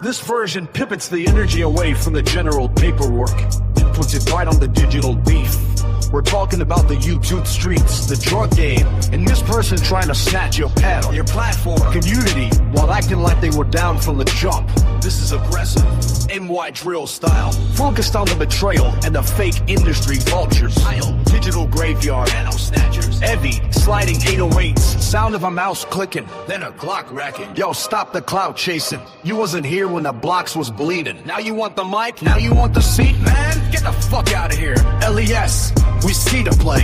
This version pivots the energy away from the general paperwork and puts it right on the digital beef. We're talking about the YouTube streets, the drug game, and this person trying to snatch your panel, your platform, community, while acting like they were down from the jump. This is aggressive, NY drill style, focused on the betrayal and the fake industry vultures. Digital graveyard, nano snatchers, heavy, sliding 808s, sound of a mouse clicking, then a Glock racking. Yo, stop the clout chasing. You wasn't here when the blocks was bleeding. Now you want the mic? Now you want the seat? Man, get the fuck out of here. LES, we see the play.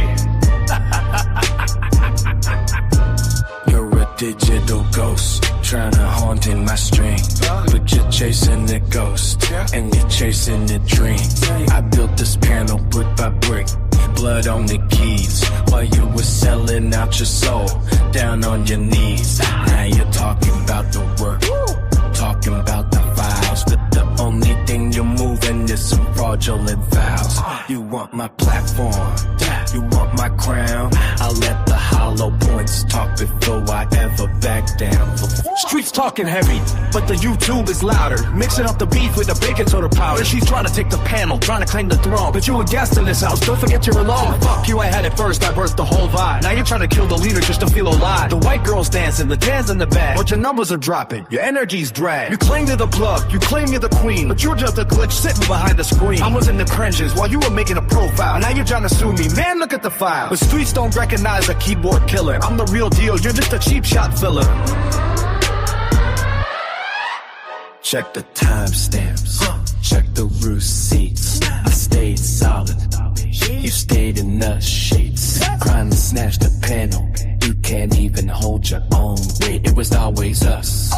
You're a digital ghost, trying to haunt in my stream. But you're chasing the ghost, and you're chasing the dream. I built this panel brick by brick, blood on the keys, while you were selling out your soul, down on your knees. Now you're talking about the work, talking about the files, but the only thing you're moving is some fraudulent vows. You want my platform, you want my crown. I'll let the hollow points talk before I ever back down. Streets talking heavy, but the YouTube is louder, mixing up the beef with the baking soda powder. She's trying to take the panel, trying to claim the throne, but you a guest in this house, don't forget you're alone. Fuck you, I had it first, I birthed the whole vibe. Now you're trying to kill the leader just to feel alive. The white girl's dancing, the dance in the bag, but your numbers are dropping, your energy's dragged. You claim you're the plug, you claim you're the queen, but you're just a glitch sitting behind the screen. I was in the trenches while you were making a profile. Now you're trying to sue me, man, look at the file. But streets don't recognize a keyboard killer. I'm the real deal, you're just a cheap shot filler. Check the timestamps, check the receipts. I stayed solid, you stayed in the sheets. Trying to snatch the panel, you can't even hold your own weight. It was always us,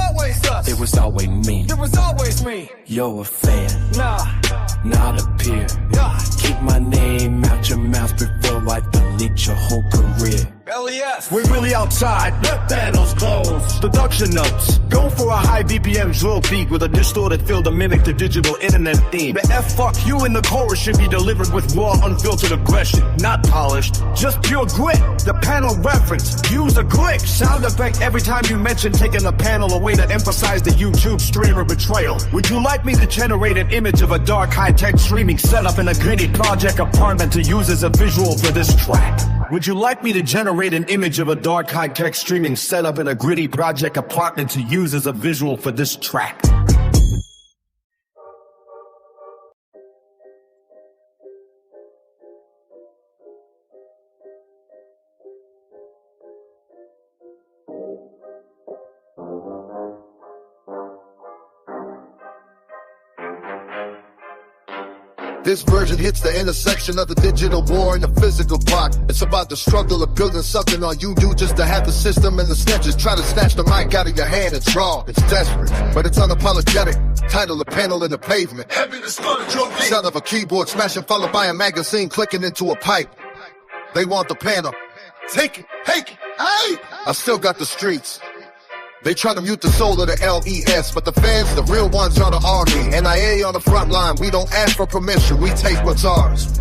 it was always me. It was always me. You're a fan, Nah, not a peer. Keep my name out your mouth before I delete your whole career. LES, we're really outside, let panels close. Deduction notes, go for a high BPM drill beat with a distorted feel to mimic the digital internet theme. The F fuck you in the chorus should be delivered with raw, unfiltered aggression, not polished, just pure grit. The panel reference, use a glitch, sound effect every time you mention taking a panel away to emphasize the YouTube streamer betrayal. Would you like me to generate an image of a dark high-tech streaming setup in a gritty project apartment to use as a visual for this track? Would you like me to generate an image of a dark high-tech streaming setup in a gritty project apartment to use as a visual for this track? This version hits the intersection of the digital war and the physical part. It's about the struggle of building something on YouTube just to have the system and the snitches try to snatch the mic out of your hand. It's raw, it's desperate, but it's unapologetic. Title the panel in the pavement. Sound of a keyboard smashing followed by a magazine clicking into a pipe. They want the panel. Take it, hey! I still got the streets. They try to mute the soul of the LES, but the fans, the real ones, are the army. NIA on the front line, we don't ask for permission, we take what's ours.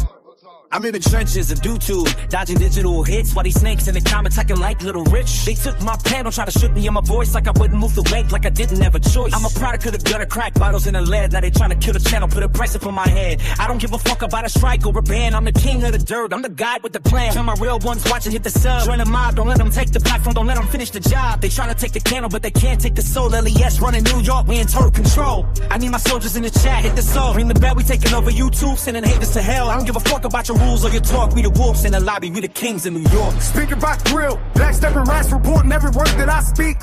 I'm in the trenches of YouTube, dodging digital hits, while these snakes in the comments acting like Little Rich. They took my panel, trying to shoot me in my voice like I wouldn't move the weight, like I didn't have a choice. I'm a product of the gutter, crack bottles in the lead. Now they trying to kill the channel, put a price up on my head. I don't give a fuck about a strike or a ban. I'm the king of the dirt, I'm the guy with the plan. Tell my real ones watching, hit the sub. Join the mob, don't let them take the platform, don't let them finish the job. They trying to take the candle, but they can't take the soul. LES running New York, we in total control. I need my soldiers in the chat, hit the soul. Ring the bell, we taking over YouTube, sending haters to hell. I don't give a fuck about your rules or your talk. We the wolves in the lobby, we the kings in New York. Speaking about grill, backstepping rats, reporting every word that I speak.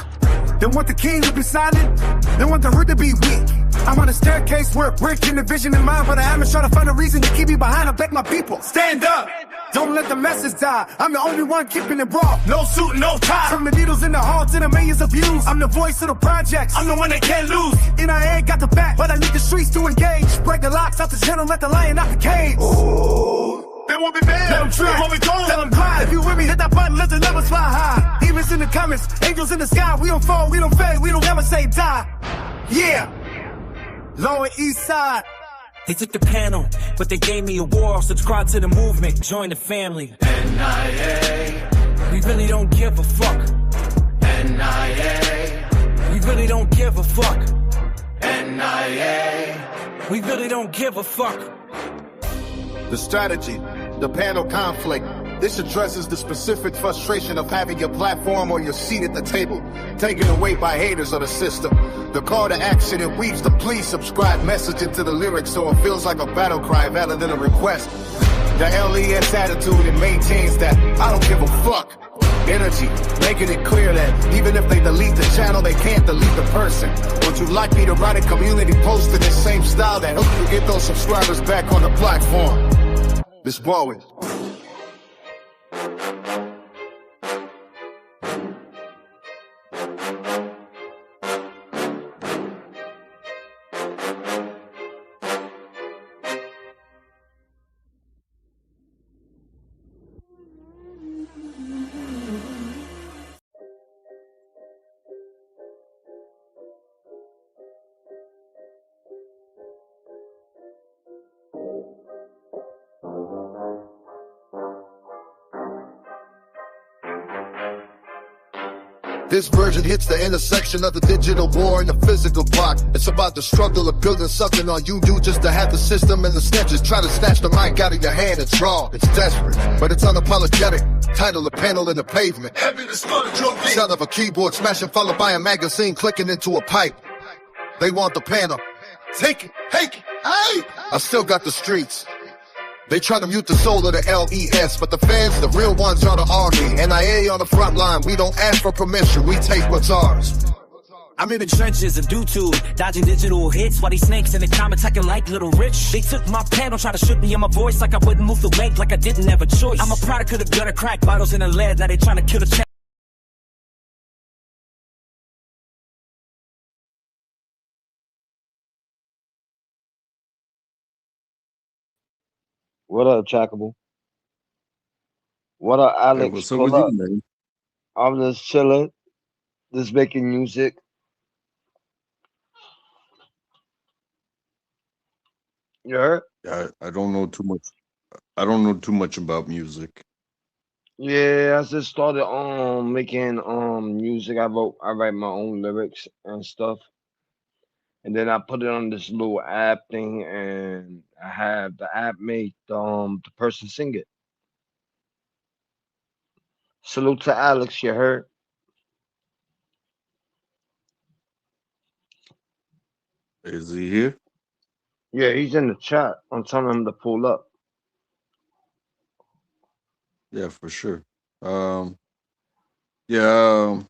They want the king to be silent, they want the herd to be weak. I'm on a staircase where a brick in the vision in mind, but I am trying to find a reason to keep me behind. I beg my people, stand up. Don't let the message die. I'm the only one keeping it raw. No suit, no tie. From the needles in the heart to the millions of views. I'm the voice of the projects. I'm the one that can't lose. NIA got the back, but I need the streets to engage. Break the locks out the channel, let the lion out the cage. Ooh. They won't be bad. Let them try. What we doing? Let them cry. If you with me, hit that button, let the numbers fly high. Demons in the comments, angels in the sky. We don't fall, we don't fade, we don't ever say die. Yeah. Lower East Side. They took the panel, but they gave me a war. Subscribe to the movement, join the family. NIA, we really don't give a fuck. NIA, we really don't give a fuck. NIA. We really don't give a fuck. The strategy, the panel conflict. This addresses the specific frustration of having your platform or your seat at the table taken away by haters of the system. The call to action it weaves the please subscribe message into the lyrics so it feels like a battle cry rather than a request. The LES attitude, it maintains that I don't give a fuck energy, making it clear that even if they delete the channel, they can't delete the person. Would you like me to write a community post in this same style that helps you get those subscribers back on the platform? This Bowie. This version hits the intersection of the digital war and the physical block. It's about the struggle of building something on you do just to have the system and the snitches try to snatch the mic out of your hand. It's raw, it's desperate, but it's unapologetic. Title the panel in the pavement. Sound of a keyboard smashing followed by a magazine clicking into a pipe. They want the panel. Take it, hey! I still got the streets. They try to mute the soul of the LES, but the fans, the real ones, are the army. NIA on the front line, we don't ask for permission, we take what's ours. I'm in the trenches of YouTube, dodging digital hits while these snakes in the comments acting like Little Rich. They took my panel, tried to shoot me on my voice like I wouldn't move the weight, like I didn't have a choice. I'm a product of the gutter, crack bottles in the lead, now they trying to kill the channel. What up, Trackable? What up, Alex? Hey, what's up Pull with up. you, man? I'm just chilling, just making music. You heard? Yeah, I don't know too much. I don't know too much about music. Yeah, I just started making music. I write my own lyrics and stuff. And then I put it on this little app thing and I have the app make the person sing it. Salute to Alex, you heard? Is he here? Yeah, he's in the chat. I'm telling him to pull up. Yeah, for sure. Yeah,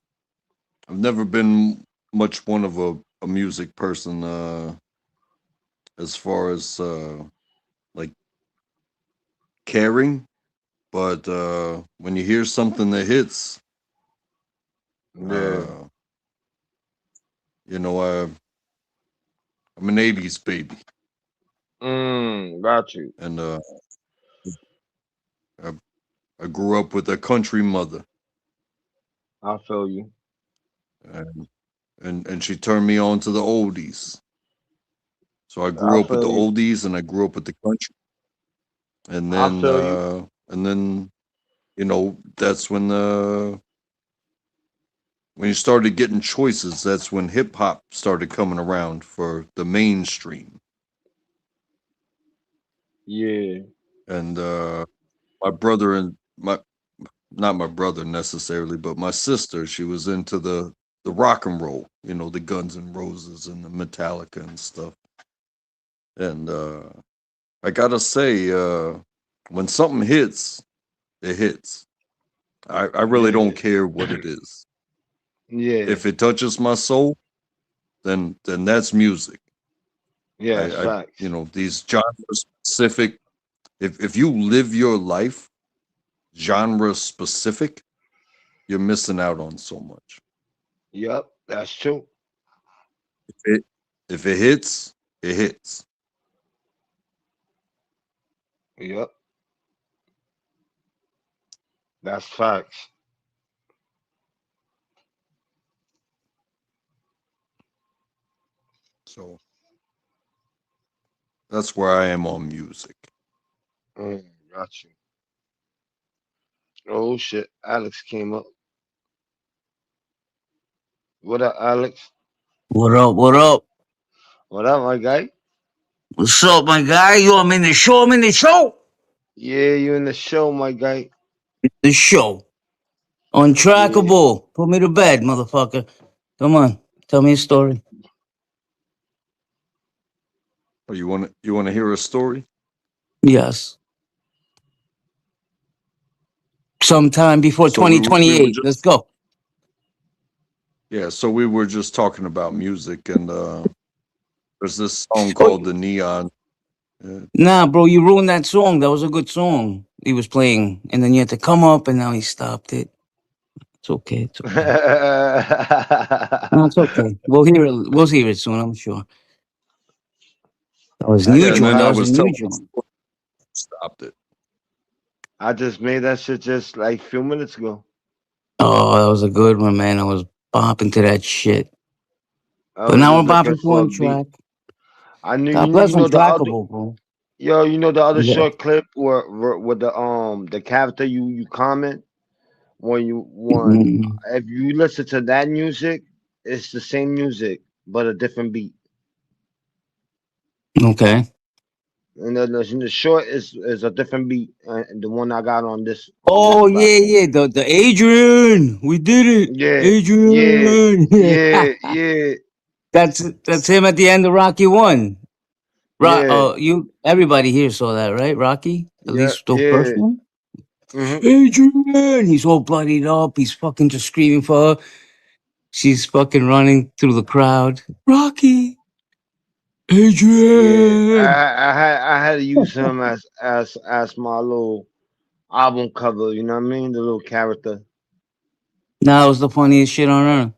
I've never been much one of a music person. As far as like caring, but when you hear something that hits, Yeah. you know, I'm an '80s baby, Got you. and I grew up with a country mother. I feel you. And she turned me on to the oldies. So I I grew up with the feel you. oldies and I grew up with the country. And I then feel you. you know, that's when you started getting choices, that's when hip hop started coming around for the mainstream. Yeah. And my brother and not my brother necessarily, but my sister, she was into the rock and roll, you know, the Guns N' Roses and the Metallica and stuff. And I gotta say, when something hits, it hits. I really Yeah. don't care what it is. Yeah. If it touches my soul, then that's music. Yeah, it's I facts. you know, these genre specific. If you live your life genre specific, you're missing out on so much. Yep, that's true. If it hits, it hits. Yep, that's facts. So that's where I am on music. Got you. Oh shit, Alex came up. What up, Alex? What up? What up? What up, my guy? What's up, my guy? Yo, I'm in the show. I'm in the show. Yeah, you in the show, my guy. The show. Yeah. Untrackable. Put me to bed, motherfucker. Come on. Tell me a story. Oh, you want to hear a story? Yes. Sometime before So we were 2028. Let's just go. yeah. So we were just talking about music, and there's this song Oh, called "The Neon." Yeah. nah, bro, you ruined that song. That was a good song he was playing. And then you had to come up, and now he stopped it. It's okay. It's okay. No, it's okay. We'll hear it. We'll hear it soon, I'm sure. That was I new Yeah, and just joint. then That I was a was new telling the joint. story, stopped it. I just made that shit just like a few minutes ago. Oh, that was a good one, man. I was bopping to that shit. I But was now just we're looking bopping to for a one beat. track. I knew God you bless know the other Untrackable, bro. you know the other Yeah. short clip where with the character you comment when Mm, if you listen to that music, it's the same music but a different beat. okay. And then the short is a different beat, and the one I got on this Oh yeah, platform. yeah. The Adrian, we did it, Yeah, yeah, Adrian. yeah, yeah, That's him at the end of Rocky One. yeah, You everybody here saw that, right? Rocky, at yeah, least the first yeah. one. Hmm. Adrian, he's all bloodied up. He's fucking just screaming for her. She's fucking running through the crowd. Rocky, Yeah, Adrian. I had to use him as my little album cover. You know what I mean? The little character. That was the funniest shit on earth.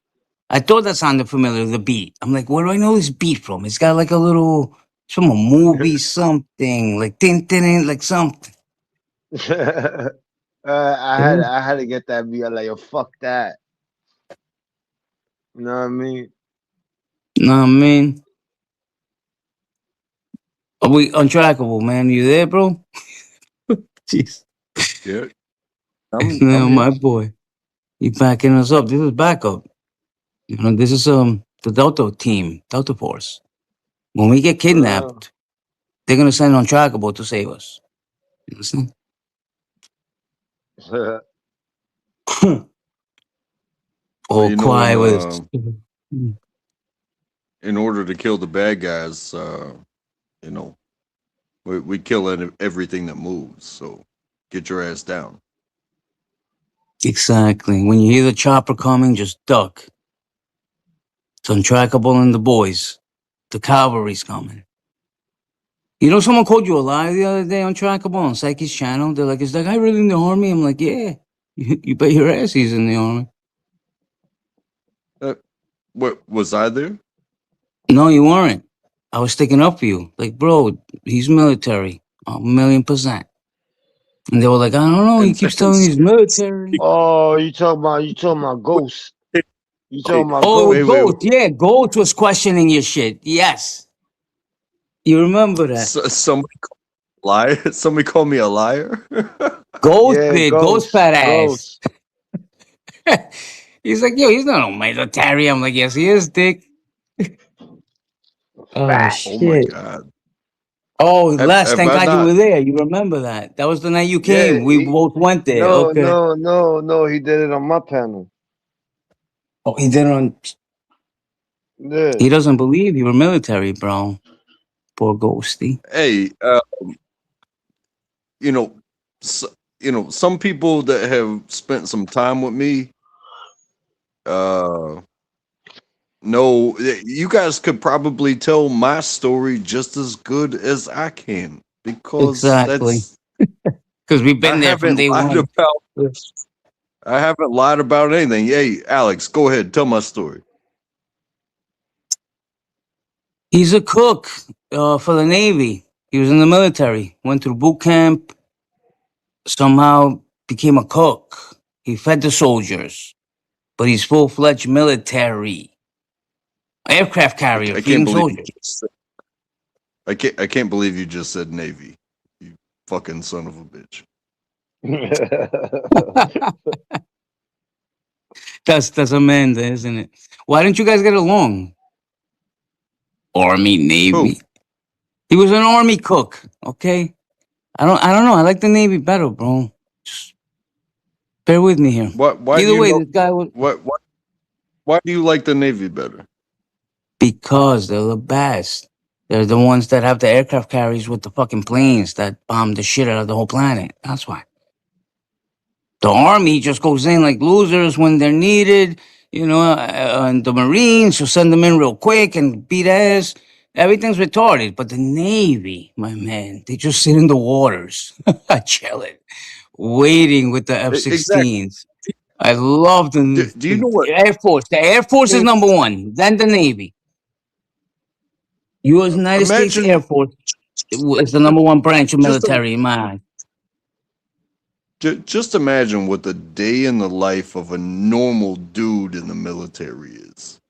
I thought that sounded familiar, the beat. I'm like, where do I know this beat from? It's got like a little, it's from a movie, something, like tin tin, like something. You I had to get that beat. I'm like, yo, fuck that. You know what I mean? know what I mean? Are we untrackable, man? You there, bro? Jeez. Yeah, I'm No, here. my boy. You backing us up. This is backup. You know, this is the Delta team, Delta Force. When we get Uh, kidnapped, they're gonna send untrackable to save us. You understand? Well, All you know, quiet with in order to kill the bad guys, you know, we kill everything that moves. So get your ass down. exactly. When you hear the chopper coming, just duck. It's untrackable and the boys. The cavalry's coming. You know, someone called you a liar the other day, untrackable, on Psyche's channel. They're like, is that guy really in the army? I'm like, yeah. You bet your ass he's in the army. Uh, what was I there? No, you weren't. I was sticking up for you. Like, bro, he's military. A million percent. And they were like, I don't know. He And keeps telling me he's military. oh, you talking about Ghost? You talking about Oh, wait, Ghost? wait, wait. Ghost. Yeah, Ghost was questioning your shit. Yes. You remember that. Somebody lie. Somebody called me a liar. Ghost Yeah, did. Ghost Ghost, fat ass. Ghost. He's like, yo, he's not a military. I'm like, yes, he is, dick. Oh, Fat. Oh my shit. god. Oh, Les, Have thank I God you not? were there. You remember that. That was the night you Yeah, came. We both went there. no, Okay. no, no, no. He did it on my panel. Oh, he did it on. Yeah. He doesn't believe you were military, bro. Poor Ghosty. Hey, you know, s some people that have spent some time with me, uh, know you guys could probably tell my story just as good as I can because Exactly. Because we've I been there from haven't day lied one. about. I haven't lied about anything. Hey, Alex, go ahead, tell my story. He's a cook for the Navy. He was in the military. Went through boot camp. Somehow became a cook. He fed the soldiers. But he's full-fledged military. Aircraft carrier I can't feeding believe you soldiers. just said, I can't believe you just said Navy. You fucking son of a bitch. That's Amanda, isn't it? Why didn't you guys get along? Army, Who? Navy. He was an Army cook. Okay. I don't know. I like the Navy better, bro. Just bear with me here. What? Why do Either you way, know? this guy was What? Why do you like the Navy better? because they're the best. They're the ones that have the aircraft carriers with the fucking planes that bomb the shit out of the whole planet. That's why. The Army just goes in like losers when they're needed, and the Marines will send them in real quick and beat ass. Everything's retarded. But the Navy, my man, they just sit in the waters, chilling, waiting with the F Exactly. 16s. I love Do you know what? the Air Force. The Air Force is I number one, then the Navy. U.S. United States imagine Air Force is the number one branch of just military in my eyes. just imagine what the day in the life of a normal dude in the military is.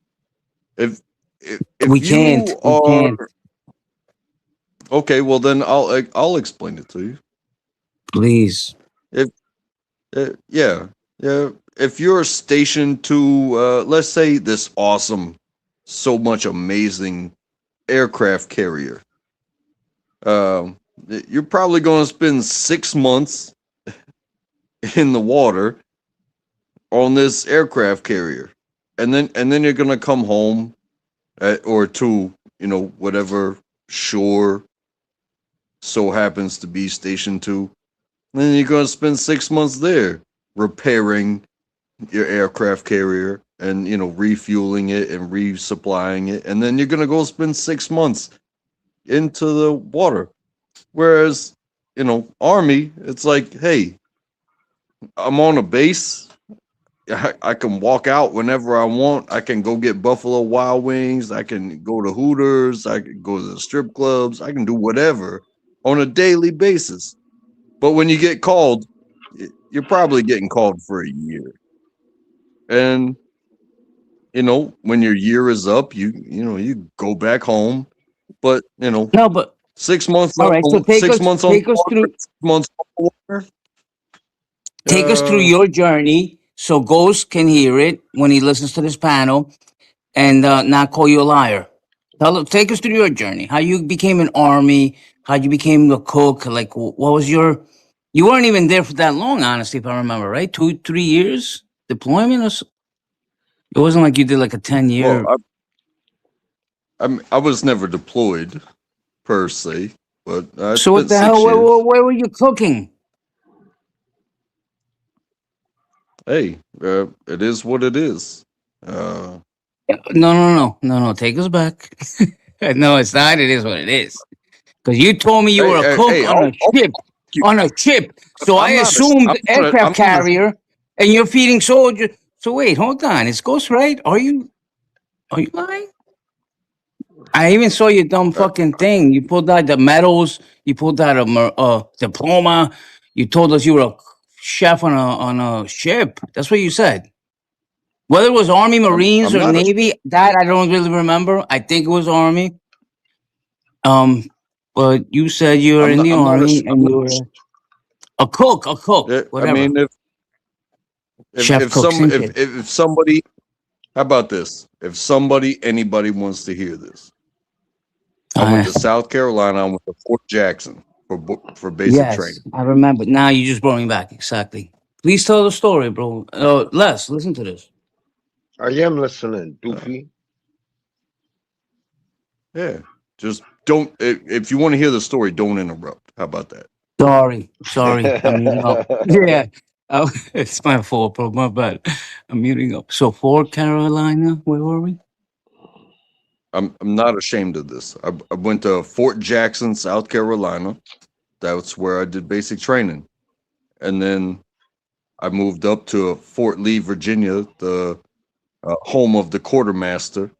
If We if can't. you We are can't. okay, well then I'll explain it to you. Please. If yeah, if you're stationed to let's say this awesome, so much amazing aircraft carrier, um, you're probably going to spend 6 months in the water on this aircraft carrier, and then you're going to come home or to whatever shore so happens to be stationed to. And then you're going to spend 6 months there repairing your aircraft carrier and refueling it and resupplying it, and then you're going to go spend 6 months into the water. Whereas Army, it's like, hey, I'm on a base. I can walk out whenever I want. I can go get Buffalo Wild Wings. I can go to Hooters. I can go to the strip clubs. I can do whatever on a daily basis. But when you get called, you're probably getting called for a year. And when your year is up, you go back home. But No, but 6 months all right. So 6 months on the water, 6 months on the water. take us through Uh, your journey so Ghost can hear it when he listens to this panel and not call you a liar. Take us through your journey. How you became an Army. How you became a cook. Like, what was your? You weren't even there for that long, honestly, if I remember right. 2, 3 years deployment. It wasn't like you did like a 10 well, year. I was never deployed per se, but I So what spent the hell? 6 years. Where were you cooking? Hey, it is what it is. Uh, No. Take us back. No, it's not. It is what it is. Because you told me you hey, were a hey, cook hey, on a I'll ship. you. On a ship. So I I'm not a. assumed aircraft I'm not a. carrier, and you're feeding soldiers. So wait, hold on. It's Ghost, right? Are you lying? I even saw your dumb Uh, fucking thing. You pulled out the medals. You pulled out a diploma. You told us you were a chef on a ship. That's what you said. Whether it was Army, Marines, I'm or not a. Navy, that I don't really remember. I think it was Army. Um, but you said you were in the I'm not a. Army I'm and not you a. were a cook, I whatever. mean, Chef, cook, same shit. if somebody, how about this? If anybody wants to hear this, I went Uh, to South Carolina. I went to Fort Jackson for basic yes, training. I remember. Now you just brought me back. Exactly. Please tell the story, bro. Les, listen to this. I am listening, Uh, Doofy. yeah, just don't. If you want to hear the story, don't interrupt. How about that? Sorry. I'm muting up. Yeah. It's my fault, bro. My bad. I'm muting up. So, for Carolina, where were we? I'm not ashamed of this. I went to Fort Jackson, South Carolina. That's where I did basic training, and then I moved up to Fort Lee, Virginia, the home of the quartermaster,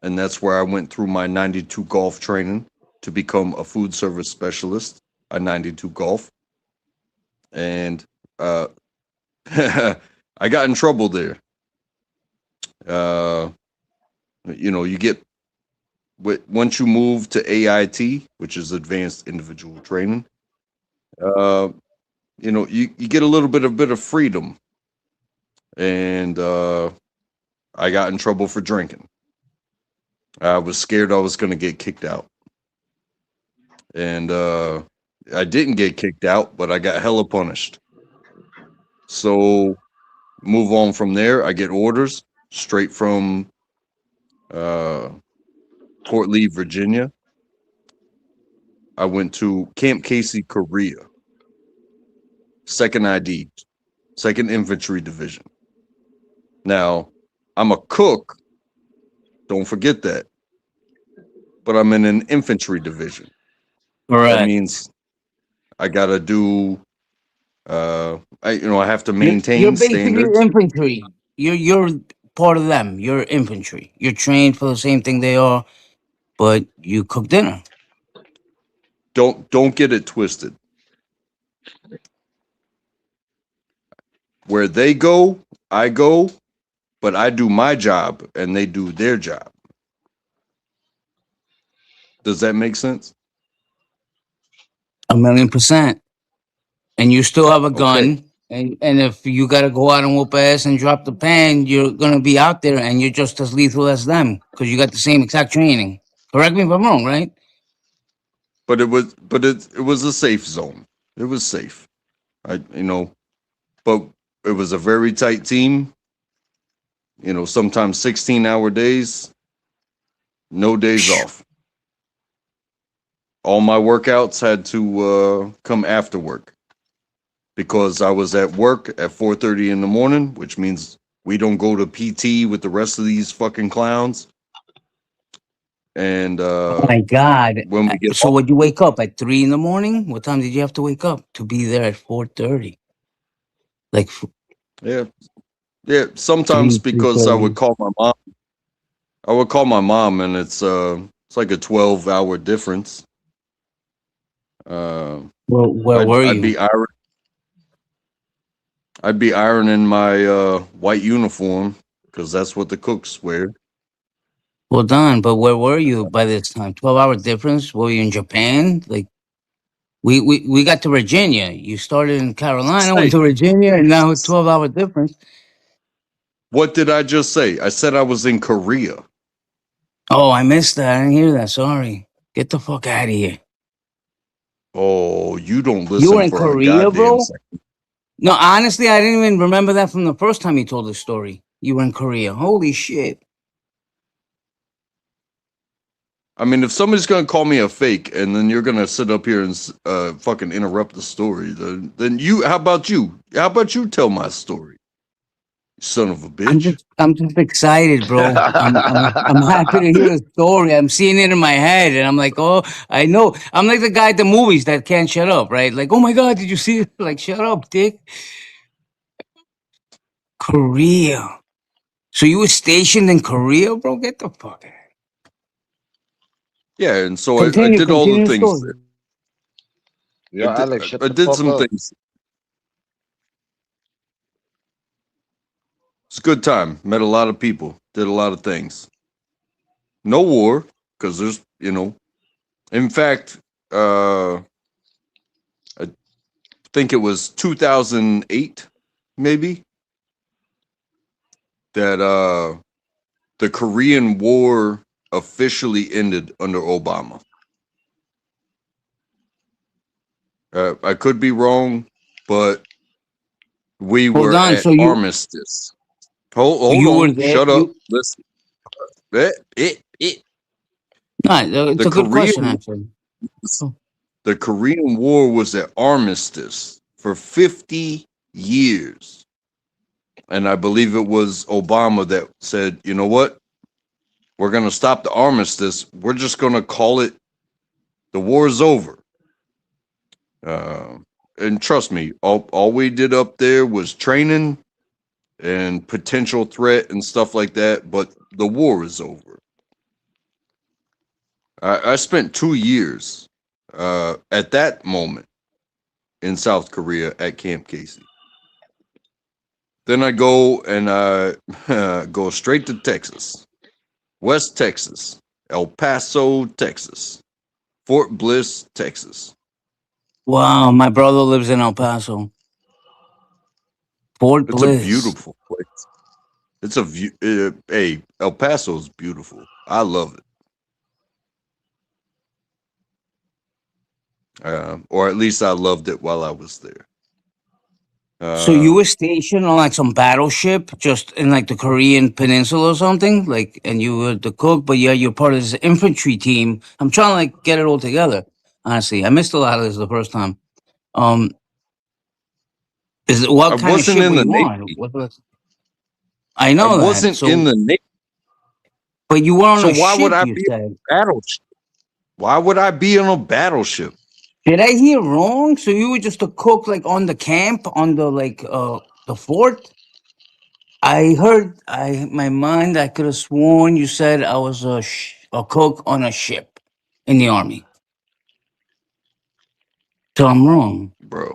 and that's where I went through my 92 golf training to become a food service specialist at 92 golf, and uh, I got in trouble there. Uh, you get once you move to AIT, which is Advanced Individual Training. Uh, you get a bit of freedom, and I got in trouble for drinking. I was scared I was going to get kicked out. And I didn't get kicked out, but I got hella punished. So move on from there. I get orders straight from Port Lee, Virginia. I went to Camp Casey, Korea. 2nd ID, 2nd Infantry Division. Now, I'm a cook. Don't forget that. But I'm in an infantry division. That Correct. means I gotta do. I have to You're maintain basically standards. infantry. You're part of them. You're infantry. You're trained for the same thing they are, but you cook dinner. Don't get it twisted. Where they go, I go, but I do my job and they do their job. Does that make sense? 1,000,000%. And you still have a Okay. gun. And if you gotta go out and whoop ass and drop the pan, you're gonna be out there and you're just as lethal as them because you got the same exact training. Correct me if I'm wrong, right? But it was a safe zone. It was safe. But it was a very tight team. Sometimes 16-hour days, no days off. All my workouts had to come after work because I was at work at 4:30 in the morning, which means we don't go to PT with the rest of these fucking clowns. And Oh my God. when we get So off, would you wake up at 3 in the morning? What time did you have to wake up to be there at 4:30? Like yeah, yeah. Sometimes 3, because I would 3:30. call my mom. I would call my mom, and it's like a 12-hour difference. Well, where were I'd you? be ironing my white uniform because that's what the cooks wear. Well done, but where were you by this time? 12-hour difference? Were you in Japan? Like we got to Virginia. You started in Carolina, went Say, to Virginia, and now 12-hour difference. what did I just say? I said I was in Korea. Oh, I missed that. I didn't hear that. Sorry. Get the fuck out of here. Oh, you don't You were listen in for a Korea, goddamn bro? second. No, honestly, I didn't even remember that from the first time you told the story. You were in Korea. Holy shit. I mean, if somebody's gonna call me a fake, and then you're gonna sit up here and fucking interrupt the story, then you. How about you? How about you tell my story, son of a bitch? I'm just excited, bro. I'm happy to hear the story. I'm seeing it in my head, and I'm like, oh, I know. I'm like the guy at the movies that can't shut up, right? Like, oh my god, did you see it? Like, shut up, dick. Korea. So you were stationed in Korea, bro? Get the fuck out. Yeah, and so I did all the Continue the things. story. Yo, Alex, shut I the did fuck some up. things. It's a good time. Met a lot of people. Did a lot of things. No war, because there's, In fact, I think it was 2008, maybe, that the Korean War officially ended under Obama. I could be wrong, but we Hold were on. at So armistice. Hold you were on. there. Shut up. You Listen. no, it's The a good question Korean actually. Oh. the Korean War was at armistice for 50 years. And I believe it was Obama that said, you know what? We're going to stop the armistice. We're just going to call it the war's over. And trust me, all we did up there was training and potential threat and stuff like that. But the war is over. I spent 2 years at that moment in South Korea at Camp Casey. Then I go and go straight to Texas, West Texas, El Paso, Texas, Fort Bliss, Texas. Wow, my brother lives in El Paso. Fort It's a Bliss. beautiful place. It's a view. Hey, El Paso is beautiful. I love it. or at least I loved it while I was there. So you Uh, were stationed on like some battleship, just in like the Korean Peninsula or something, like, and you were the cook, but yeah, you're part of this infantry team. I'm trying to like get it all together. Honestly, I missed a lot of this the first time. Um, is it, I what kind of wasn't ship in were the you on? Navy. I I know that. wasn't in So, the Navy. but you were on So a why would ship. I You be on said. a battleship? Why would I be on a battleship? Did I hear wrong? So you were just a cook, like on the camp, on the like the fort? I heard. I my mind. I could have sworn you said I was a cook on a ship in the army. So I'm wrong. Bro,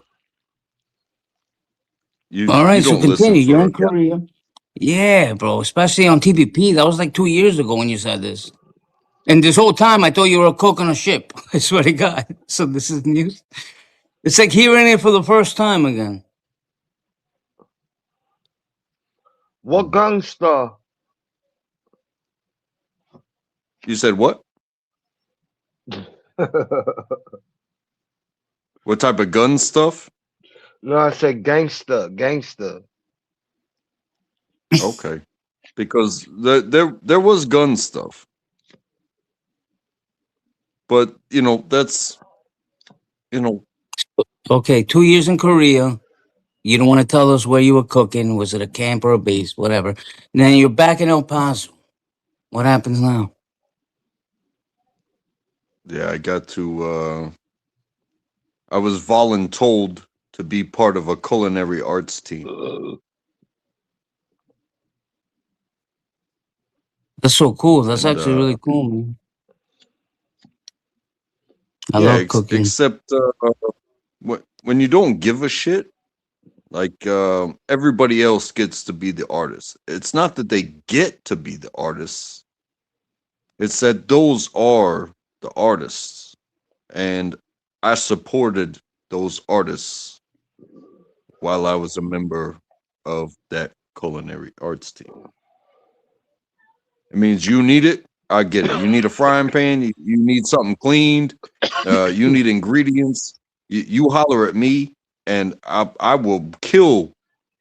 All you right. So don't listen continue. You're for in Korea. Yeah, bro. Especially on TPP. That was like 2 years ago when you said this. And this whole time, I thought you were a cook on a ship. I swear to God. So this is news. It's like hearing it for the first time again. What gangster? You said what? What type of gun stuff? No, I said gangster, gangster. Okay, because there was gun stuff, but that's you know Okay, 2 years in Korea. You don't want to tell us where you were cooking. Was it a camp or a base? Whatever. And then you're back in El Paso. What happens now? yeah. I got to. I was voluntold to be part of a culinary arts team, That's so cool. That's and actually really cool, man. I yeah, love cooking. except when you don't give a shit, like everybody else gets to be the artist. It's not that they get to be the artists; it's that those are the artists, and I supported those artists while I was a member of that culinary arts team. It means you need it, I get it. You need a frying pan, you need something cleaned, you need ingredients. You holler at me, and I will kill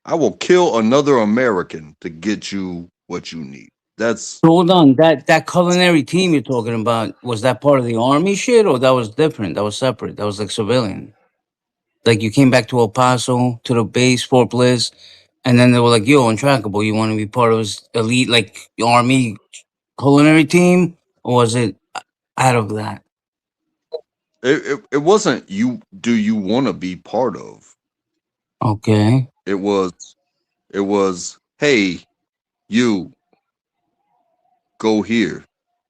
another American to get you what you need. That's So hold on. That culinary team you're talking about, was that part of the army shit or that was different? That was separate. That was like civilian. Like you came back to El Paso to the base, Fort Bliss, and then they were like, "Yo, Untrackable, you want to be part of this elite like army culinary team?" Or was it out of that? it wasn't you do you want to be part of. Okay. It was hey, you go here,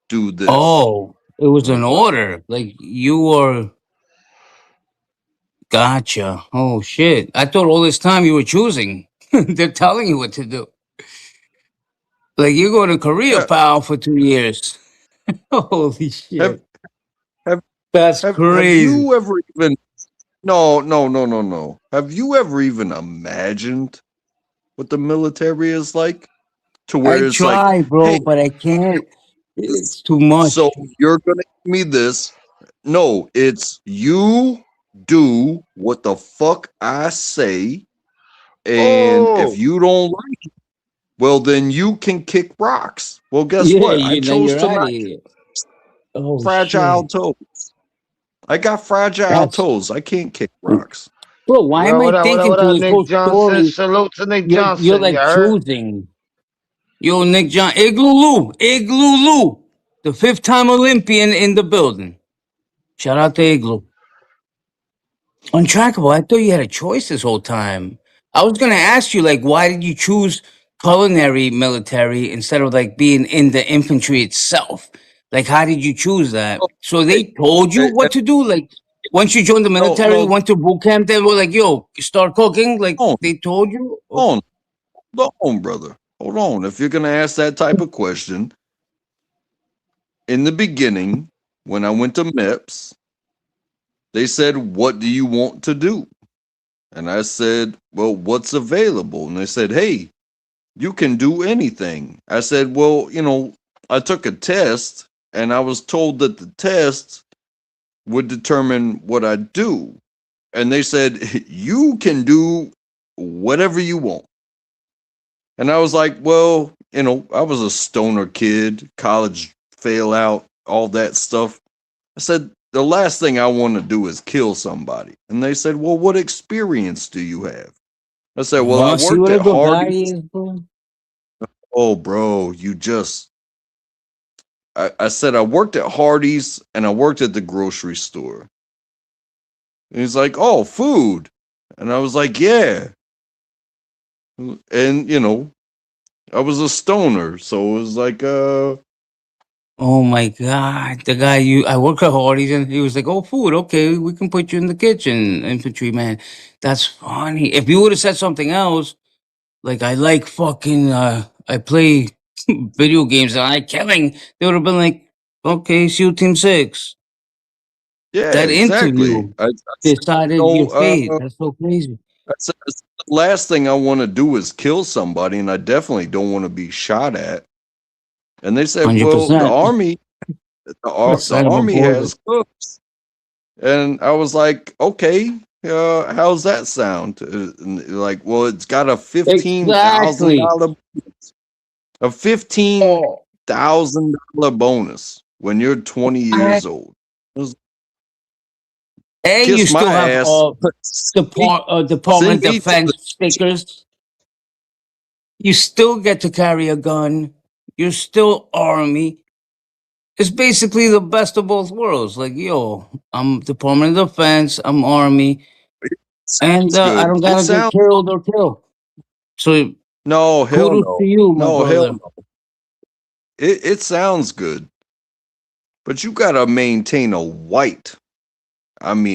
do this. Oh, it was I'm an like, what? order. Like you were. Gotcha. Oh shit! I thought all this time you were choosing. They're telling you what to do. Like you go to Korea, Yeah, pal, for 2 years. Holy have shit! have That's have crazy. you ever even no. Have you ever even imagined what the military is like? To I where it's like, try, hey, bro, but I can't. It's too much. so you're gonna give me this. No, it's you do what the fuck I say, and if Oh, you don't like, well, then you can kick rocks. Well, guess Yeah, what? I you then chose you're to out of not here. Oh fragile shit! toe. I got fragile That's toes. I can't kick rocks. bro. Why am yo, I what thinking up, through this Nick whole Johnson? story? Salute to Nick You're Johnson. You like heard? choosing. Yo, Nick John, Igloo Lou, the fifth-time Olympian in the building. Shout out to Igloo. Untrackable. I thought you had a choice this whole time. I was gonna ask you, like, why did you choose culinary military instead of like being in the infantry itself? Like, how did you choose that? Oh, So hey, they told you what to do. Like, once you joined the no, military, no, went to boot camp, they were like, "Yo, start cooking." Like, hold they told you. on, hold on, brother. Hold on. If you're gonna ask that type of question, in the beginning, when I went to MEPS, they said, "What do you want to do?" And I said, "Well, what's available?" And they said, "Hey, you can do anything." I said, "Well, I took a test, and I was told that the test would determine what I do. And they said, you can do whatever you want. And I was like, well, I was a stoner kid, college fail out, all that stuff. I said, the last thing I want to do is kill somebody. And they said, well, what experience do you have? I said, well, I Oh, see worked what a at good guy he Hardee's. is, bro. Oh, bro, I said, I worked at Hardee's and I worked at the grocery store. And he's like, oh, food. And I was like, yeah. And, I was a stoner. So it was like, Oh my God, the guy I work at Hardee's and he was like, "Oh, food, okay, we can put you in the kitchen, infantry man." That's funny. If you would have said something else, like I like fucking, I play video games and I like killing, they would have been like, "Okay, SEAL Team 6." yeah, That exactly. interview I said, decided your no, fate. That's so crazy. I said, the last thing I want to do is kill somebody, and I definitely don't want to be shot at. And they said, Hundred well, percent. the Son of a army bullet. has cooks. And I was like, okay, how's that sound? And they're like, well, it's got a Exactly. Oh, $15,000 bonus when you're 20 years old. It was, and you kiss still my have ass. Send Department me to Defense the stickers. You still get to carry a gun. You're still Army. It's basically the best of both worlds. Like, yo, I'm Department of Defense, I'm Army, and sounds I good. don't It gotta get sounds killed or killed. So no, hell kudos to no. you, my No, hell brother. no. It sounds good, but you gotta maintain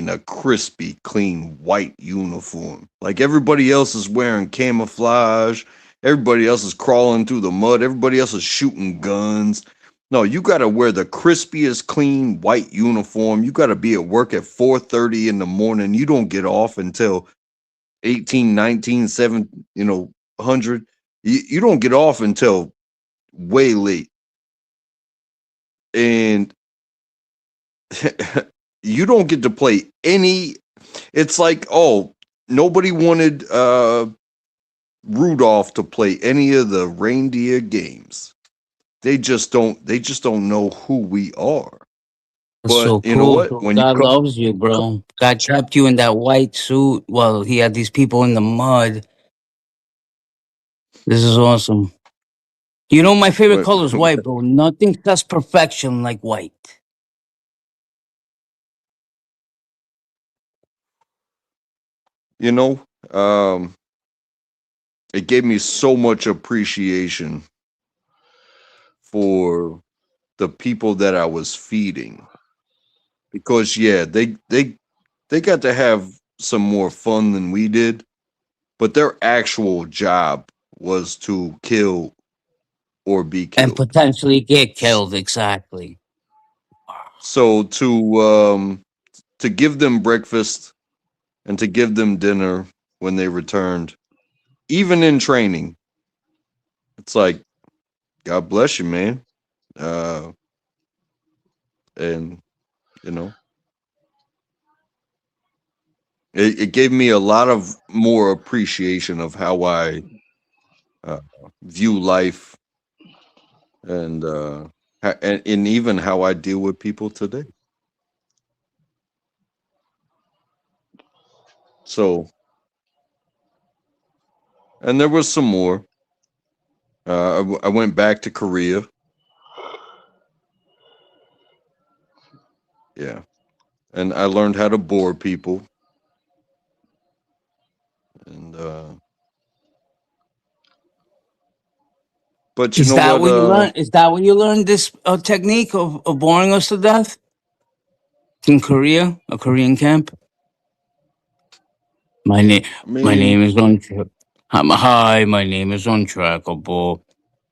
a crispy, clean white uniform. Like everybody else is wearing camouflage, everybody else is crawling through the mud, everybody else is shooting guns. No, you gotta wear the crispiest, clean white uniform. You gotta be at work at 4:30 in the morning. You don't get off until 18, 19, 7, 100. You don't get off until way late. And you don't get to play any. It's like, oh, nobody wanted Rudolph to play any of the reindeer games. They just don't know who we are. That's But so you know cool. what? So When you God come loves you, bro. God kept you in that white suit while he had these people in the mud. This is awesome. You know, my favorite but, color is white, bro. Nothing says perfection like white. you know, um it gave me so much appreciation for the people that I was feeding because yeah, they got to have some more fun than we did, but their actual job was to kill or be And killed. potentially get S- killed, exactly. So to give them breakfast and to give them dinner when they returned, even in training, it's like God bless you, man. Uh, and you know, it gave me a lot of more appreciation of how I uh, view life and and even how I deal with people today. So, and there was some more. I went back to Korea. Yeah, and I learned how to bore people. And but you Is know that what? what you learned? Is that what you learned this technique of boring us to death in Korea, a Korean camp? My name, I my mean, name is Hi, my name is untrackable.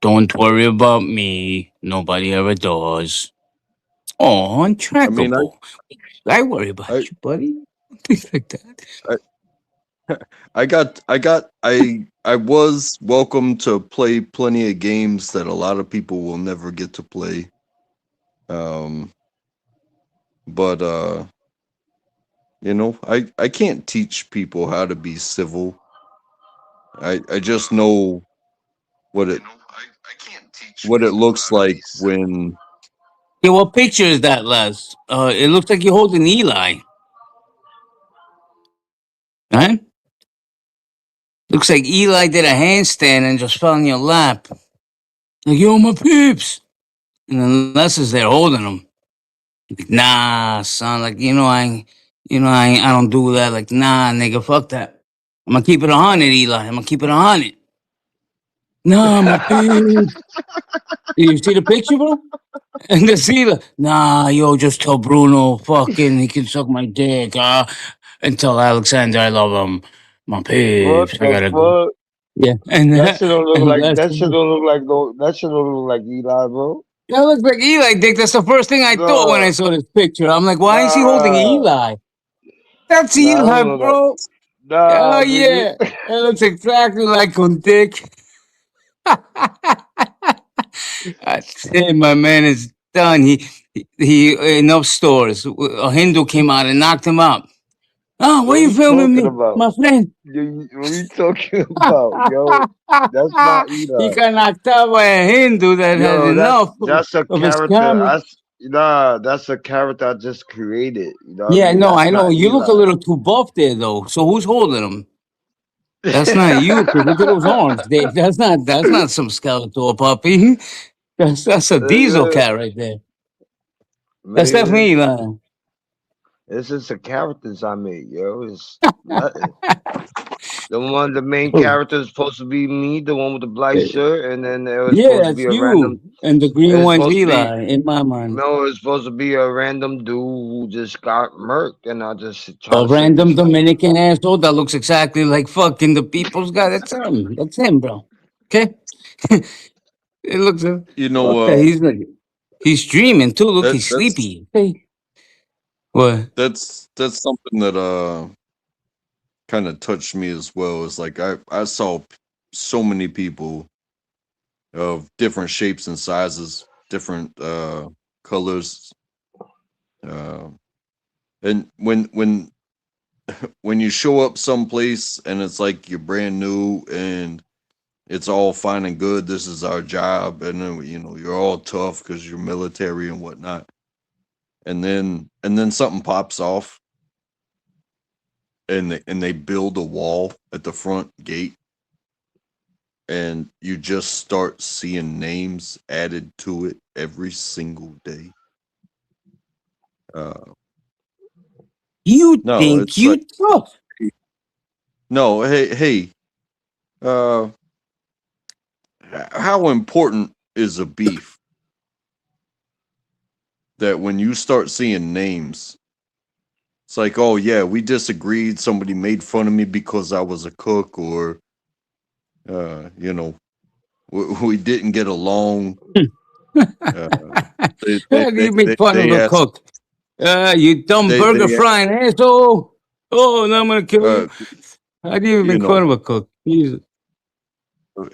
Don't worry about me. Nobody ever does. Oh, I mean, untrackable. I worry I, about you, buddy. Things like that. I, I was welcome to play plenty of games that a lot of people will never get to play. Um, but You know, I can't teach people how to be civil. I just know what it what it looks like when Yeah, what picture is that, Les? It looks like you're holding Eli, right? Looks like Eli did a handstand and just fell in your lap. Like, yo, my peeps. And then Les is there holding him. Like, nah, son. Like, I don't do that. Like, nah, nigga, fuck that. I'm gonna keep it 100, Eli. I'm gonna keep it 100. Nah, my peeps. You see the picture, bro? And the Sheila, nah, yo, just tell Bruno, fucking, he can suck my dick, and tell Alexander I love him. My What peeps, I the gotta go. fuck? Yeah, and That shit don't look and like that's that shit don't look like no that shit don't look like Eli, bro. that looks like Eli dick. That's the first thing I thought when Nah, I saw this picture. I'm like, why is he holding nah, Eli? That's nah, I Eli, don't know that. bro. Oh Nah, nigga. yeah, it looks exactly like on Dick. That's it, my man is done. He enough stores. A Hindu came out and knocked him out. Oh, why What you we filming talking me, about? my friend? What we talking about, yo? That's not He Eli. got knocked out by a Hindu that had Yo, that's enough that's a of his character. karma. That's a character I just created. You know what I Yeah, mean? no, That's I know. not You look a Eli. little too buff there, though. So who's holding him? That's not you. 'Cause look at those arms, Dave. That's not some Skeletor puppy. That's a diesel Uh, cat right there. That's Man, definitely Eli. it's just the characters I made, yo. It's nothing. The main Oh, character is supposed to be me, the one with the black shirt, and then it was yeah, supposed to be that's a you. random. And the green It's one's supposed to be Eli in my mind. no, it's supposed to be a random dude who just got murked, and I just try A to save random his life. Dominican asshole that looks exactly like fucking the people's guy. That's him. That's him, bro. Okay? It looks you know fuck that. He's dreaming too. Look, that he's sleepy. Hey. What? that's something that kind of touched me as well. Is like I saw so many people of different shapes and sizes, different colors, uh, and when you show up someplace and it's like you're brand new and it's all fine and good, this is our job, and then you're all tough because you're military and whatnot, and then something pops off and they build a wall at the front gate, and you just start seeing names added to it every single day. uh You no, think it's like, you tough? no, hey, uh how important is a beef that when you start seeing names, it's like, oh yeah, we disagreed, somebody made fun of me because I was a cook, or uh you know we didn't get along. uh How do you make fun of they a asked, cook? You dumb burger they frying asshole. Oh, now I'm gonna kill you. uh How do you you make fun know of a cook? Jesus.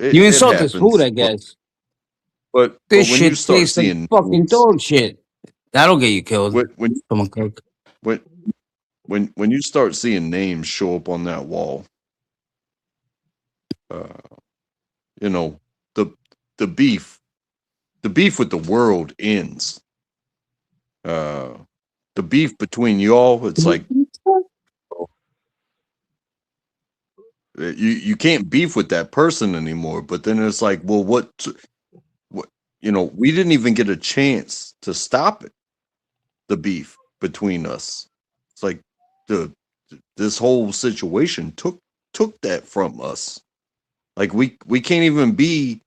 You it insult his food, happens, I guess. but This when you shit start tastes like seeing fucking names, dog shit. That'll get you killed when when from a cook. when when you start seeing names show up on that wall, uh you know the the beef the beef with the world ends. uh the beef between y'all, it's like, you can't beef with that person anymore. But then it's like, well, what we didn't even get a chance to stop it, the beef between us. It's like the this whole situation took that from us. Like we can't even be,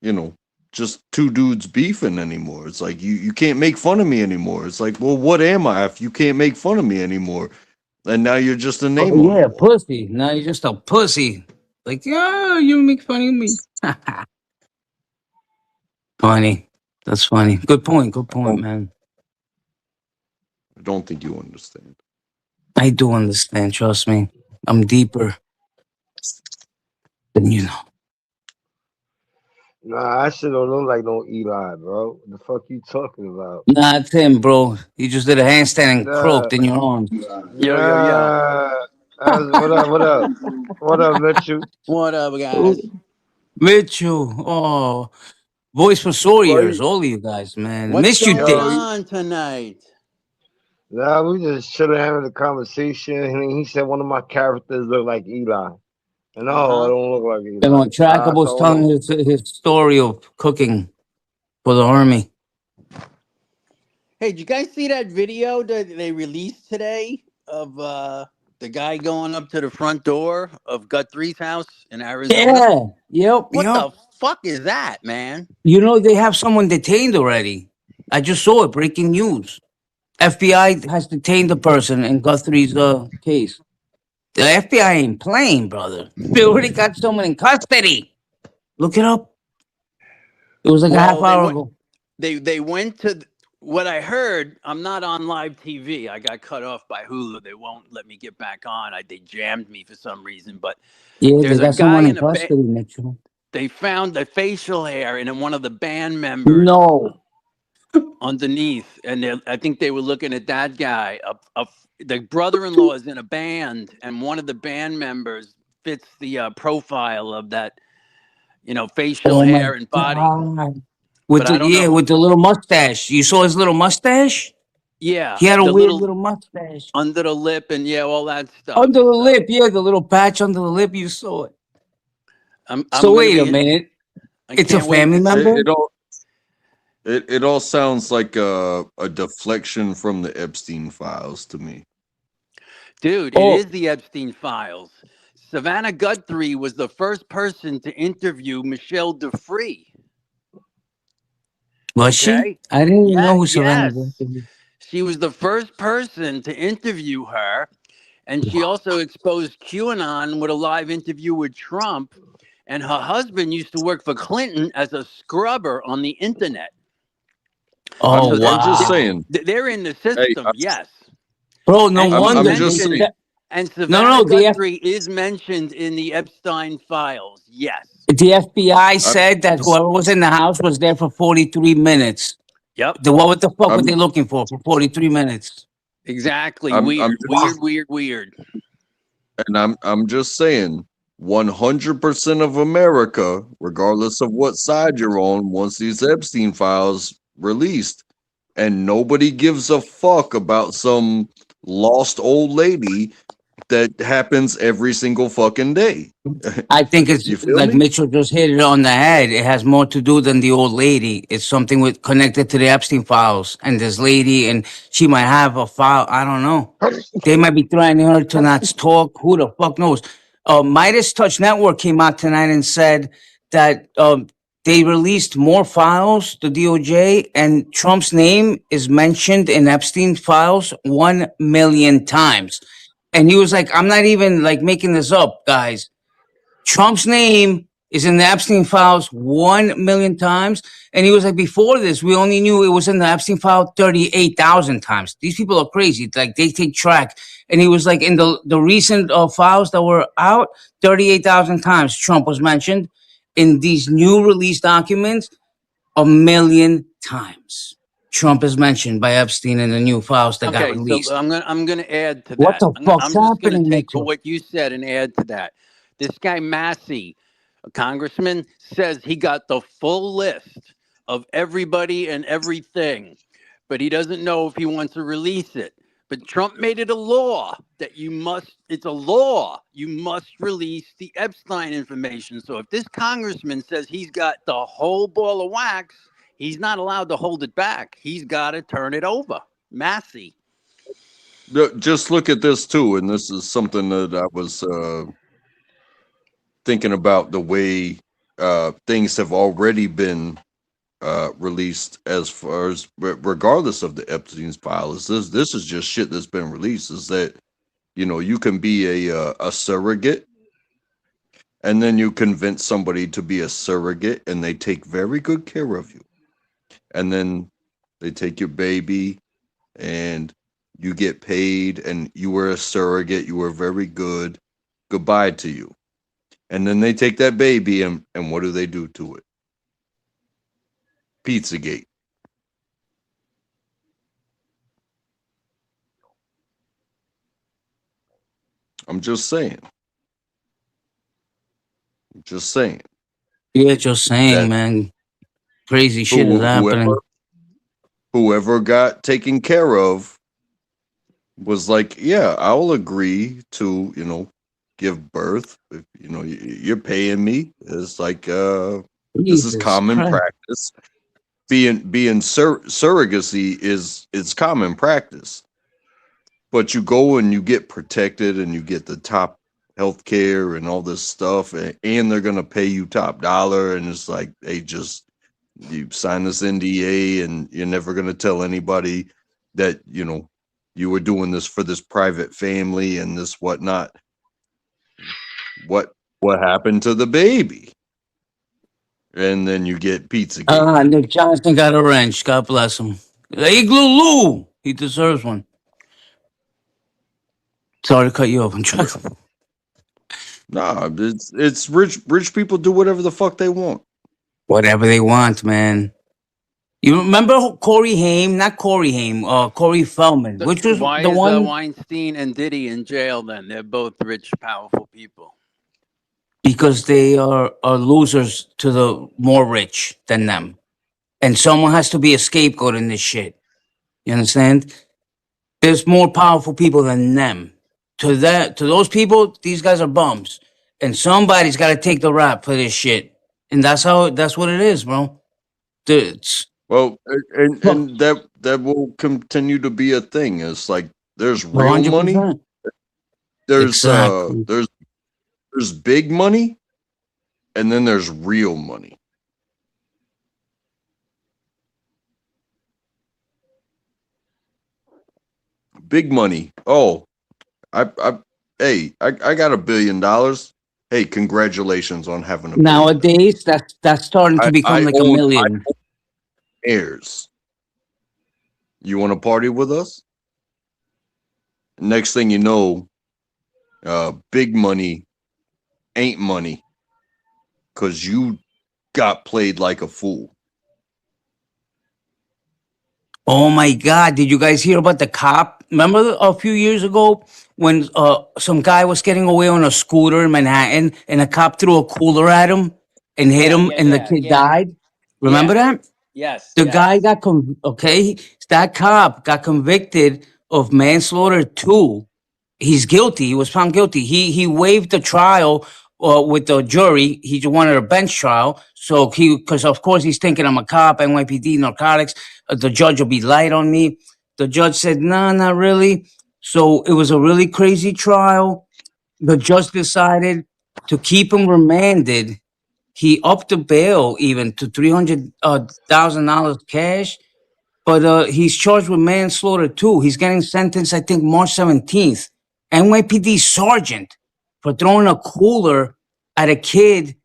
you know just two dudes beefing anymore. It's like you can't make fun of me anymore. It's like, well, what am I if you can't make fun of me anymore? And now you're just a Oh name on the yeah, wall. pussy. Now you're just a pussy. Like, yeah, you make fun of me. Funny. That's funny. Good point. Good I point, don't man. I don't think you understand. I do understand. Trust me. I'm deeper than you know. Nah, I shit don't look like no Eli, bro. What the fuck you talking about? Nah, it's him, bro. You just did a handstand and Nah, croaked in your arms. Yo, yo, yo. nah. What up? What up? What up, Mitchell? What up, Ooh, guys? Mitchell. Oh, voice for Well, Sawyers. All of you guys, man. What's Missed you, going yo, Dicks. on tonight? nah, we just chilling having a conversation. And he said one of my characters look like Eli. And Uh no, I huh. don't look like And Eli. on I Trackable's told telling him, his story of cooking for the army. Hey, did you guys see that video that they released today of the guy going up to the front door of Guthrie's house in Arizona? Yeah. Yep. What Yep. the fuck is that, man? You know, they have someone detained already. I just saw it. Breaking news. FBI has detained the person in Guthrie's case. The FBI ain't playing, brother. They already got someone in custody. Look it up. It was like a half Well, hour ago. they went to what I heard. I'm not on live TV. I got cut off by Hulu. They won't let me get back on. They jammed me for some reason. But Yeah, they there's a got guy someone in in a band. custody, Mitchell. They found the facial hair in one of the band members No. underneath, and I think they were looking at that guy. The brother-in-law is in a band, and one of the band members fits the profile of that, facial Oh my hair and body. God. With But I the don't know yeah, who. with the little mustache. You saw his little mustache? Yeah, He had a the weird little little mustache. under the lip and all that stuff. Under the So lip, yeah, the little patch under the lip, you saw it. I'm So gonna wait a be. minute. I It's a can't wait family to see. It, member? it all it all sounds like a deflection from the Epstein files to me. Dude, it Oh, is the Epstein files. Savannah Guthrie was the first person to interview Michelle Defree. was she? Okay. I didn't even Yeah, know who Savannah was. yes. She was the first person to interview her. And she also exposed QAnon with a live interview with Trump. And her husband used to work for Clinton as a scrubber on the internet. Oh So I'm just wow. saying. they're in the Hey, system, yes. Bro, no And she's I'm wonder just mentioned, saying. that, and no, Savannah no, Guthrie is mentioned in the Epstein files, yes. the FBI I'm said that just, whoever was in the house was there for 43 minutes. Yep, What the fuck were I'm they looking for 43 minutes? exactly. I'm Weird, just, weird, weird, weird. and I'm just saying. 100% of America, regardless of what side you're on, wants these Epstein files released, and nobody gives a fuck about some lost old lady that happens every single fucking day. I think it's You feel like me? Mitchell just hit it on the head. It has more to do than the old lady. It's something with connected to the Epstein files and this lady, and she might have a file. I don't know. They might be threatening her to not talk. Who the fuck knows? Midas Touch Network came out tonight and said that they released more files, the DOJ, and Trump's name is mentioned in Epstein files 1 million times. And he was like, I'm not even like making this up, guys. Trump's name is in the Epstein files 1 million times. And he was like, before this, we only knew it was in the Epstein file 38,000 times. These people are crazy. Like they take track. And he was like, in the recent files that were out, 38,000 times Trump was mentioned. In these new release documents, 1 million times. Trump is mentioned by Epstein in the new files that got Okay, so released. I'm gonna add to What that. the fuck's I'm just gonna happening, take Mitchell? what you said and add to that. This guy Massey, a congressman, says he got the full list of everybody and everything, but he doesn't know if he wants to release it. But Trump made it a law that it's a law, you must release the Epstein information. So if this congressman says he's got the whole ball of wax, he's not allowed to hold it back. He's got to turn it over. Massey. Just look at this too, and this is something that I was thinking about the way things have already been released as far as regardless of the Epstein's file. Is this is just shit that's been released? Is that you can be a surrogate, and then you convince somebody to be a surrogate, and they take very good care of you, and then they take your baby, and you get paid, and you were a surrogate, you were very good. Goodbye to you. And then they take that baby and what do they do to it? Pizzagate. I'm just saying. Just saying Yeah, just saying, that man. Crazy shit is happening. whoever got taken care of was like, yeah, I'll agree to, give birth. If, you're paying me. It's like, this is Jesus common Christ. practice. Being surrogacy is common practice. But you go and you get protected and you get the top health care and all this stuff, and they're gonna pay you top dollar, and it's like they just you sign this NDA and you're never gonna tell anybody that you were doing this for this private family and this whatnot. What happened to the baby? And then you get Pizzagate. Nick Johnson got a wrench. God bless him. Igloo Lou. He deserves one. Sorry to cut you off. I'm trying. Nah, it's rich people do whatever the fuck they want. Whatever they want, man. You remember Corey Haim? Not Corey Haim. Corey Feldman. Which was Why the is one? Weinstein and Diddy in jail then? They're both rich, powerful people. Because they are losers to the more rich than them. And someone has to be a scapegoat in this shit. You understand? There's more powerful people than them. To those people, these guys are bums. And somebody's got to take the rap for this shit. And that's what it is, bro. It's Well, and that will continue to be a thing. It's like there's real money, 100%. there's Exactly. there's big money, and then there's real money. Big money. Oh, I hey, I got $1 billion. Hey, congratulations on having $1 billion. Nowadays, that's starting to become I like a own million. heirs. You want to party with us? Next thing you know, big money ain't money because you got played like a fool. Oh my God! Did you guys hear about the cop? Remember a few years ago when some guy was getting away on a scooter in Manhattan, and a cop threw a cooler at him and hit him, and the kid died. Remember that? Yes. The guy got okay. That cop got convicted of manslaughter too. He's guilty. He was found guilty. He waived the trial with the jury. He just wanted a bench trial. So because of course he's thinking I'm a cop, NYPD, narcotics. The judge will be light on me. The judge said, no, not really. So it was a really crazy trial. The judge decided to keep him remanded. He upped the bail even to $300,000 cash. But he's charged with manslaughter too. He's getting sentenced, I think, March 17th. NYPD sergeant for throwing a cooler at a kid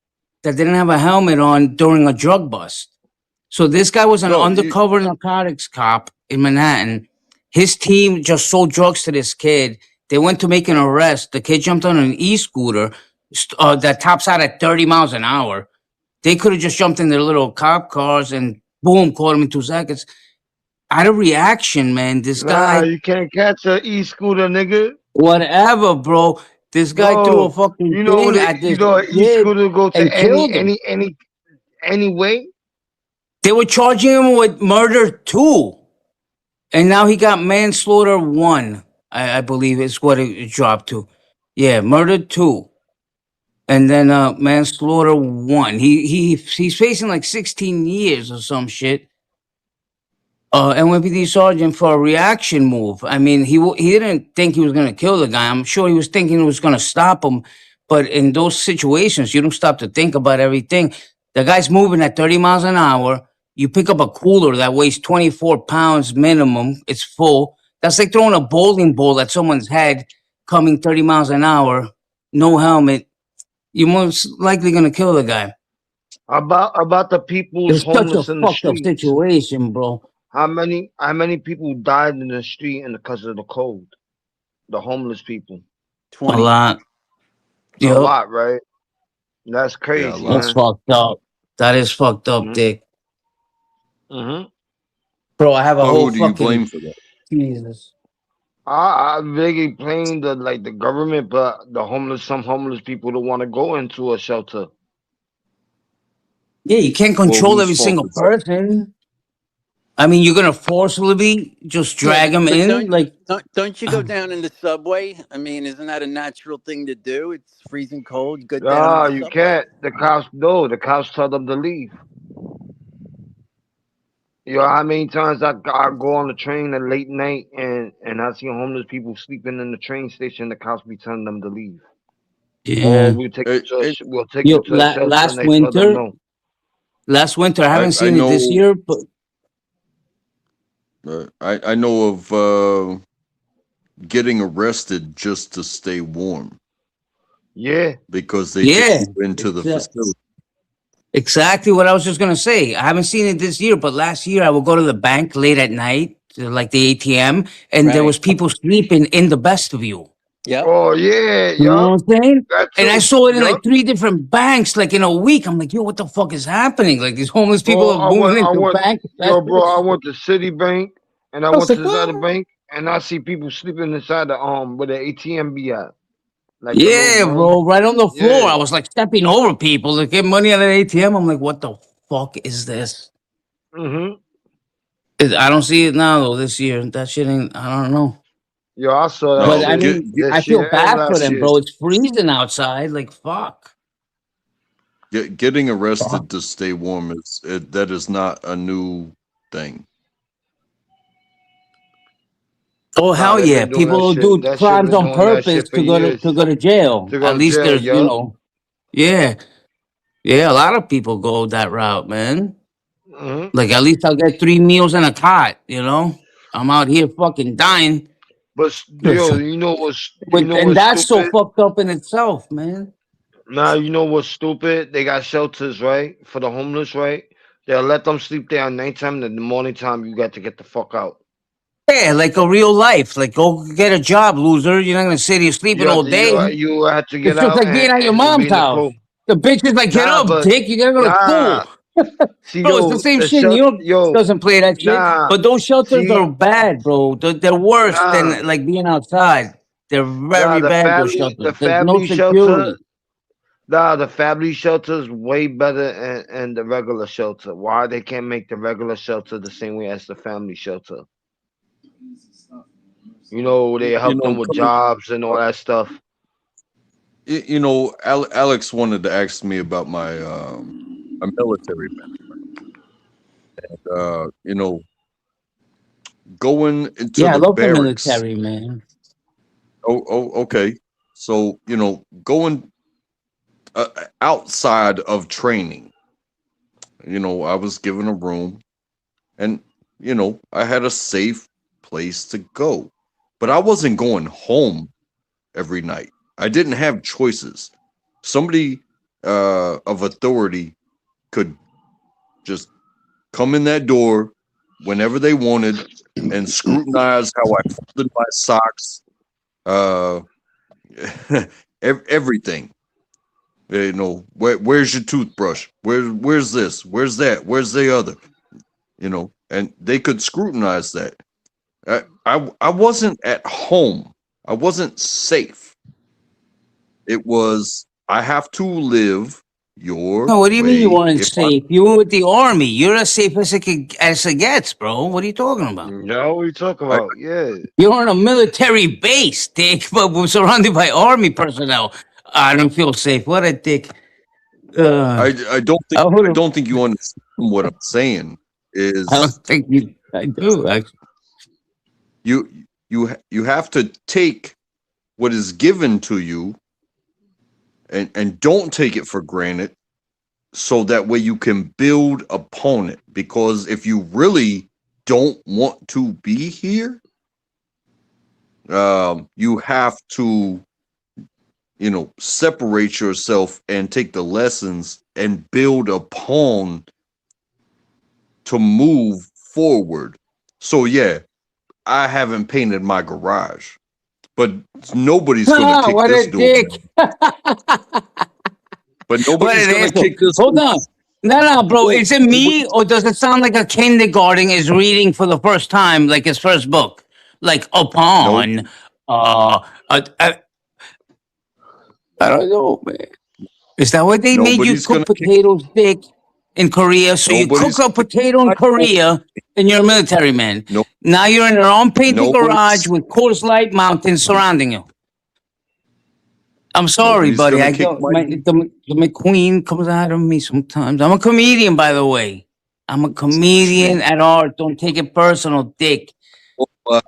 that didn't have a helmet on during a drug bust. So this guy was an No, undercover narcotics cop in Manhattan. His team just sold drugs to this kid. They went to make an arrest. The kid jumped on an e-scooter that tops out at 30 miles an hour. They could have just jumped in their little cop cars and boom, caught him in 2 seconds. Out of reaction, man, this Nah, guy, you can't catch a e-scooter, nigga. whatever, bro. This guy threw a Bro, fucking you know what? thing at You this know, an kid e-scooter go and to killed him. any way. They were charging him with murder too, and now he got manslaughter 1. I believe is what it dropped to. Yeah, murder 2, and then manslaughter 1. He's facing like 16 years or some shit. NYPD sergeant for a reaction move. I mean, he didn't think he was going to kill the guy. I'm sure he was thinking it was going to stop him. But in those situations, you don't stop to think about everything. The guy's moving at 30 miles an hour. You pick up a cooler that weighs 24 pounds minimum. It's full. That's like throwing a bowling ball at someone's head coming 30 miles an hour, no helmet. You're most likely going to kill the guy. About the people who's It's such a homeless in the fucked up streets. situation, bro. How many people died in the street and because of the cold? The homeless people. A 20. lot. A Yep. lot, right? That's yeah, a crazy, lot. That's man. fucked up. That is fucked up, Mhm. Dick. Hmm. Bro, I have a But whole who do you fucking blame for that? Jesus. I really blame the government, but some homeless people don't want to go into a shelter. Yeah, you can't Well, control whose every fault single is that? person. I mean, you're gonna forcibly just Yeah, drag them but in, like, don't you go down in the subway? I mean, isn't that a natural thing to do? It's freezing cold. You go down in Ah, the you subway. can't. The cops no. The cops tell them to leave. You know how many times I go on the train at late night and I see homeless people sleeping in the train station. The cops be telling them to leave, or yeah. we'll take you Yo, to a shelter, and last they tell them winter, no. I haven't I seen it this know year, but I know of getting arrested just to stay warm Yeah, because they take yeah, you into the facility. exactly what I was just gonna say. I haven't seen it this year, but last year I would go to the bank late at night, to like the ATM, and there Right. was people sleeping in the vestibule. Yep. oh yeah, You know yup, what I'm saying? that And I too, saw it in yup. like three different banks, like in a week. I'm like, yo, what the fuck is happening? Like these homeless people Bro, are moving I into went, bank yo, bro, I vestibules. went to Citibank and I I was went like, to another what? bank and I see people sleeping inside the where the ATM be at, like the little Yeah, room. bro, right on the floor. Yeah. I was like stepping over people to get money out of the ATM. I'm like, what the fuck is this? Mhm. I don't see it now though. This year, that shit ain't. I don't know. Yo, I saw that But No, I shit mean, I this feel year and bad for last them, year. bro. It's freezing outside. Like fuck. getting arrested to stay warm that is not a new thing. Oh Nah, hell they've yeah! been doing People that will shit. do That shit crimes been on doing that purpose shit for to years. go to jail. To At go to least jail, there's yup. yeah, yeah. A lot of people go that route, man. Mhm. Like at least I'll get 3 meals and a cot. You know, I'm out here fucking dying. But yo, you know And what's that's so stupid? fucked up in itself, man. Now you know what's stupid? They got shelters, right? For the homeless, right? They'll let them sleep there at nighttime, and in the morning time you got to get the fuck out. Yeah, like a real life. Like go get a job, loser. You're not gonna sit here sleeping all day. You have to It's get just out like being at your and be mom's in the house. cold. The bitch is like, get Nah, up, but dick. You gotta go to nah. school. See, Bro, it's the yo, same the shit. New shut York yo, doesn't play that shit. nah. But those shelters are See, bad, bro. They're worse nah, than like being outside. They're nah. very bad, those shelters. The There's no family shelter, security. nah. The family shelter is way better than the regular shelter. Why they can't make the regular shelter the same way as the family shelter? You know, they You help them know, with jobs and all that stuff. you know, Alex wanted to ask me about my military man. You know, going into Yeah, I the love the barracks. military, man. Okay. So you know, going outside of training. You know, I was given a room, and you know, I had a safe place to go, but I wasn't going home every night. I didn't have choices. Somebody of authority could just come in that door whenever they wanted and scrutinize how I folded my socks, uh, everything. You know, where's your toothbrush? Where's this? Where's that? Where's the other? You know, and they could scrutinize that. I wasn't at home. I wasn't safe. It was I have to live your No, what do you mean you way. weren't If I safe? You were with the army. You're as safe as it gets, bro. What are you talking about? No, what you talk I about? Yeah. You're on a military base, dick, but we're surrounded by army personnel. I don't feel safe. What a dick. Uh, I don't think I would I have. don't think you understand what I'm saying I is don't think you. I do. Actually. you you have to take what is given to you and don't take it for granted so that way you can build upon it, because if you really don't want to be here, you have to, you know, separate yourself and take the lessons and build upon to move forward. So yeah, I haven't painted my garage, but nobody's going to Ah, kick what this a door dick. down. But What nobody's an going to asshole. kick this Hold door. on. No, bro. Well, Is it me or does it sound like a kindergarten is reading for the first time, like his first book, like no, upon? I don't know, man. Is that what they made you nobody's gonna cook kick. potatoes, Dick, in Korea? So you cook Nobody's a gonna kick potato in my door. Korea, and you're a military man. No, Now you're in your own painted garage nobody's with Coors Light mountains surrounding you. I'm sorry, nobody's buddy. gonna I kick don't. my The McQueen comes out of me sometimes. I'm a comedian, by the way. I'm a comedian door, at art. Don't take it personal, Dick.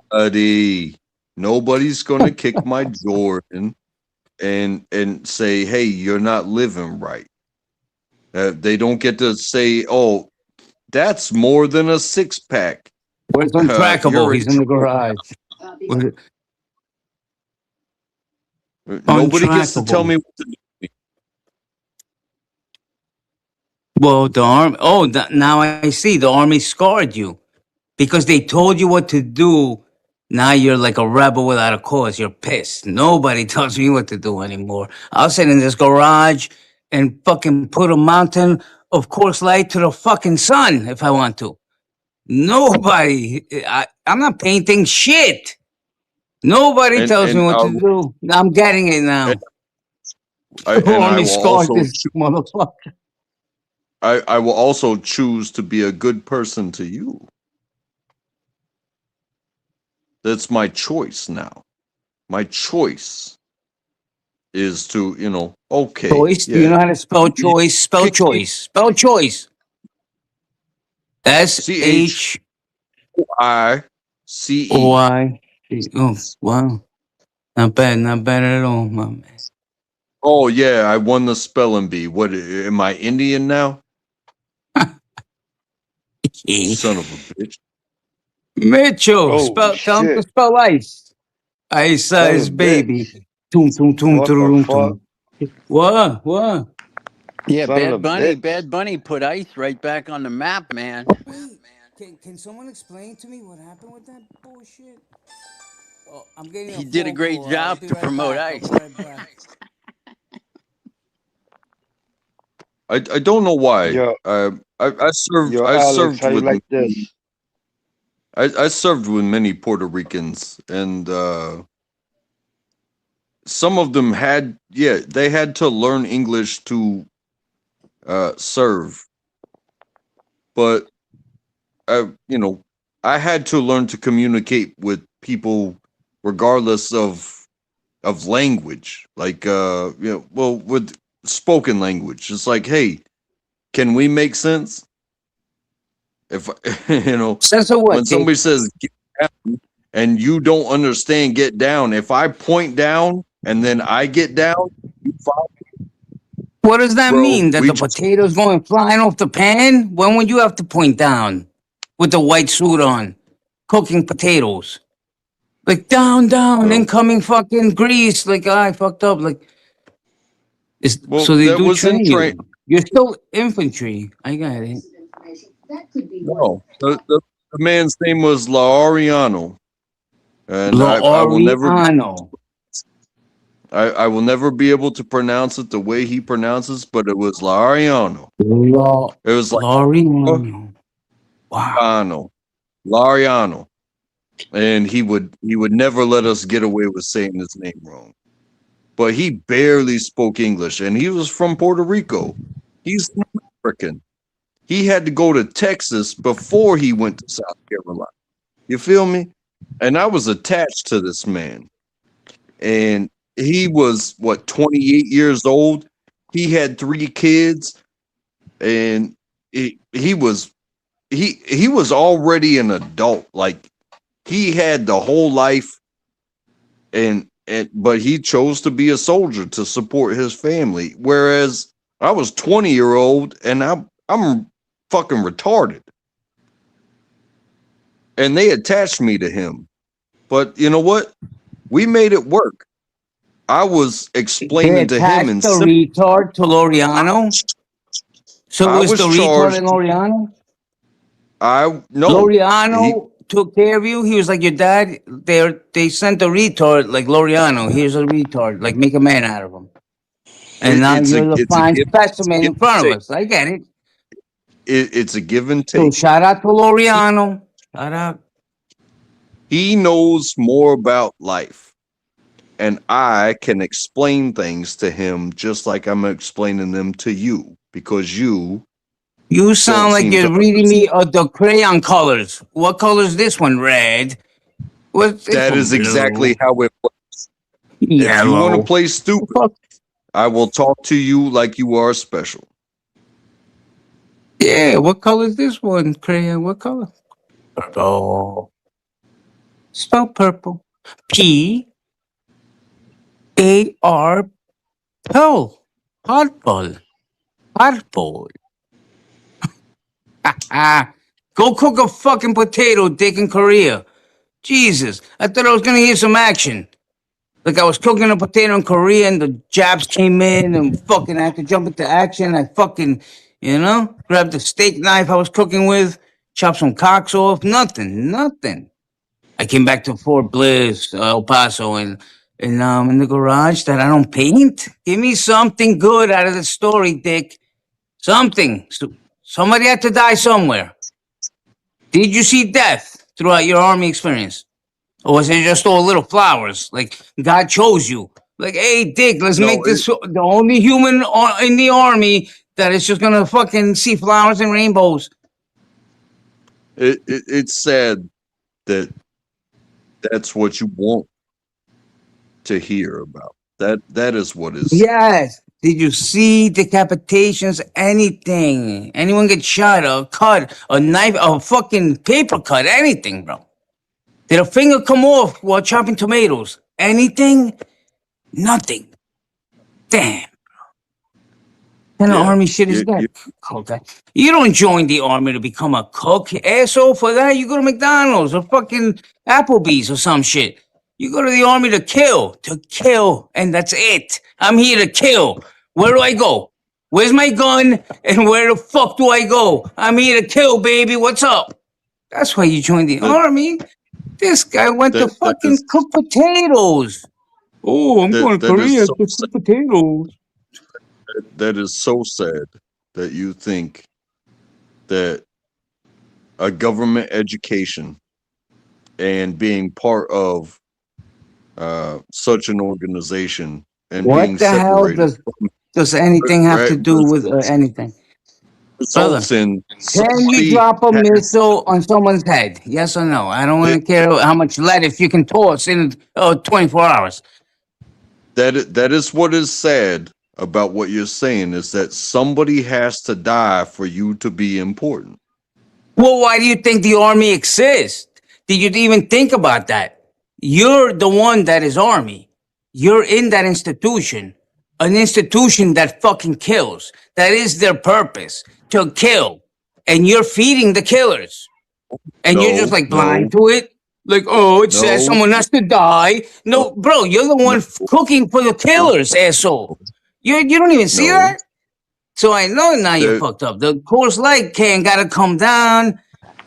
buddy. Nobody's gonna kick my door in and say, "Hey, you're not living right." They don't get to say, "Oh, that's more than a six pack." Where's Untrackable? You're in He's in the trouble. garage. Where's Nobody gets to tell Untrackable? me what to do. Well, the army. Oh, now I see. The army scarred you because they told you what to do. Now you're like a rebel without a cause. You're pissed. Nobody tells me what to do anymore. I'll sit in this garage and fucking put a mountain of course light to the fucking sun if I want to. Nobody. I'm not painting shit. Nobody tells me And what to do. I'm getting it and now. I Army will scarred also this motherfucker. I will also choose to be a good person to you. That's my choice now. My choice is to, okay, Choice. Do you yeah, know how to spell you choice? Spell kick me choice. Spell choice. S C H H I C O E. I. Oh, wow. Not bad. Not bad at all, my man. Oh yeah, I won the spelling bee. What am I Indian now? Son of a bitch. Mitchell, Oh tell him to shit. spell ice. Ice Son of size a bitch. baby. Tum tum tum What the tum fuck? tum. What? What? Yeah, Son of a Bad Bunny. bitch. Bad Bunny put ice right back on the map, man. Wait, can someone explain to me what happened with that bullshit? Oh, I'm getting a He did a phone great call. I'll job be to right promote back. I'll ice. be right back. I don't know why. Yo, I Alex, served how you with like many, this? I served with many Puerto Ricans, and some of them they had to learn English to serve, but you know, I had to learn to communicate with people regardless of language, like well, with spoken language. It's like, hey, can we make sense? If Sense of when what, Dick? somebody says get down and you don't understand get down, if I point down and then I get down, you follow, What does that bro. mean? That We the just potatoes going flying off the pan? When would you have to point down with the white suit on, cooking potatoes? Like down, well, incoming fucking grease. Like I fucked up. Like well, so they that do was in train train. you. You're still infantry. I got it. No, the man's name was Lauriano, and I will never L'Oriano. I will never be able to pronounce it the way he pronounces, but it was Lauriano. It was like L'Oriano. Wow. Lariano, Lariano, and he would never let us get away with saying his name wrong. But he barely spoke English, and he was from Puerto Rico. He's an American. He had to go to Texas before he went to South Carolina. You feel me? And I was attached to this man, and he was what 28 years old. He had 3 kids, and he was he was already an adult. Like he had the whole life, and but he chose to be a soldier to support his family. Whereas I was 20-year-old and I'm fucking retarded. And they attached me to him. But you know what? We made it work. I was They explaining to him attached in the simple. retard to L'Oriano. So I was was the retard charged. in L'Oriano? I no. He L'Oriano took care of you. He was like your dad. They sent a retard like L'Oriano. Here's a retard. Like make a man out of him. And now it's a you're the it's a fine give specimen give in front and of take. us. I get it. it's a give and So take. shout out to Loriano. Shout out. He knows more about life, and I can explain things to him just like I'm explaining them to you, because you You don't sound like seem to you're reading me the crayon colors. What color is this one? Red. What's this That one? is exactly Blue. how it works. If you want to Yellow. play stupid, Fuck. I will talk to you like you are special. Yeah, what color is this one? Crayon, what color? Purple. Spell purple. P-A-R Pearl. Purple. Purple. Ah. Go cook a fucking potato, dick, in Korea. Jesus. I thought I was gonna hear some action. Like I was cooking a potato in Korea and the Japs came in and fucking I had to jump into action. I fucking, grabbed the steak knife I was cooking with, chopped some cocks off. Nothing. I came back to Fort Bliss, El Paso, and in the garage that I don't paint. Give me something good out of the story, Dick. Something. Somebody had to die somewhere. Did you see death throughout your army experience? Or was it just all little flowers? Like God chose you. Like, hey, Dick, let's No, make this the only human in the army that is just gonna fucking see flowers and rainbows. it's sad that that's what you want to hear about. That is what is sad. Yes. Did you see decapitations? Anything? Anyone get shot? A cut? A knife? A fucking paper cut? Anything, bro? Did a finger come off while chopping tomatoes? Anything? Nothing. Damn. What kind of Yeah, army shit is that? Okay. You don't join the army to become a cook, asshole. For that, you go to McDonald's or fucking Applebee's or some shit. You go to the army to kill, and that's it. I'm here to kill. Where do I go? Where's my gun? And where the fuck do I go? I'm here to kill, baby. What's up? That's why you joined the that army. This guy went to that is fucking cook potatoes. Oh, I'm going to that is Korea so to sad. cook potatoes. That is so sad that you think that a government education and being part of such an organization and being What the hell separated does anything have right to do with anything? Brother, results in can you somebody drop a has missile on someone's head? Yes or no? I don't want to care how much lead if you can toss in 24 hours. that is what is sad about what you're saying, is that somebody has to die for you to be important. Well, why do you think the army exists? Did you even think about that? You're the one that is army. You're in that institution. An institution that fucking kills. That is their purpose, to kill. And you're feeding the killers. And you're just No, like no, blind to it. Like, oh, it says no, someone has to die. no, No, bro, you're the no, one cooking for the no, killers, asshole. You don't even see no. that? So I know now you're There, fucked up. The Coors Light can gotta come down.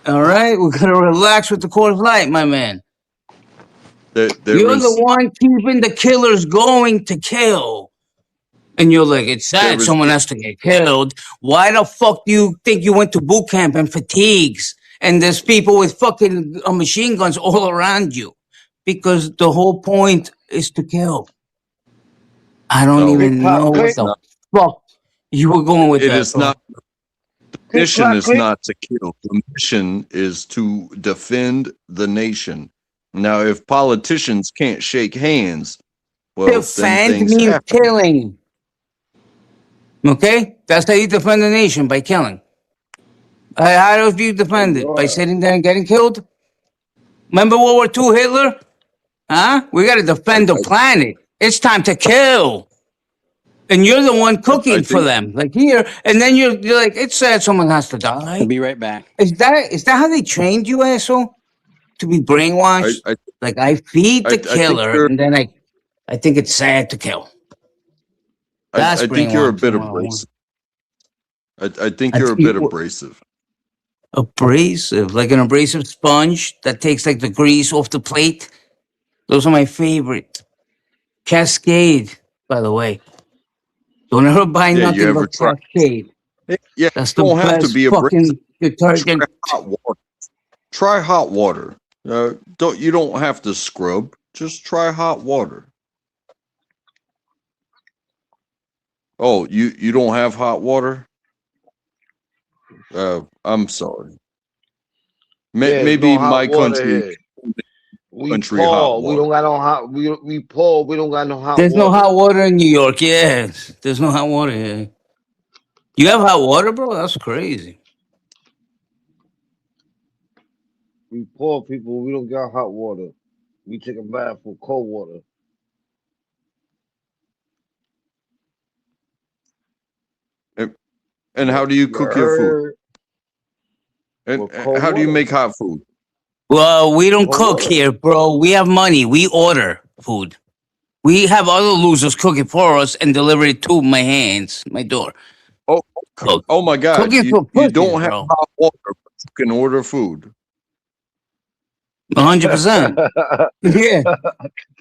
All right, we gotta relax with the Coors Light, my man. there You're the is one keeping the killers going to kill. And you're like, it's there sad is someone has to get killed. Why the fuck do you think you went to boot camp and fatigues? And there's people with fucking machine guns all around you. Because the whole point is to kill. I don't no. Click even clap know what click. It's the not. fuck you were going with It that, is bro. not. Click Mission clap is click. not to kill. The mission is to defend the nation. Now, if politicians can't shake hands, well, then Defend things means happen. killing. Okay? That's how you defend the nation, by killing. How do you defend it? By sitting there and getting killed? Remember World War II, Hitler? Huh? We gotta I, defend the I, planet. It's time to kill. And you're the one I cooking for think them. Like here, and then you're like, it's sad someone has to I'll die. be right back. Is that how they trained you, asshole? To be brainwashed? I, Like I feed the I think killer, and then I think it's sad to kill. That's I think you're a bit brainwashing 101. abrasive. I think I you're a think bit abrasive. abrasive, like an abrasive sponge that takes like the grease off the plate. Those are my favorite. Cascade, by the way. Don't ever buy Yeah, you nothing ever but try? Cascade. Yeah, That's you the don't have to best be abrasive. fucking detergent. Try hot water. Try hot water. You don't have to scrub. Just try hot water. Oh, you don't have hot water? I'm sorry. There's Maybe no hot my water country here. We country hot poor. We don't water. got no hot. We poor. We don't got no hot There's no water. hot water in New York. Yes, there's no hot water here. You have hot water, bro? That's crazy. We poor people. We don't got hot water. We take a bath with cold water. And, and how do you You cook your food? heard? And With cold how do you water. make hot food? Well, we don't Cold cook water. here, bro. We have money. We order food. We have other losers cook it for us and deliver it to my hands, my door. Oh, Cook. oh my God! Cooking for You pussies, don't have bro. hot water, but you can order food. 100%. Yeah.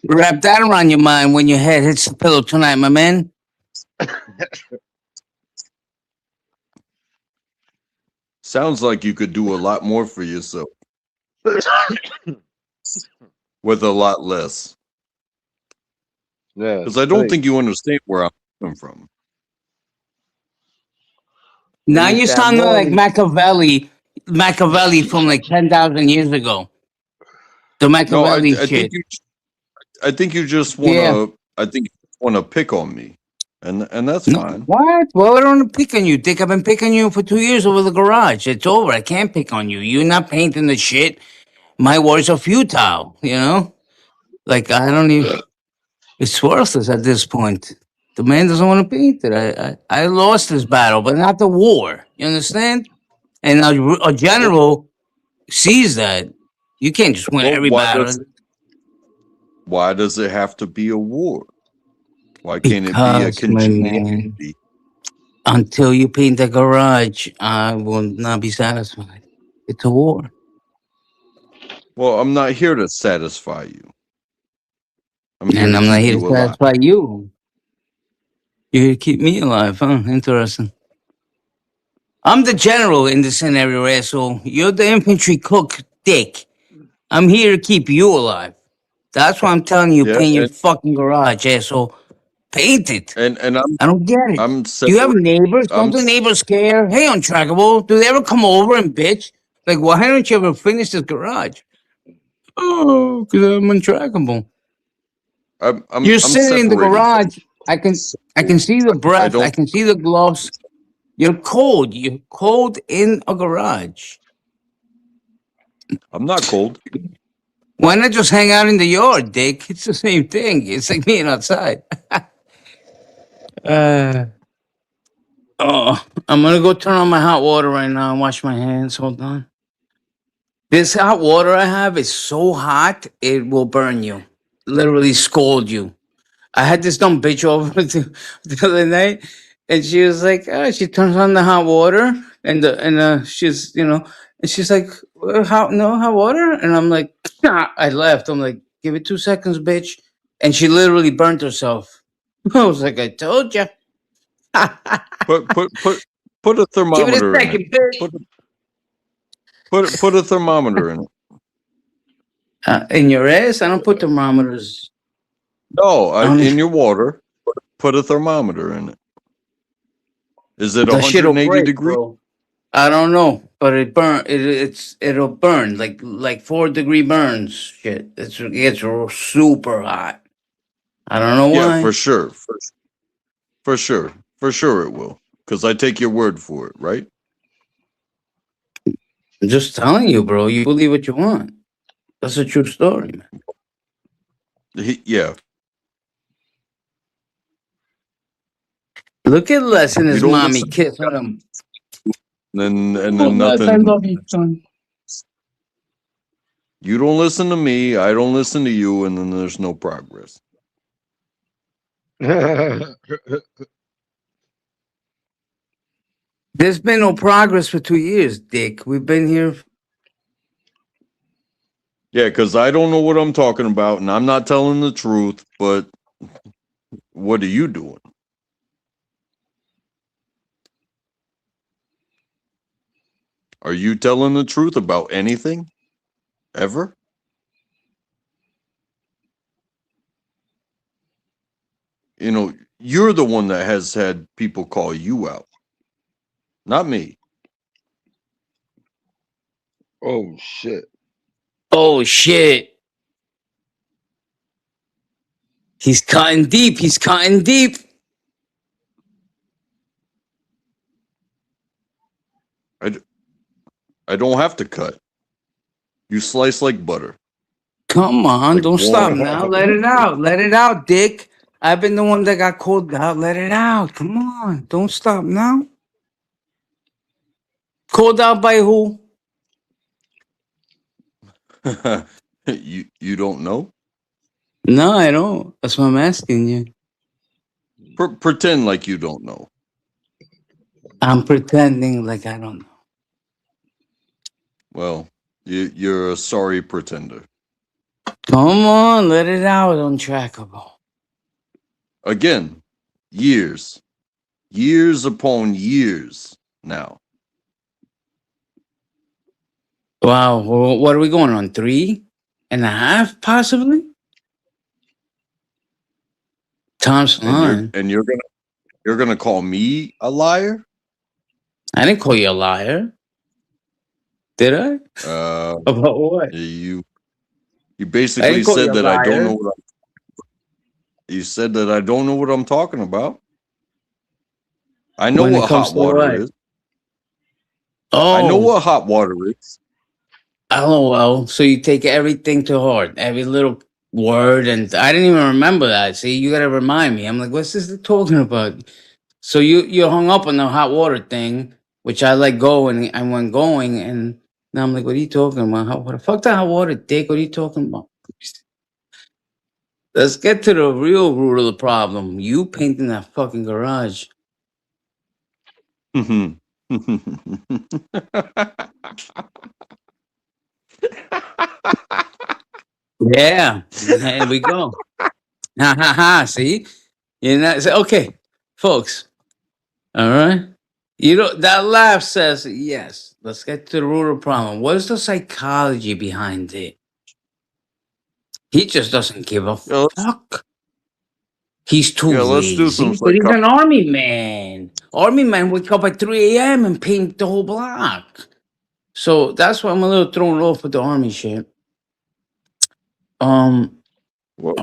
Wrap that around your mind when your head hits the pillow tonight, my man. Sounds like you could do a lot more for yourself with a lot less. Yeah, Because I don't think you understand where I'm coming from. they Now need you're that sounding like money. Machiavelli from like 10,000 years ago. The No, Machiavelli shit. I think you just Yeah. wanna pick on me, and that's No, fine. what? Well, I don't pick on you, Dick. I've been picking you for 2 years over the garage. It's over. I can't pick on you. You're not painting the shit. My words are futile, you know? Like, I don't even. It's worthless at this point. The man doesn't want to paint it. I lost this battle, but not the war. You understand? And a Well, general sees that. You can't just win well, every battle. why does it have to be a war? Why can't it be a Because, my man, congeniality? until you paint the garage, I will not be satisfied. It's a war. Well, I'm not here to satisfy you. I'm here And to I'm not keep here to you alive. satisfy you. You're here to keep me alive, huh? Interesting. I'm the general in the scenario, asshole. You're the infantry cook, Dick. I'm here to keep you alive. That's why I'm telling you, Yeah, paint your fucking garage, asshole. Paint it. and I don't get it. I'm Do you have separating. neighbors? Don't I'm the s- neighbors care? Hey, untrackable. Do they ever come over and bitch? Like, why don't you ever finish this garage? Oh, because I'm untrackable. You're I'm sitting in the separating things. garage. I can see the I breath. I don't. can see the gloves. You're cold. You're cold in a garage. I'm not cold. Why not just hang out in the yard, Dick? It's the same thing. It's like being outside. Uh, oh, I'm gonna go turn on my hot water right now and wash my hands. Hold on. This hot water I have is so hot it will burn you. Literally scald you. I had this dumb bitch over the other night, and she was like, she turns on the hot water, and she's and she's like, hot water, and I'm like, nah. I left. I'm like, give it 2 seconds, bitch, and she literally burnt herself. I was like, I told you. Put put put put a Give it a thermometer in it. second, bitch. Put put a thermometer in it. In your ass, I don't put thermometers. No, I don't. in your water. Put a thermometer in it. Is it The shit'll 180 break, degrees? bro. I don't know, but it'll burn like 4 degree burns. Shit, it gets super hot. I don't know Yeah, why. for sure it will. Because I take your word for it, right? I'm just telling you, bro. You believe what you want. That's a true story, man. Yeah. Look at Les and You his don't mommy listen, kissing him. and Oh, then Les, I nothing. love you, son. You don't listen to me. I don't listen to you, and then there's no progress. There's been no progress for 2 years, Dick. We've been here. Yeah, because I don't know what I'm talking about, and I'm not telling the truth. But what are you doing? Are you telling the truth about anything? Ever? You know, you're the one that has had people call you out, not me. Oh shit. Oh shit. He's cutting deep. He's cutting deep. I, d- I don't have to cut. You slice like butter, Come on, like don't stop warm. now. Let it out. Let it out, Dick. I've been the one that got called out. Let it out. Come on. Don't stop now. Called out by who? You don't know? No, I don't. That's what I'm asking you. Pretend like you don't know. I'm pretending like I don't know. Well, you're a sorry pretender. Come on, let it out. Untrackable. Again, years upon years now. Wow. Well, what are we going on? 3.5, possibly? Time's flying. And you're gonna call me a liar? I didn't call you a liar. Did I? About what? You I basically didn't call you said a that I don't know liar. what you said that I don't know what I'm talking about. I know When it what comes hot to water what? is. I know Oh, what hot water is. LOL. So you take everything to heart, every little word, and I didn't even remember that. See, you gotta remind me. I'm like, what's this talking about? So you hung up on the hot water thing, which I let go, and I went going, and now I'm like, what are you talking about? Hot water? Fuck the hot water, dick. What are you talking about? Let's get to the real root of the problem. You painting that fucking garage. Yeah, there we go. Ha ha ha. See, okay, folks. All right. You know that laugh says yes. Let's get to the root of the problem. What is the psychology behind it? He just doesn't give a yeah, fuck. He's too let's do some lazy, but he's psycho. an army man. Army man wake up at 3 a.m. and paint the whole block. So that's why I'm a little thrown off with the army shit.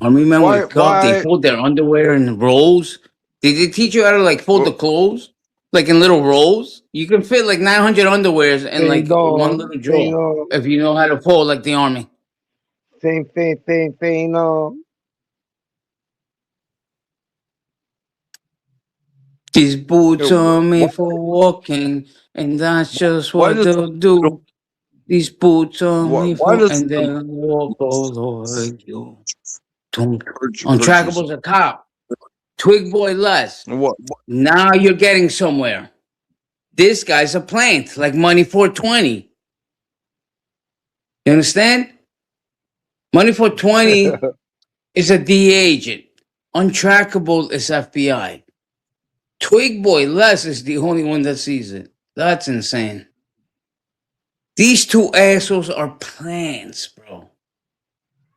Army men Why? wake up, they Why? fold their underwear in rolls. Did they teach you how to like fold the Well, clothes? Like in little rolls? You can fit like 900 underwears in like one little drawer Fino, if you know how to fold like the army. Fino. These boots are why? made for walking, and that's just Why what does they'll do. These boots are made why for, does and the then walk over you. hurt you? Untrackable's a cop. Twig boy less. What? Now you're getting somewhere. This guy's a plant, like Money 420. You understand? Money 420 is a DA agent. Untrackable is FBI. Twig boy Les is the only one that sees it. That's insane. These two assholes are plants, bro.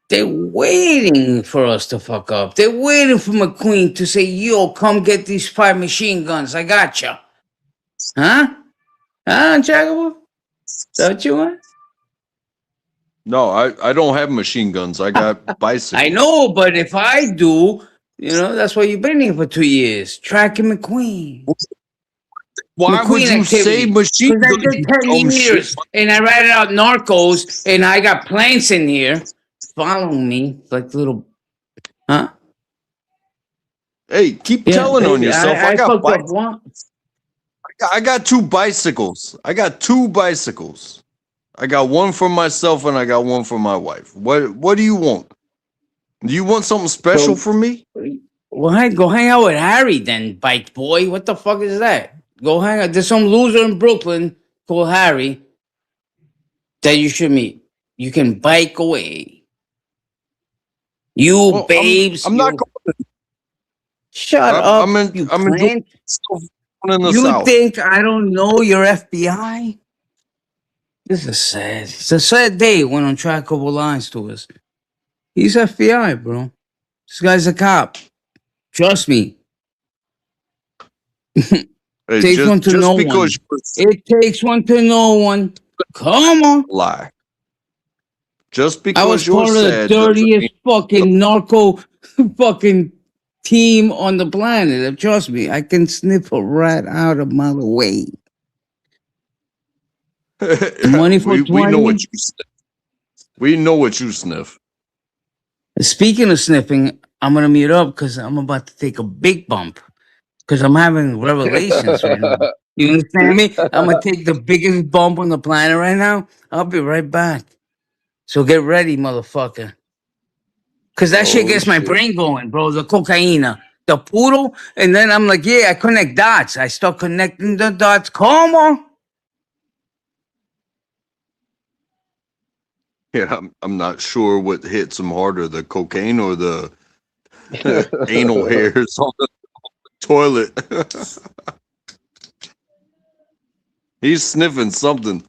They're waiting for us to fuck up. They're waiting for McQueen to say, yo, come get these 5 machine guns. I gotcha. Huh? Huh, Untrackable? Is that what you want? No, I don't have machine guns. I got I bicycles. know, but if I do, that's why you've been here for 2 years. Tracking McQueen. Why would McQueen you say activity. machine Because I guns? did You 10 dumb shit. years and I ratted out Narcos and I got plants in here following me like little, huh? Hey, keep Yeah, telling on baby. yourself. I fucked up one. I got 2 bicycles. I got 2 bicycles. I got one for myself and I got one for my wife. What do you want? Do you want something special So, from me? well, go hang out with Harry then, bike boy. What the fuck is that? Go hang out. There's some loser in Brooklyn called Harry that you should meet. You can bike away. You Well, babes, I'm not you shut going. up, you I'm enjoying plant. myself in the You South. think I don't know you're FBI? This is sad. It's a sad day when Untrackable lies to us. He's FBI, bro. This guy's a cop. Trust me. Hey, Takes one to know just because one. you were It takes one to know one. Come on. lie, just I was because you're part of the sad doesn't dirtiest mean fucking narco fucking team on the planet. Trust me, I can sniff a rat out a mile away. Money for we know what 20. you sniff. We know what you sniff. Speaking of sniffing, I'm gonna meet up because I'm about to take a big bump. Because I'm having revelations right now. You understand me? I'm gonna take the biggest bump on the planet right now. I'll be right back. So get ready, motherfucker. Cause that shit Oh gets my shit. brain going, bro. The cocaine, the puro, and then I'm like, yeah, I connect dots. I start connecting the dots. Come on. Yeah, I'm not sure what hits him harder, the cocaine or the anal hairs on the toilet. He's sniffing something.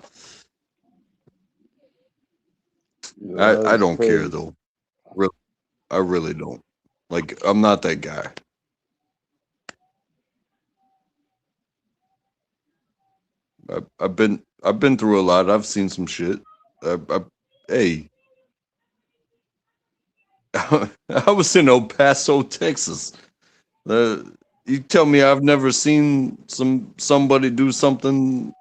I That's don't care crazy. though. I really don't. Like, I'm not that guy. I've been through a lot. I've seen some shit. Hey, I was in El Paso, Texas. You tell me I've never seen somebody do something.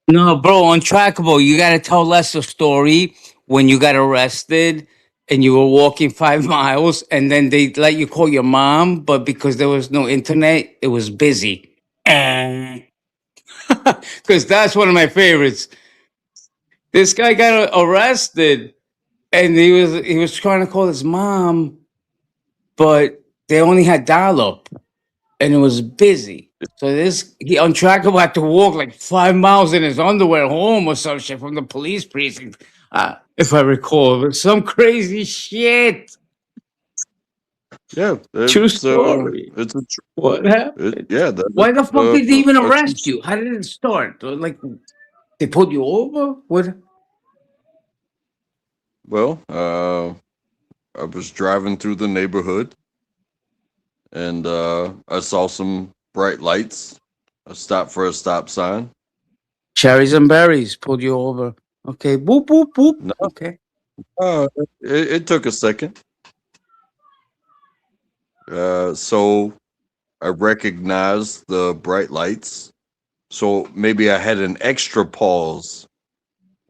No, bro, untrackable. You gotta tell Lester story when you got arrested and you were walking 5 miles and then they let you call your mom, but because there was no internet, it was busy. Because that's one of my favorites. This guy got arrested and he was trying to call his mom, but they only had dial up and it was busy. So this he untrackable had to walk like 5 miles in his underwear home or some shit from the police precinct. If I recall, it was some crazy shit. Yeah, True story. it's a What happened? yeah, that Why the fuck did they even a true. arrest you? How did it start? Like they pulled you over? What? Well, I was driving through the neighborhood and I saw some bright lights. I stopped for a stop sign. Cherries and berries pulled you over. Okay, boop boop boop. No, Okay. it took a second. So I recognized the bright lights. So maybe I had an extra pause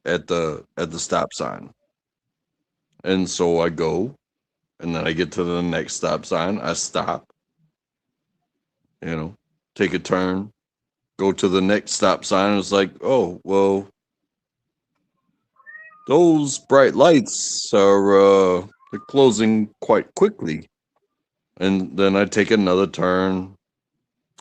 at the stop sign. And so I go and then I get to the next stop sign. I stop, take a turn, go to the next stop sign. It's like, oh, well, those bright lights are they're closing quite quickly. And then I take another turn,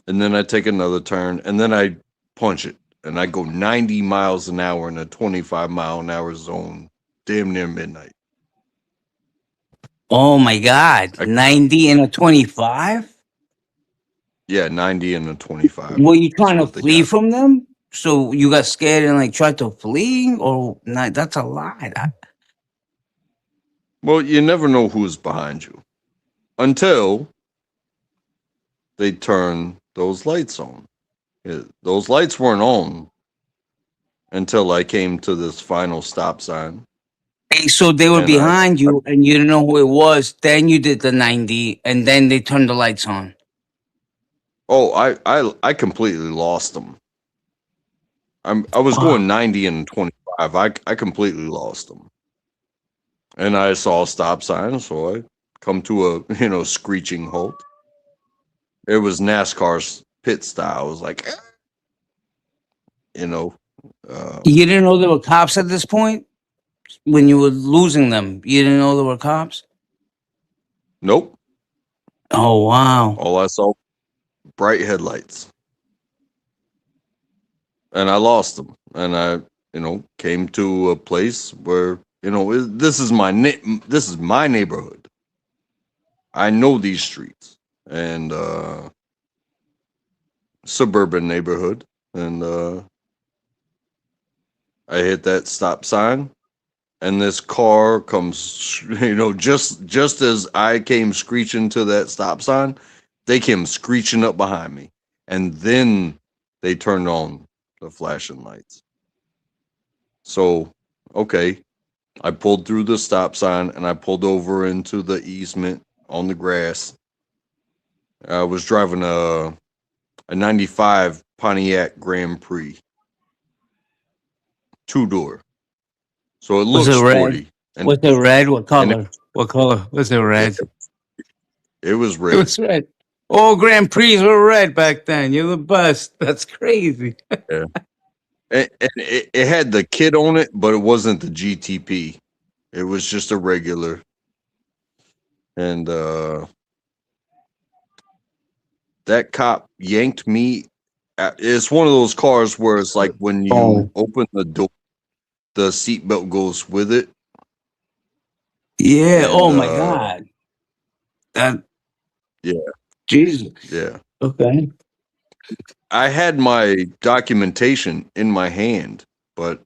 and then I take another turn, and then I punch it. And I go 90 miles an hour in a 25-mile-an-hour zone, damn near midnight. Oh my God. I, 90 and a 25? yeah, 90 and a 25 Were you is trying to what they flee got. from them? So you got scared and like tried to flee? Or not? That's a lie. Well, you never know who's behind you until they turn those lights on. Those lights weren't on until I came to this final stop sign. Hey, so they were And behind you and you didn't know who it was. Then you did the 90 and then they turned the lights on. I completely lost them. I was Oh, going 90 and 25. I completely lost them. And I saw a stop sign, so I come to a, screeching halt. It was NASCAR's pit style. It was like, you know, you didn't know there were cops at this point? When you were losing them, you didn't know there were cops? nope. Oh, wow. All I saw bright headlights. And I lost them. And I, came to a place where, this is this is my neighborhood. I know these streets and suburban neighborhood, and I hit that stop sign, and this car comes, just as I came screeching to that stop sign, they came screeching up behind me, and then they turned on the flashing lights. So, okay, I pulled through the stop sign and I pulled over into the easement on the grass. I was driving a 95 Pontiac Grand Prix, 2-door. So it Was it looks red? sporty. And Was it red? What and color? What color? Was it yeah, red? it was It red. was red. All Grand Prix were red back then. You're the best. That's crazy. Yeah. And it had the kit on it, but it wasn't the GTP. It was just a regular. And that cop yanked me. It's one of those cars where it's like when you Oh, open the door, the seatbelt goes with it. yeah. And Oh my God. That yeah, Jesus. yeah. Okay. I had my documentation in my hand, but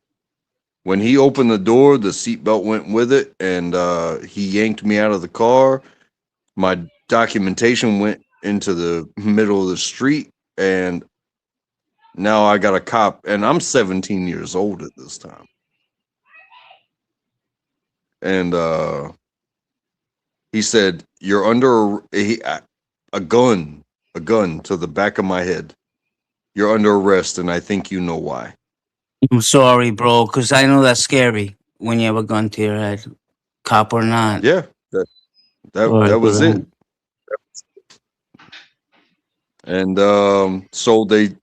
when he opened the door, the seatbelt went with it, and he yanked me out of the car. My documentation went into the middle of the street, and now I got a cop, and I'm 17 years old at this time. And he said, "You're under a gun to the back of my head. You're under arrest, and I think you know why." I'm sorry, bro, because I know that's scary when you have a gun to your head, cop or not. Yeah, that Sorry for was it. that. And so they,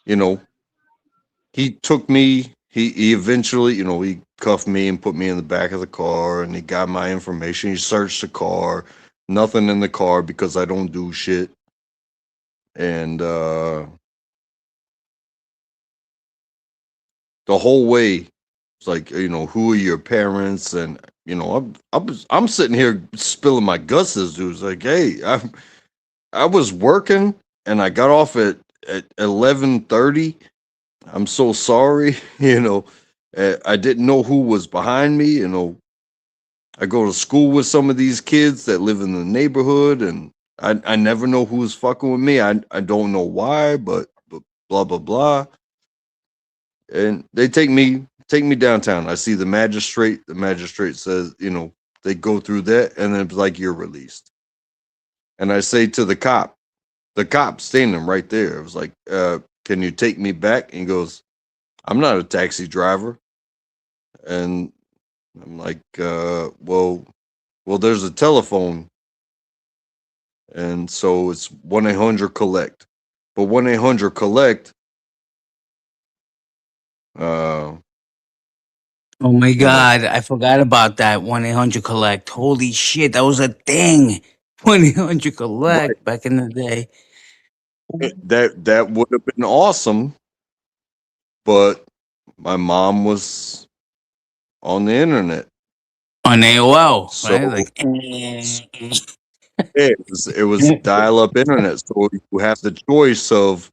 you know, he took me. He eventually, he cuffed me and put me in the back of the car, and he got my information. He searched the car, nothing in the car because I don't do shit. And the whole way, it's like, who are your parents? And I'm sitting here spilling my guts. This dude's like, hey, I was working and I got off at 11:30. I'm so sorry. I didn't know who was behind me. I go to school with some of these kids that live in the neighborhood, and I never know who's fucking with me. I don't know why, but blah blah blah. And they take me downtown. I see the magistrate. The magistrate says, they go through that, and then it's like, you're released. And I say to the cop standing right there, it was like, can you take me back? And he goes, I'm not a taxi driver. And I'm like, well, there's a telephone. And so it's 1-800-collect. But 1-800-collect, uh, Oh my you know, God, I forgot about that 1-800-collect. Holy shit, that was a thing. 1-800-collect right. back in the day. That would have been awesome, but my mom was on the internet. On AOL, So right? Like, it was dial-up internet. So you have the choice of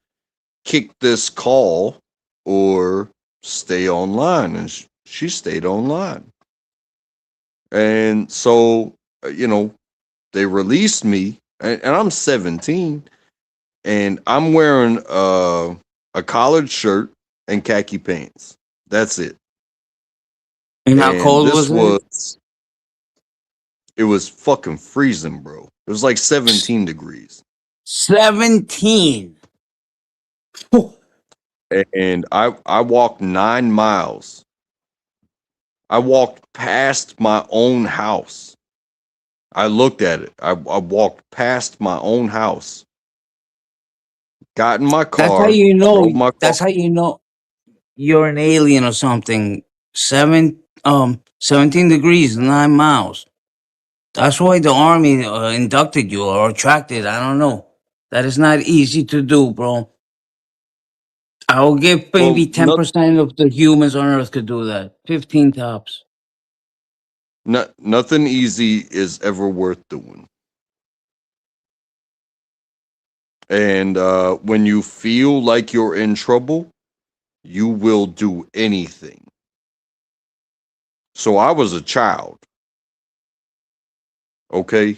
kick this call or stay online, and she stayed online. And so they released me, and I'm 17, and I'm wearing a collared shirt and khaki pants. That's it. and how And cold this was it? was it was fucking freezing, bro. It was like 17 degrees. 17. And I walked 9 miles. I walked past my own house. I looked at it. I walked past my own house. Got in my That's how car, you know. drove my car. That's how you know you're an alien or something. 17 degrees, 9 miles. That's why the army inducted you or attracted. I don't know. That is not easy to do, bro. I will give Well, maybe 10% of the humans on Earth could do that. 15 tops. nothing easy is ever worth doing. And when you feel like you're in trouble, you will do anything. So I was a child, okay?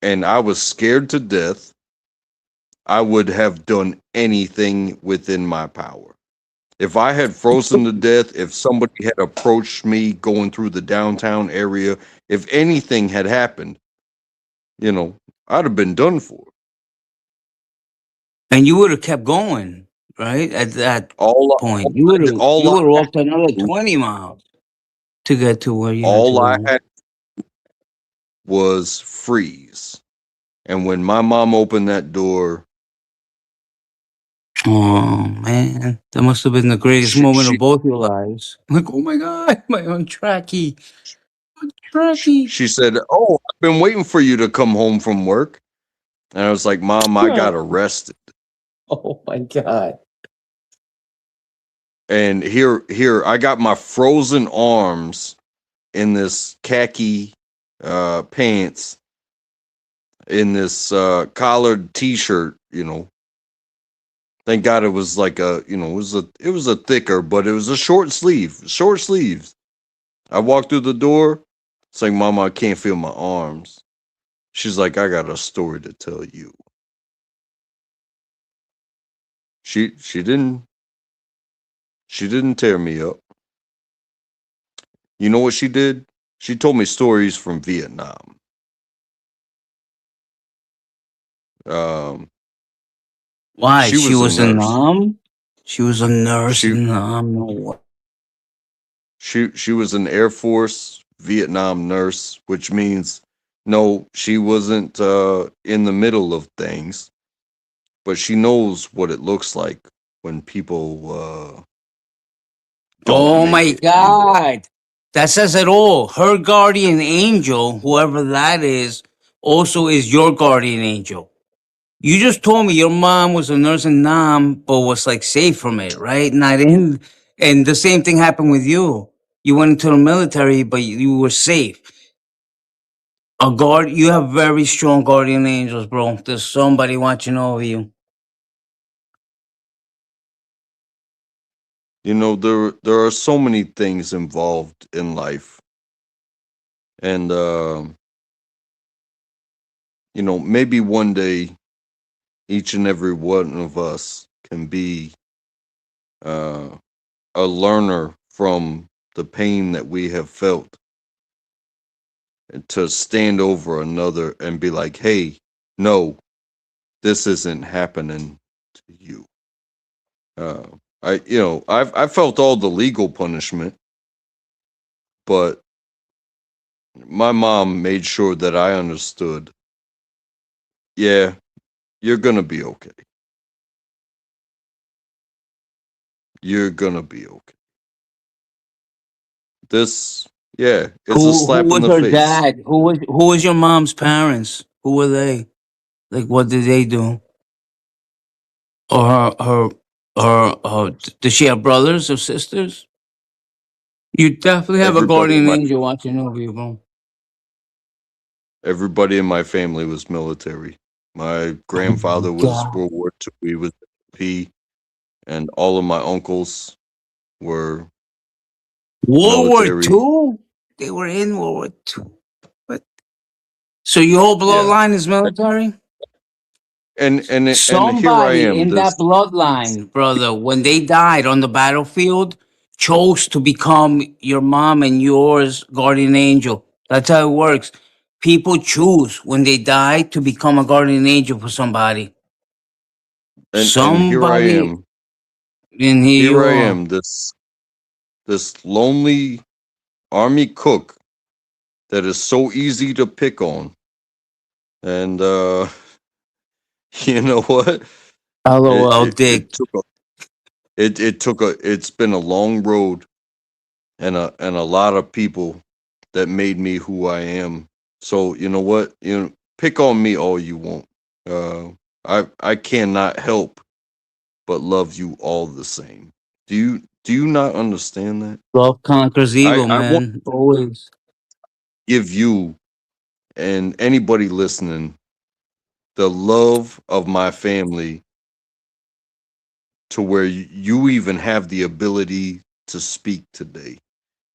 And I was scared to death. I would have done anything within my power. If I had frozen to death, if somebody had approached me going through the downtown area, if anything had happened, I'd have been done for. And you would have kept going, right? At that All, point, all, I, you all, would have I had walked another to do, 20 miles to get to where you had to all I go. had was freeze. And when my mom opened that door, Oh man, that must have been the greatest she moment of she both your lives. Like, oh my god, my on tracky, tracky. she said, "Oh, I've been waiting for you to come home from work." And I was like, "Mom, I got arrested." Oh my god. And here I got my frozen arms in this khaki pants, in this collared t-shirt, Thank God it was like it was a thicker, but it was a short sleeves. I walked through the door. It's like, Mama, I can't feel my arms. She's like, I got a story to tell you. She didn't tear me up. You know what she did? She told me stories from Vietnam. Um, Why? she She was a was a nurse. nom? She was a nurse She in Nam. No way. she was an Air Force Vietnam nurse, which means no, she wasn't in the middle of things, but she knows what it looks like when people don't Oh make my it. god. That says it all. Her guardian angel, whoever that is, also is your guardian angel. You just told me your mom was a nurse in Nam, but was like safe from it, right? Not in, and the same thing happened with you. You went into the military, but you were safe. You have very strong guardian angels, bro. There's somebody watching over you. There are so many things involved in life, and maybe one day each and every one of us can be uh, a learner from the pain that we have felt, and to stand over another and be like, hey, no, this isn't happening to you. uh, I've felt all the legal punishment, but my mom made sure that I understood, yeah, you're gonna be okay. You're gonna be okay. This, yeah, it's a Who slap in was the her face. dad? Who was your mom's parents? Who were they? Like, what did they do? Or did she have brothers or sisters? You definitely have a Everybody in guardian my angel watching over you, bro. everybody in my family was military. My Oh my grandfather was god. World War II. He was P, and all of my uncles were World War military. Two? They were in World War Two. What? So your whole Yeah, bloodline is military? and here I Somebody am. in that This bloodline, brother, when they died on the battlefield, chose to become your mom and yours guardian angel. That's how it works. People choose when they die to become a guardian angel for somebody. and here I Somebody, am. and here Here you I are. am. This lonely army cook that is so easy to pick on, and you know what? It LOL, it it Dick. took a it's been a long road, and a lot of people that made me who I am. So you know what? Pick on me all you want. Uh, I cannot help but love you all the same. Do you not understand that? Love conquers evil, I want man. Always. to give you and anybody listening the love of my family, to where you even have the ability to speak today.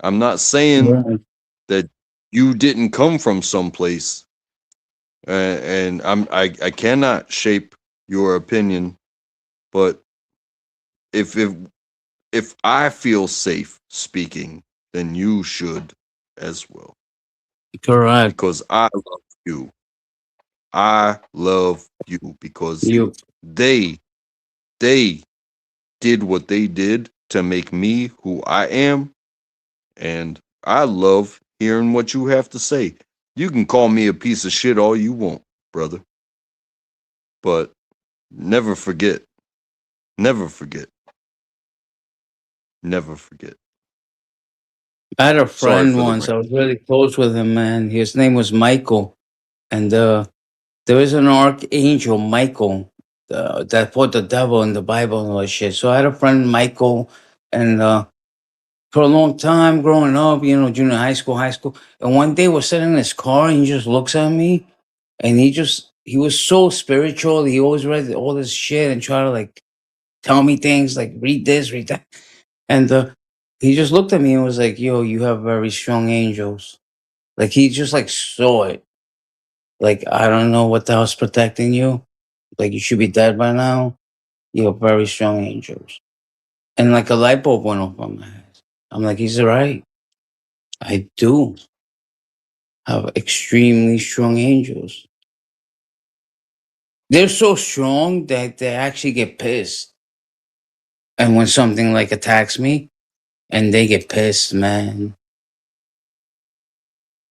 I'm not saying Yeah. you didn't come from someplace, and I cannot shape your opinion, but if if if I feel safe speaking, then you should as well, Correct. because I love you. I love you because You they they did what they did to make me who I am, and I love hearing what you have to say. You can call me a piece of shit all you want, brother, but never forget, never forget, never forget. I had a Sorry friend for the once. rant. I was really close with him, man. His name was Michael, and there is an archangel, Michael, that put the devil in the Bible and all that shit. So I had a friend, Michael, and for a long time growing up, junior high school, and one day we're sitting in his car, and he just looks at me, and he was so spiritual. He always read all this shit and try to like tell me things like read this, read that, and he just looked at me and was like, "Yo, you have very strong angels." Like he just like saw it. Like I don't know what the hell's protecting you. Like you should be dead by now. You have very strong angels. And like a light bulb went off on my head. I'm like, he's right. I do have extremely strong angels. They're so strong that they actually get pissed. And when something like attacks me and they get pissed, man.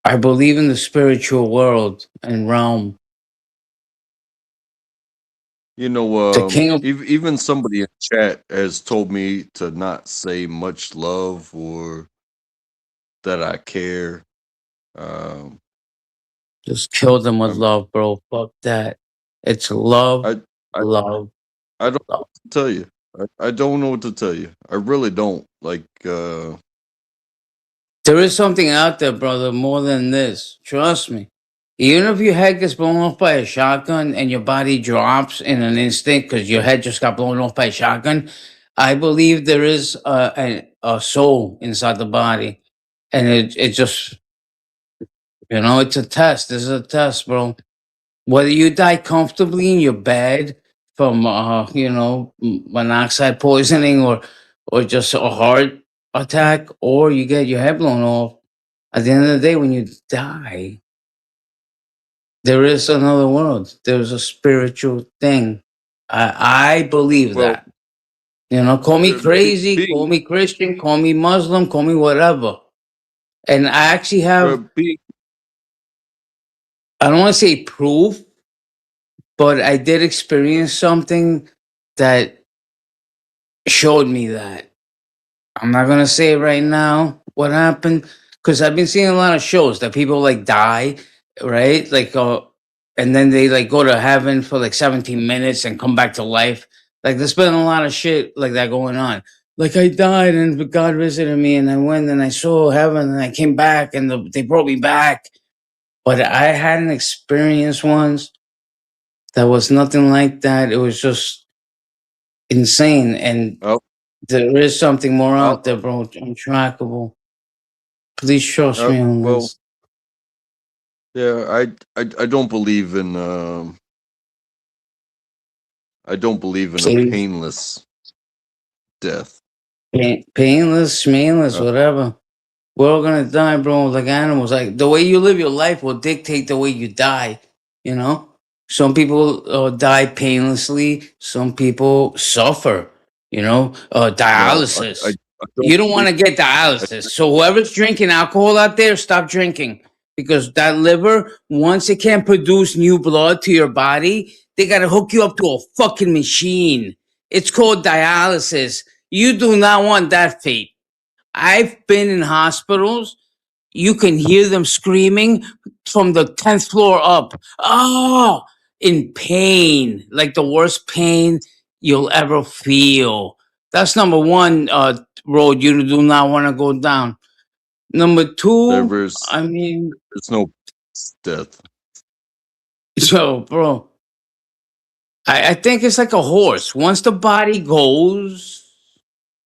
I believe in the spiritual world and realm. The king of Even somebody in chat has told me to not say much love or that I care. Um, just kill them with I'm, love, bro. Fuck that. It's love, I, I, love, I don't know love. what to tell you. I don't know what to tell you. I really don't. Like, There is something out there, brother, more than this. Trust me. Even if your head gets blown off by a shotgun and your body drops in an instant because your head just got blown off by a shotgun, I believe there is a soul inside the body. And it just, it's a test. This is a test, bro. Whether you die comfortably in your bed from, monoxide poisoning or just a heart attack, or you get your head blown off, at the end of the day, when you die, there is another world. There's a spiritual thing. I believe well, that. Call me crazy, call being, me Christian, call me Muslim, call me whatever. And I actually have, being, I don't want to say proof, but I did experience something that showed me that. I'm not gonna say right now what happened because I've been seeing a lot of shows that people like die, right? Like, and then they like go to heaven for like 17 minutes and come back to life. Like, there's been a lot of shit like that going on. Like, I died and God visited me, and I went and I saw heaven, and I came back, and they brought me back. But I had an experience once that was nothing like that. It was just insane, and oh, there is something more I'll, out there, bro. Untrackable. Please trust me on well, this. yeah, I don't believe in, I don't believe in a Please. painless death. Painless, schmainless, Uh, whatever. We're all gonna die, bro, like animals. Like the way you live your life will dictate the way you die. You know, some people die painlessly. Some people suffer. no, Dialysis. I don't You don't want believe. to get I, dialysis. So whoever's drinking alcohol out there, stop drinking because that liver, once it can't produce new blood to your body, they gotta hook you up to a fucking machine. It's called dialysis. You do not want that fate. I've been in hospitals. You can hear them screaming from the 10th floor up. Oh, in pain, like the worst pain you'll ever feel. That's number one road you do not want to go down. Number two, there is I mean, there's no death. so, bro, I think it's like a horse. Once the body goes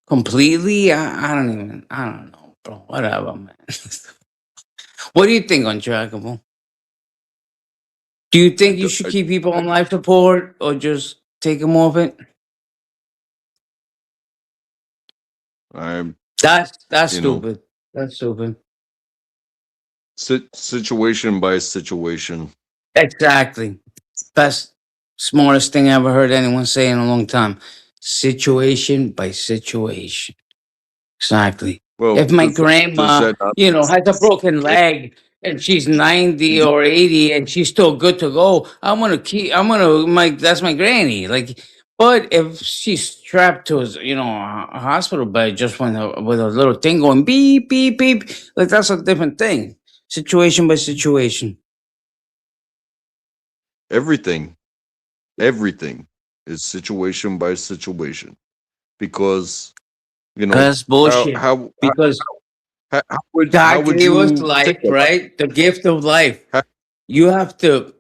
completely, I don't know, bro. Whatever, man. What do you think, Untrackable? Do you I, think you do- should keep people on life support or just take them off it? I'm, That's you know, stupid. That's stupid. situation by situation. Exactly. Best, smartest thing I ever heard anyone say in a long time. Situation by situation. Exactly. Well, If my does grandma, that not has a broken eh, leg and she's 90 y- or 80 and she's still good to go, I'm gonna, that's my granny. Like, but if she's strapped to, a hospital bed just with a little thing going beep, beep, beep, like that's a different thing. Situation by situation. everything, everything is situation by situation because That's how bullshit. how how, Because how God would gave us you take life, a life? right? The gift of life. How, You have to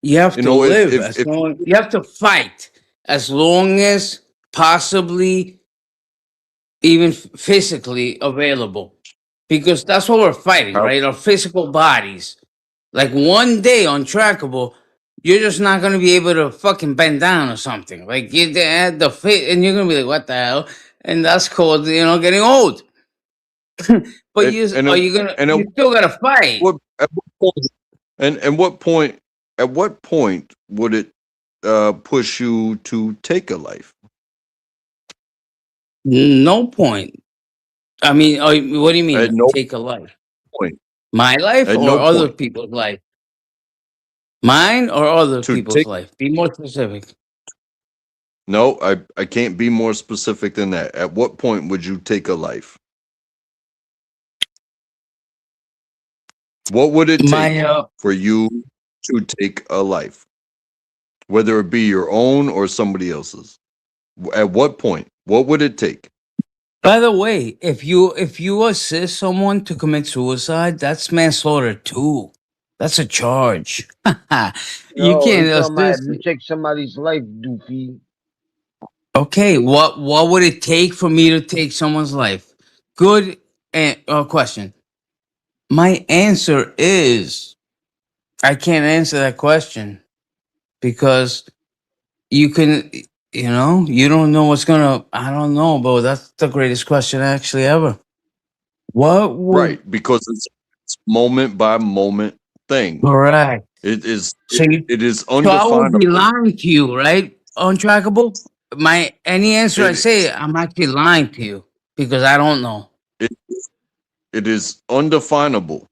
you have to if live as long you have to fight as long as possibly even physically available. Because that's what we're fighting, how right? Our physical bodies. Like one day untrackable, you're just not gonna be able to fucking bend down or something. Like you had the fit and you're gonna be like, what the hell? And that's called, getting old. But and and at, you still gotta fight. what at what point and what point would it push you to take a life? No point. I mean, what do you At mean no take a life? point. My life At or no other point people's life? Mine or other to people's take. life? Be more specific. No, I can't be more specific than that. At what point would you take a life? What would it My take for you to take a life, whether it be your own or somebody else's? At what point? What would it take? By the way, if you assist someone to commit suicide, that's manslaughter too. That's a charge. You Yo, can't he talking about if assist. you take somebody's life, doofy. Okay, what would it take for me to take someone's life? Good question. My answer is I can't answer that question because you can, you don't know what's gonna. I don't know, but that's the greatest question actually ever. What would Right, because it's moment by moment thing. correct? So It is so I would be undefinable. lying to you, right? Untrackable. My any answer I It say, I'm actually lying to you because I don't know. it it is undefinable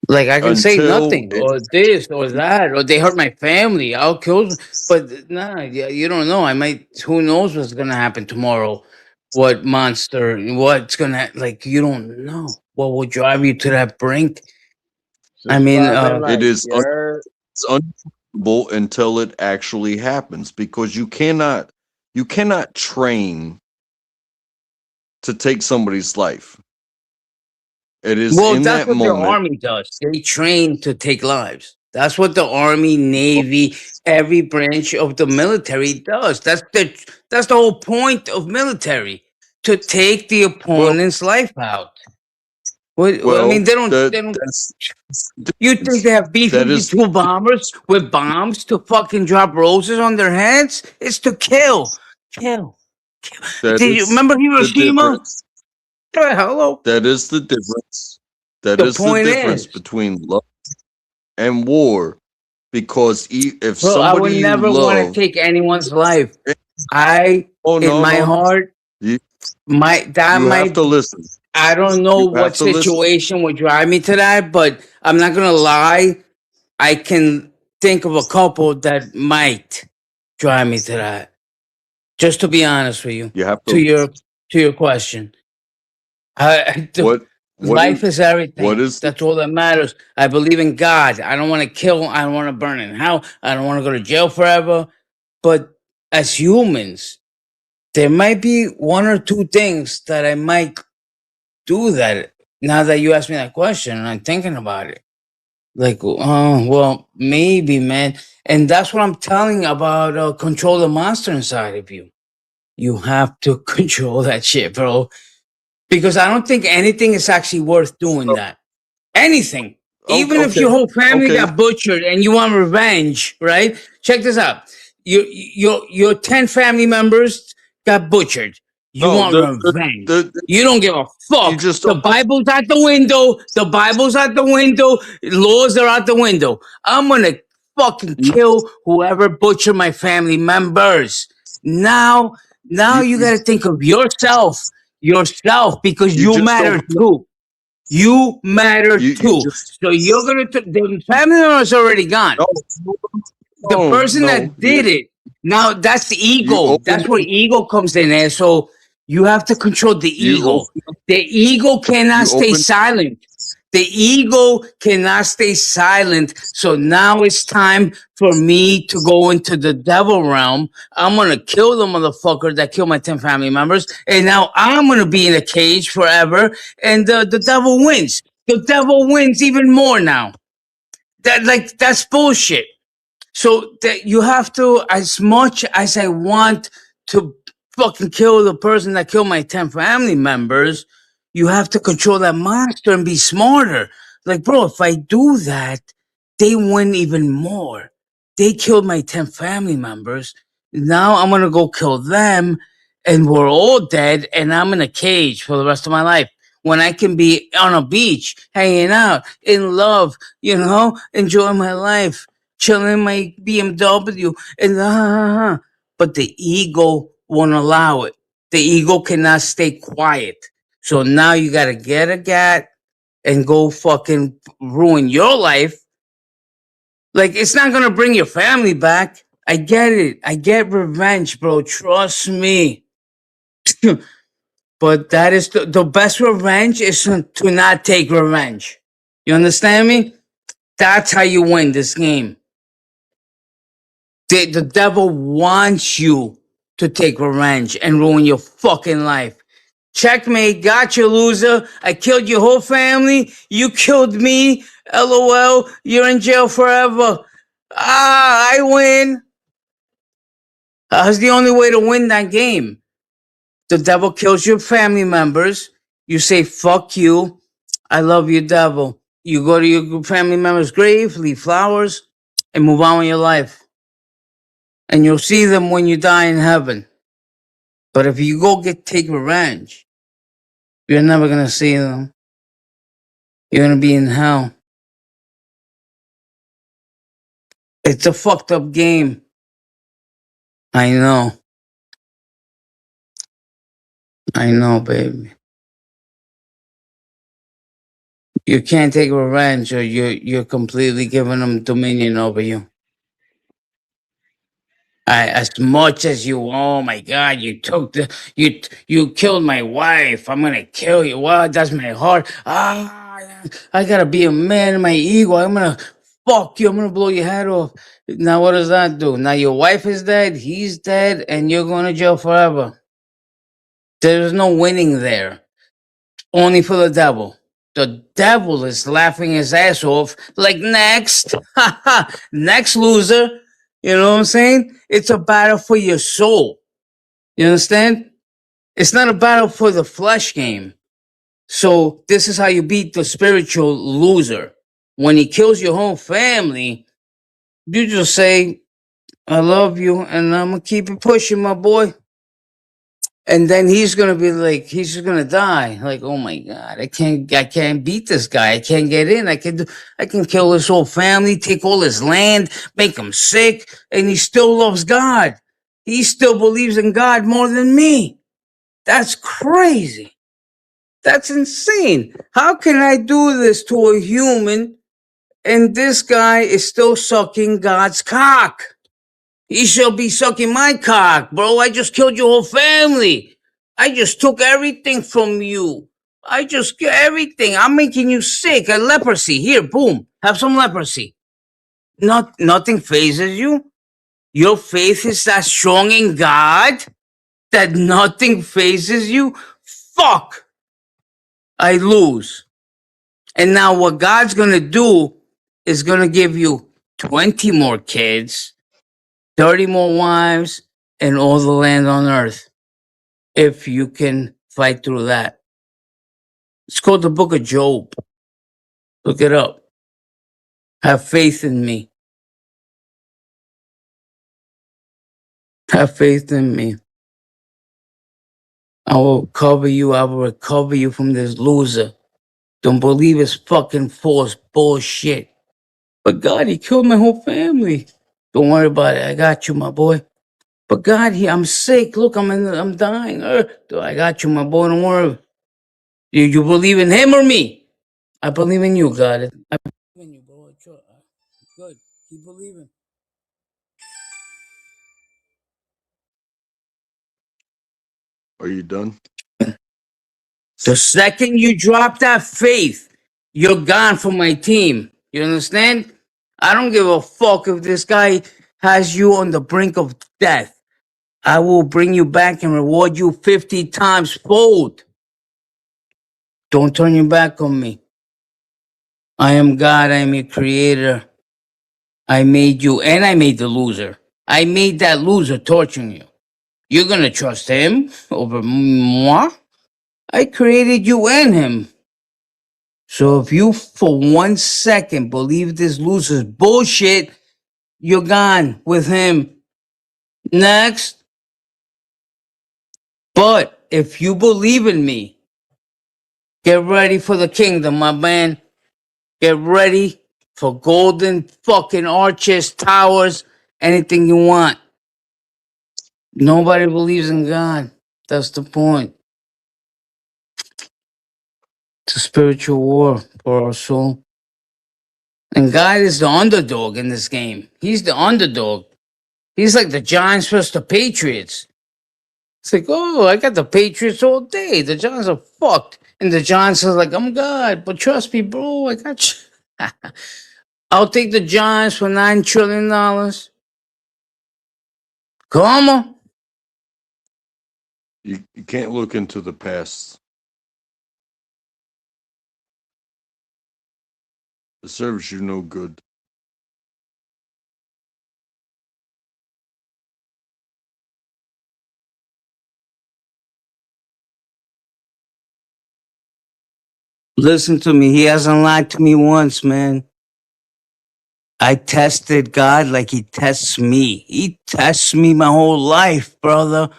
Like I can say until nothing it or this or that or they hurt my family. I'll kill them. But nah, you don't know. I might. Who knows what's gonna happen tomorrow? What monster? What's gonna like? You don't know. What will drive you to that brink? I mean, Subscribe and it like, is you heard? it's undefinable until it actually happens because you cannot train to take somebody's life. It is well, in that's that what the moment. army does. They train to take lives. That's what the army, navy, every branch of the military does. That's the whole point of military to take the Well, opponent's life out. What I mean, well, they don't. that They don't. that's the You think difference. they have B That fifty is two bombers with bombs to fucking drop roses on their heads? It's to kill, kill. that Did you is remember the Hiroshima? difference. Hello. That is the difference. That The is the point difference is, between love and war. Because if bro, I would somebody you never want to love, take anyone's life. I, oh in no my no, heart, you that you have to might. listen. I don't know You what have to listen. situation would drive me to that, but I'm not gonna lie. I can think of a couple that might drive me to that. Just to be honest with you, You have to to. your question, What what is life is what everything. is That's all that matters. I believe in God. I don't want to kill. I don't want to burn in hell. I don't want to go to jail forever. But as humans, there might be one or two things that I might do that. Now that you asked me that question, and I'm thinking about it, like, oh, well, maybe, man. And that's what I'm telling you about control the monster inside of you. You have to control that shit, bro. because I don't think anything is actually worth doing that. Anything. Even if Okay. your whole family Okay. got butchered and you want revenge, right? Check this out. Your 10 family members got butchered. You No, want revenge. the You don't give a you fuck. just The Bible's out the window. The Bible's out the window. Laws are out the window. I'm gonna fucking kill whoever butchered my family members. Now, now you you you, gotta think of yourself, because you you just don't matter too. You matter you too. just So you're gonna the family member is already gone. no The person no that did it, now that's the you ego. open That's where ego comes in there. So you have to control the you ego. open The ego cannot you stay open silent. The ego cannot stay silent. So now it's time for me to go into the devil realm. I'm gonna kill the motherfucker that killed my 10 family members. And now I'm gonna be in a cage forever. And the devil wins. The devil wins even more now. That's bullshit. So that you have to, as much as I want to fucking kill the person that killed my 10 family members, you have to control that monster and be smarter. Like, bro, if I do that, they win even more. They killed my 10 family members. Now I'm gonna go kill them, and we're all dead, and I'm in a cage for the rest of my life. When I can be on a beach, hanging out, in love, enjoying my life, chilling in my BMW, and but the ego won't allow it. The ego cannot stay quiet. So now you gotta get a gat and go fucking ruin your life. Like, it's not gonna bring your family back. I get it. I get revenge, bro. Trust me. But that is the best revenge is to not take revenge. You understand me? That's how you win this game. The devil wants you to take revenge and ruin your fucking life. Checkmate, got you, loser. I killed your whole family. You killed me. LOL, you're in jail forever. I win. That's the only way to win that game. The devil kills your family members. You say, fuck you. I love you, devil. You go to your family member's grave, leave flowers, and move on with your life. And you'll see them when you die in heaven. But if you go take revenge, you're never gonna see them. You're gonna be in hell. It's a fucked up game. I know. I know, baby. You can't take revenge, or you're completely giving them dominion over you. As much as you, oh my God, you killed my wife. I'm gonna kill you. What? That's my heart. I gotta be a man in my ego. I'm gonna fuck you. I'm gonna blow your head off. Now what does that do? Now your wife is dead. He's dead, and you're going to jail forever. There's no winning there. Only for the devil. The devil is laughing his ass off. Like, next, next loser. You know what I'm saying? It's a battle for your soul. You understand? It's not a battle for the flesh game. So this is how you beat the spiritual loser. When he kills your whole family, you just say, I love you, and I'm gonna keep it pushing, my boy. And then he's gonna be like, he's just gonna die. Like, oh my God, I can't beat this guy. I can't get in. I can kill his whole family, take all his land, make him sick, and he still loves God. He still believes in God more than me. That's crazy. That's insane. How can I do this to a human and this guy is still sucking God's cock? He shall be sucking my cock, bro. I just killed your whole family. I just took everything from you. I just get everything. I'm making you sick. A leprosy. Here, boom. Have some leprosy. Nothing phases you. Your faith is that strong in God that nothing phases you. Fuck. I lose. And now what God's gonna do is gonna give you 20 more kids, 30 more wives, and all the land on earth if you can fight through that. It's called the Book of Job. Look it up. Have faith in me. Have faith in me. I will cover you. I will recover you from this loser. Don't believe his fucking false bullshit. But God, he killed my whole family. Don't worry about it. I got you, my boy. But God, I'm sick. Look, I'm dying. I got you, my boy. Don't worry. You believe in him or me? I believe in you, God. I believe in you, bro. Good. Keep believing. Are you done? The second you drop that faith, you're gone from my team. You understand? I don't give a fuck if this guy has you on the brink of death. I will bring you back and reward you 50 times fold. Don't turn your back on me. I am God. I am your creator. I made you and I made the loser. I made that loser torturing you. You're gonna trust him over moi? I created you and him. So if you for 1 second believe this loser's bullshit, you're gone with him. Next. But if you believe in me, get ready for the kingdom, my man. Get ready for golden fucking arches, towers, anything you want. Nobody believes in God. That's the point. It's a spiritual war for our soul. And God is the underdog in this game. He's the underdog. He's like the Giants versus the Patriots. It's like, oh, I got the Patriots all day. The Giants are fucked. And the Giants are like, I'm God. But trust me, bro, I got you. I'll take the Giants for $9 trillion. Come on. You can't look into the past. It serves you no good. Listen to me. He hasn't lied to me once, man. I tested God like he tests me. He tests me my whole life, brother.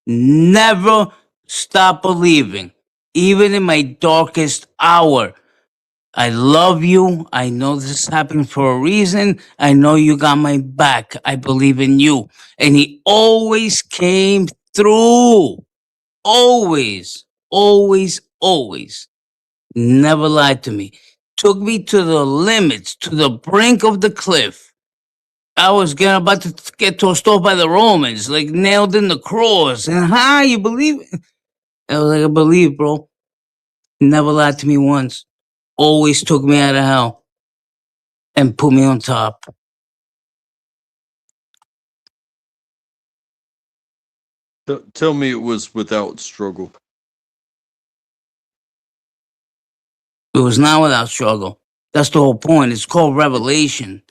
Never stop believing, even in my darkest hour. I love you. I know this happened for a reason. I know you got my back. I believe in you. And he always came through. Always, always, always. Never lied to me. Took me to the limits, to the brink of the cliff. I was getting about to get tossed off by the Romans, like nailed in the cross. And how you believe? I was like, I believe, bro. Never lied to me once. Always took me out of hell and put me on top. Tell me it was without struggle. It was not without struggle. That's the whole point. It's called revelation.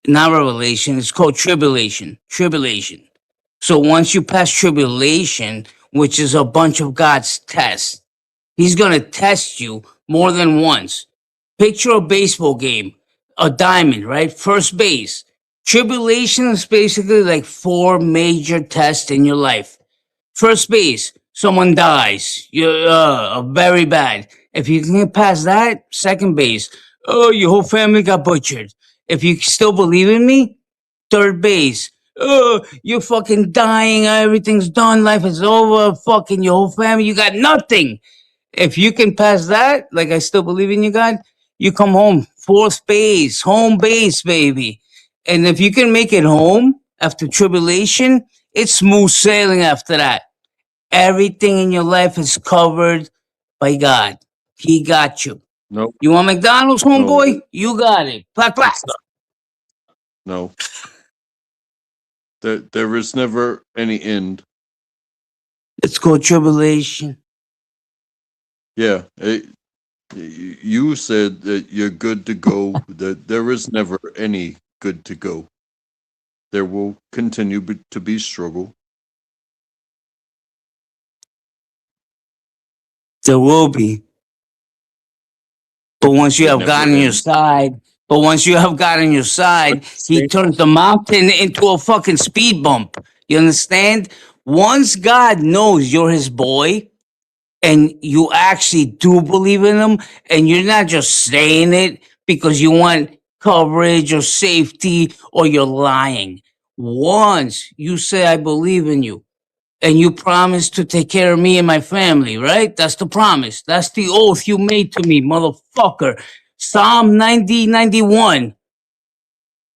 Not revelation, it's called tribulation. Tribulation. So once you pass tribulation, which is a bunch of God's tests, he's going to test you more than once. Picture a baseball game, a diamond, right? First base. Tribulation is basically like 4 major tests in your life. First base, someone dies. You're very bad. If you can get past that, second base, oh, your whole family got butchered. If you still believe in me, third base, oh, you're fucking dying. Everything's done. Life is over. Fucking your whole family, you got nothing. If you can pass that, like I still believe in you, God, you come home. Fourth base, home base, baby. And if you can make it home after tribulation, it's smooth sailing after that. Everything in your life is covered by God. He got you. No, You want McDonald's, no, homeboy? You got it. Clap, clap. it's not. No. There is never any end. It's called tribulation. Yeah. You said that you're good to go, that there is never any good to go. There will continue to be struggle. There will be. But once you It have God never on your ends. side, but once you have God on your But side, he stay turns the mountain into a fucking speed bump. You understand? Once God knows you're his boy and you actually do believe in him and you're not just saying it because you want coverage or safety or you're lying. Once you say, I believe in you, and you promise to take care of me and my family, right? That's the promise. That's the oath you made to me, motherfucker. Psalm 90:91.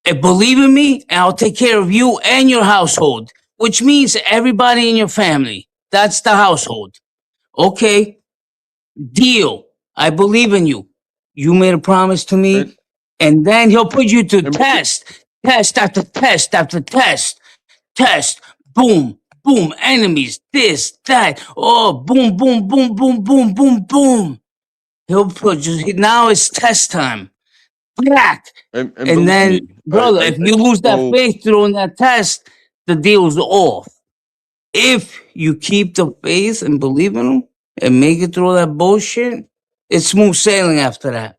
And believe in me, and I'll take care of you and your household, which means everybody in your family. That's the household. Okay, deal. I believe in you. You made a promise to and, me, and then he'll put you to and test after test after test, boom, boom, enemies, this, that, oh, boom, boom, boom, boom, boom, boom, boom. He'll put just now it's test time. Black. and And believe then, me, brother, if I you lose that know. faith during that test, the deal's off. If you keep the faith and believe in him and make it through that bullshit, it's smooth sailing after that.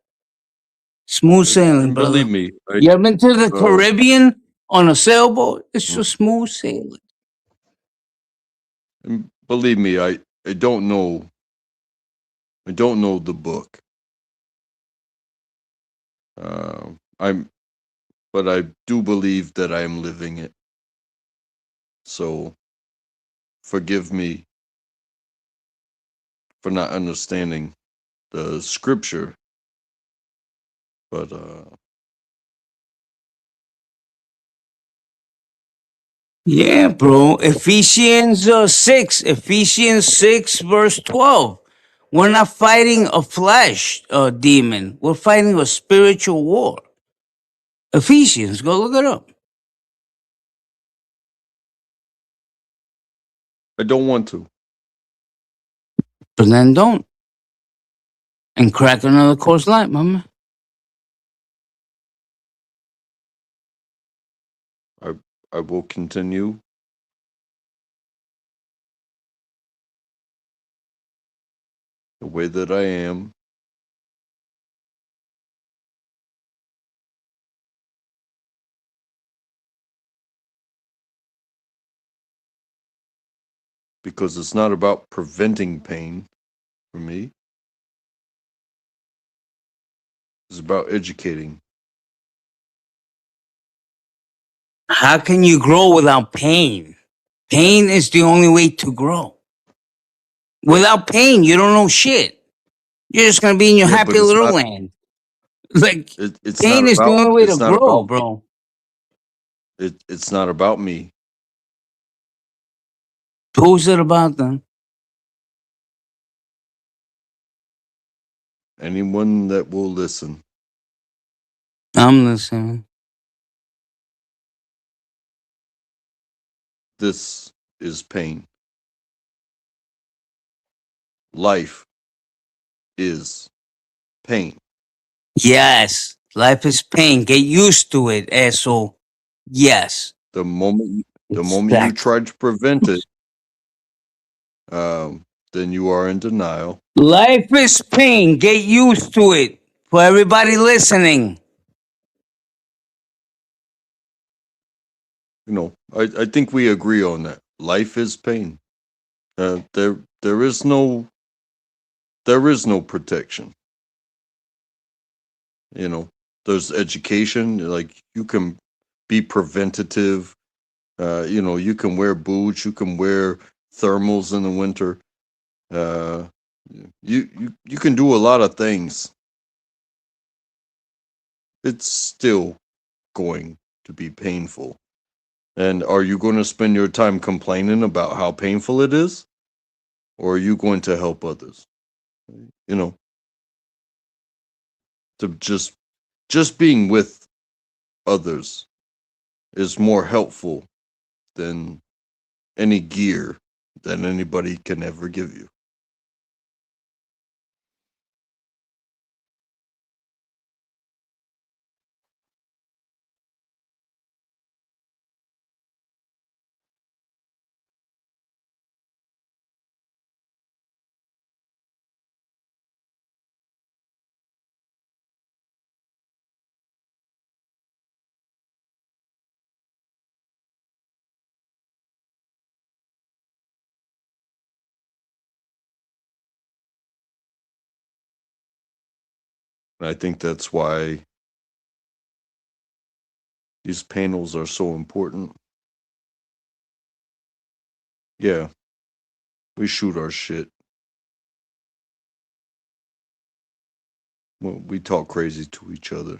Smooth sailing, And believe brother. me, You ever been to the uh, Caribbean on a sailboat? It's mm, just smooth sailing. and believe me, I don't know. I don't know the book. I'm, but I do believe that I am living it. So forgive me for not understanding the scripture, but Yeah, bro. Ephesians 6, verse 12. We're not fighting a flesh demon. We're fighting a spiritual war. Ephesians, go look it up. I don't want to. But then don't. And crack another course light, mama. I I will continue the way that I am because it's not about preventing pain for me. It's about educating. How can you grow without pain? Pain is the only way to grow. Without pain, you don't know shit. You're just gonna be in your Yeah, happy but it's little not. land. Like, It's not pain is the about. only way to It's not grow, about. bro. It's not about me. Who's it about then? Anyone that will listen. I'm listening. This is pain. Life is pain. Yes, life is pain. Get used to it, asshole. Yes, The moment you exactly. try to prevent it, um, then you are in denial. Life is pain. Get used to it. For everybody listening, I think we agree on that. Life is pain. There is no protection. You know, there's education. Like you can be preventative. You can wear boots. You can wear thermals in the winter. Uh, you can do a lot of things. It's still going to be painful. And are you going to spend your time complaining about how painful it is, or are you going to help others? You know, to just being with others is more helpful than any gear that anybody can ever give you. And I think that's why these panels are so important. Yeah, we shoot our shit. We talk crazy to each other.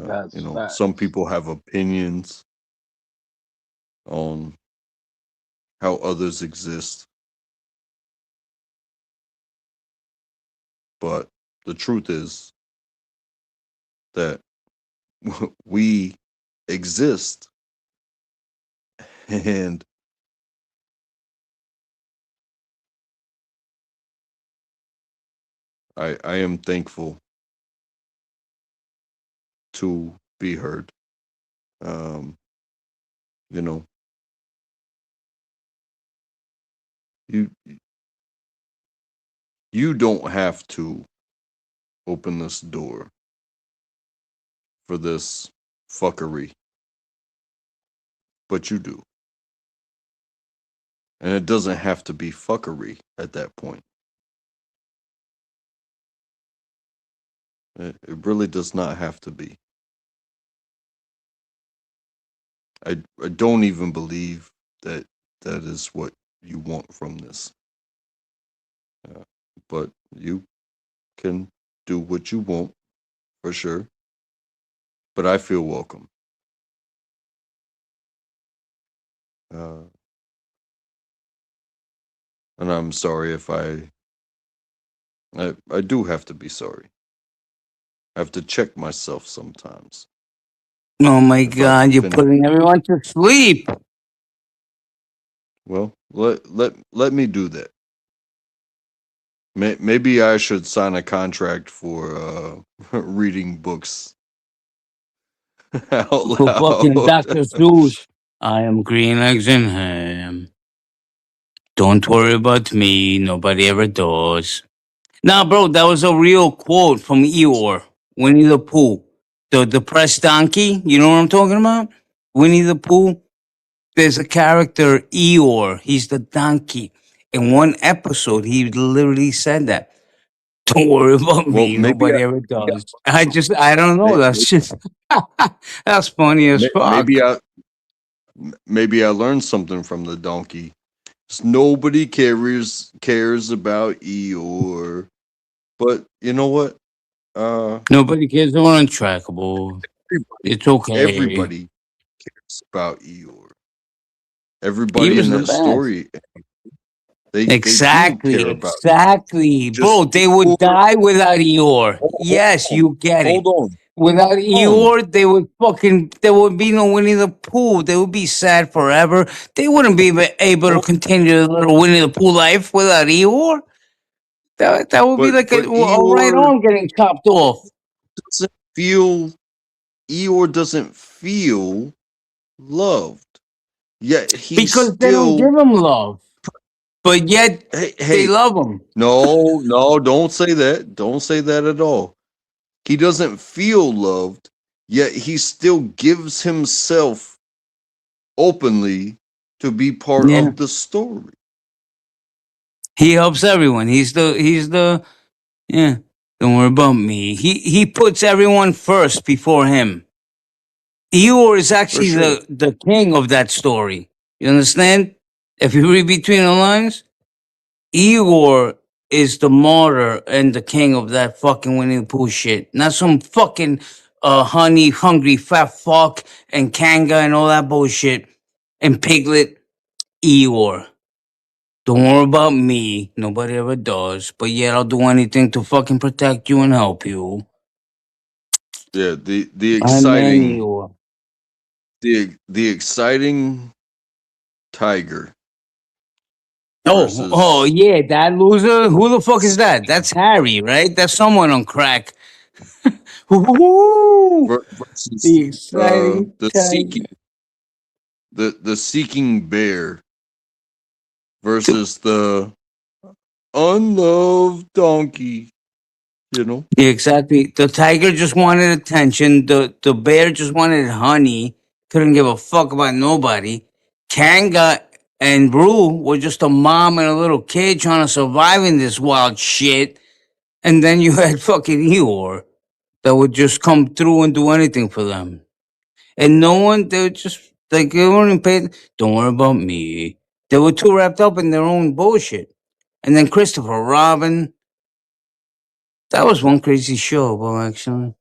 That's Some facts. people have opinions on how others exist, but the truth is that we exist, and I am thankful to be heard. Um, you know, you you don't have to open this door for this fuckery, but you do. And it doesn't have to be fuckery at that point. It really does not have to be. I don't even believe that that is what you want from this. But you can do what you want for sure. But I feel welcome. Uh, and I'm sorry if I do have to be sorry. I have to check myself sometimes. Oh my If I've God, you're offended, putting everyone to sleep. well, let me do that. Maybe I should sign a contract for reading books out For fucking loud. Dr. Seuss. I am green eggs and ham. Don't worry about me. Nobody ever does. Nah, bro, that was a real quote from Eeyore, Winnie the Pooh. The depressed donkey. You know what I'm talking about? Winnie the Pooh. There's a character, Eeyore. He's the donkey. In one episode, he literally said that. Don't worry about Well, me. Nobody ever does. I don't know. may- That's just, that's funny as maybe fuck. I learned something from the donkey. Nobody cares about Eeyore, but you know what? Uh, Nobody cares. They're untrackable. everybody, It's okay. everybody cares about Eeyore. He Everybody was in the that best. story, they do Exactly, care about. exactly. Just Bro, they would Eeyore. die without Eeyore. Hold Yes, on, you get hold it. on, Without hold on. Eeyore, there would be no Winnie the Pooh. They would be sad forever. They wouldn't be able to Hold- continue the little Winnie the Pooh life without Eeyore. That would be like but a right arm getting chopped off. doesn't feel Eeyore doesn't feel loved. Yet he's Because they don't still give him love. But yet they hey, love him. no, don't say that. Don't say that at all. He doesn't feel loved, yet he still gives himself openly to be part Yeah. of the story. He helps everyone. He's the yeah. Don't worry about me. He puts everyone first before him. Eeyore is For actually sure. the king of that story. You understand? If you read between the lines, Eeyore is the martyr and the king of that fucking Winnie the Pooh shit. Not some fucking honey hungry fat fuck and Kanga and all that bullshit and Piglet. Eeyore. Don't worry about me. Nobody ever does. But yet I'll do anything to fucking protect you and help you. Yeah, the I'm man exciting Eeyore. the exciting tiger Oh versus yeah, that loser. Who the fuck is that? That's Harry, right? That's someone on crack. Woo-hoo-hoo! versus The exciting the tiger. seeking bear versus the unloved donkey, you know? Yeah, exactly. The tiger just wanted attention. The bear just wanted honey. Couldn't give a fuck about nobody. Kanga and Brew were just a mom and a little kid trying to survive in this wild shit. And then you had fucking Eeyore that would just come through and do anything for them. And no one, they were just like, they weren't paid. Don't worry about me. They were too wrapped up in their own bullshit. And then Christopher Robin. That was one crazy show, bro, actually.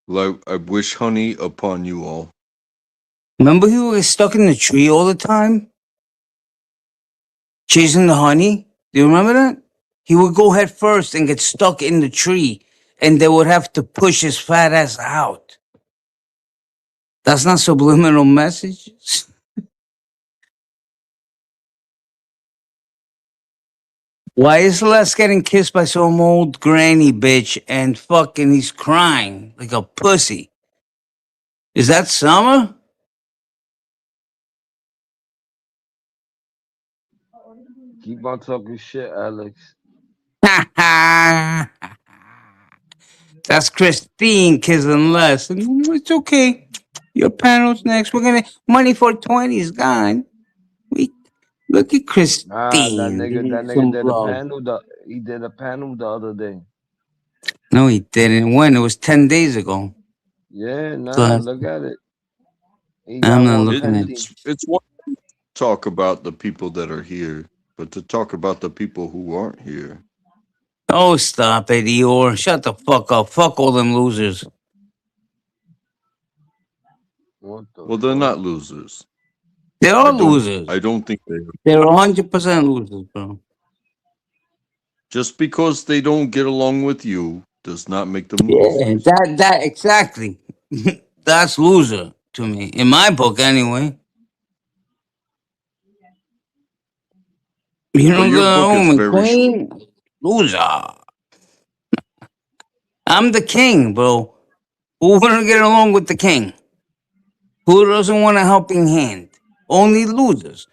Like, I wish honey upon you all. Remember he was stuck in the tree all the time? Chasing the honey? Do you remember that? He would go head first and get stuck in the tree, and they would have to push his fat ass out. That's not subliminal messages. Why is Les getting kissed by some old granny bitch and fucking he's crying like a pussy? Is that Summer? Keep on talking shit, Alex. That's Christine kissing Les. It's okay. Your panel's next. We're gonna money for 20 is gone. We look at Nah, Christine giving that nigga some did a love. panel. He did a panel the other day. No, he didn't. When? It was 10 days ago. Yeah, nah, So look at it. He I'm got not one looking at pending. It's one thing to talk about the people that are here, but to talk about the people who aren't here. Oh, stop it, Eeyore. Shut the fuck up. Fuck all them losers. What the Well, they're fuck? not losers. They're I all don't. losers. I don't think they are. They're 100% losers, bro. Just because they don't get along with you does not make them Yeah, losers. that exactly. That's loser to me. In my book, anyway. You But know, your the book is home and very short. clean? Loser. I'm the king, bro. Who wouldn't get along with the king? Who doesn't want a helping hand? Only losers.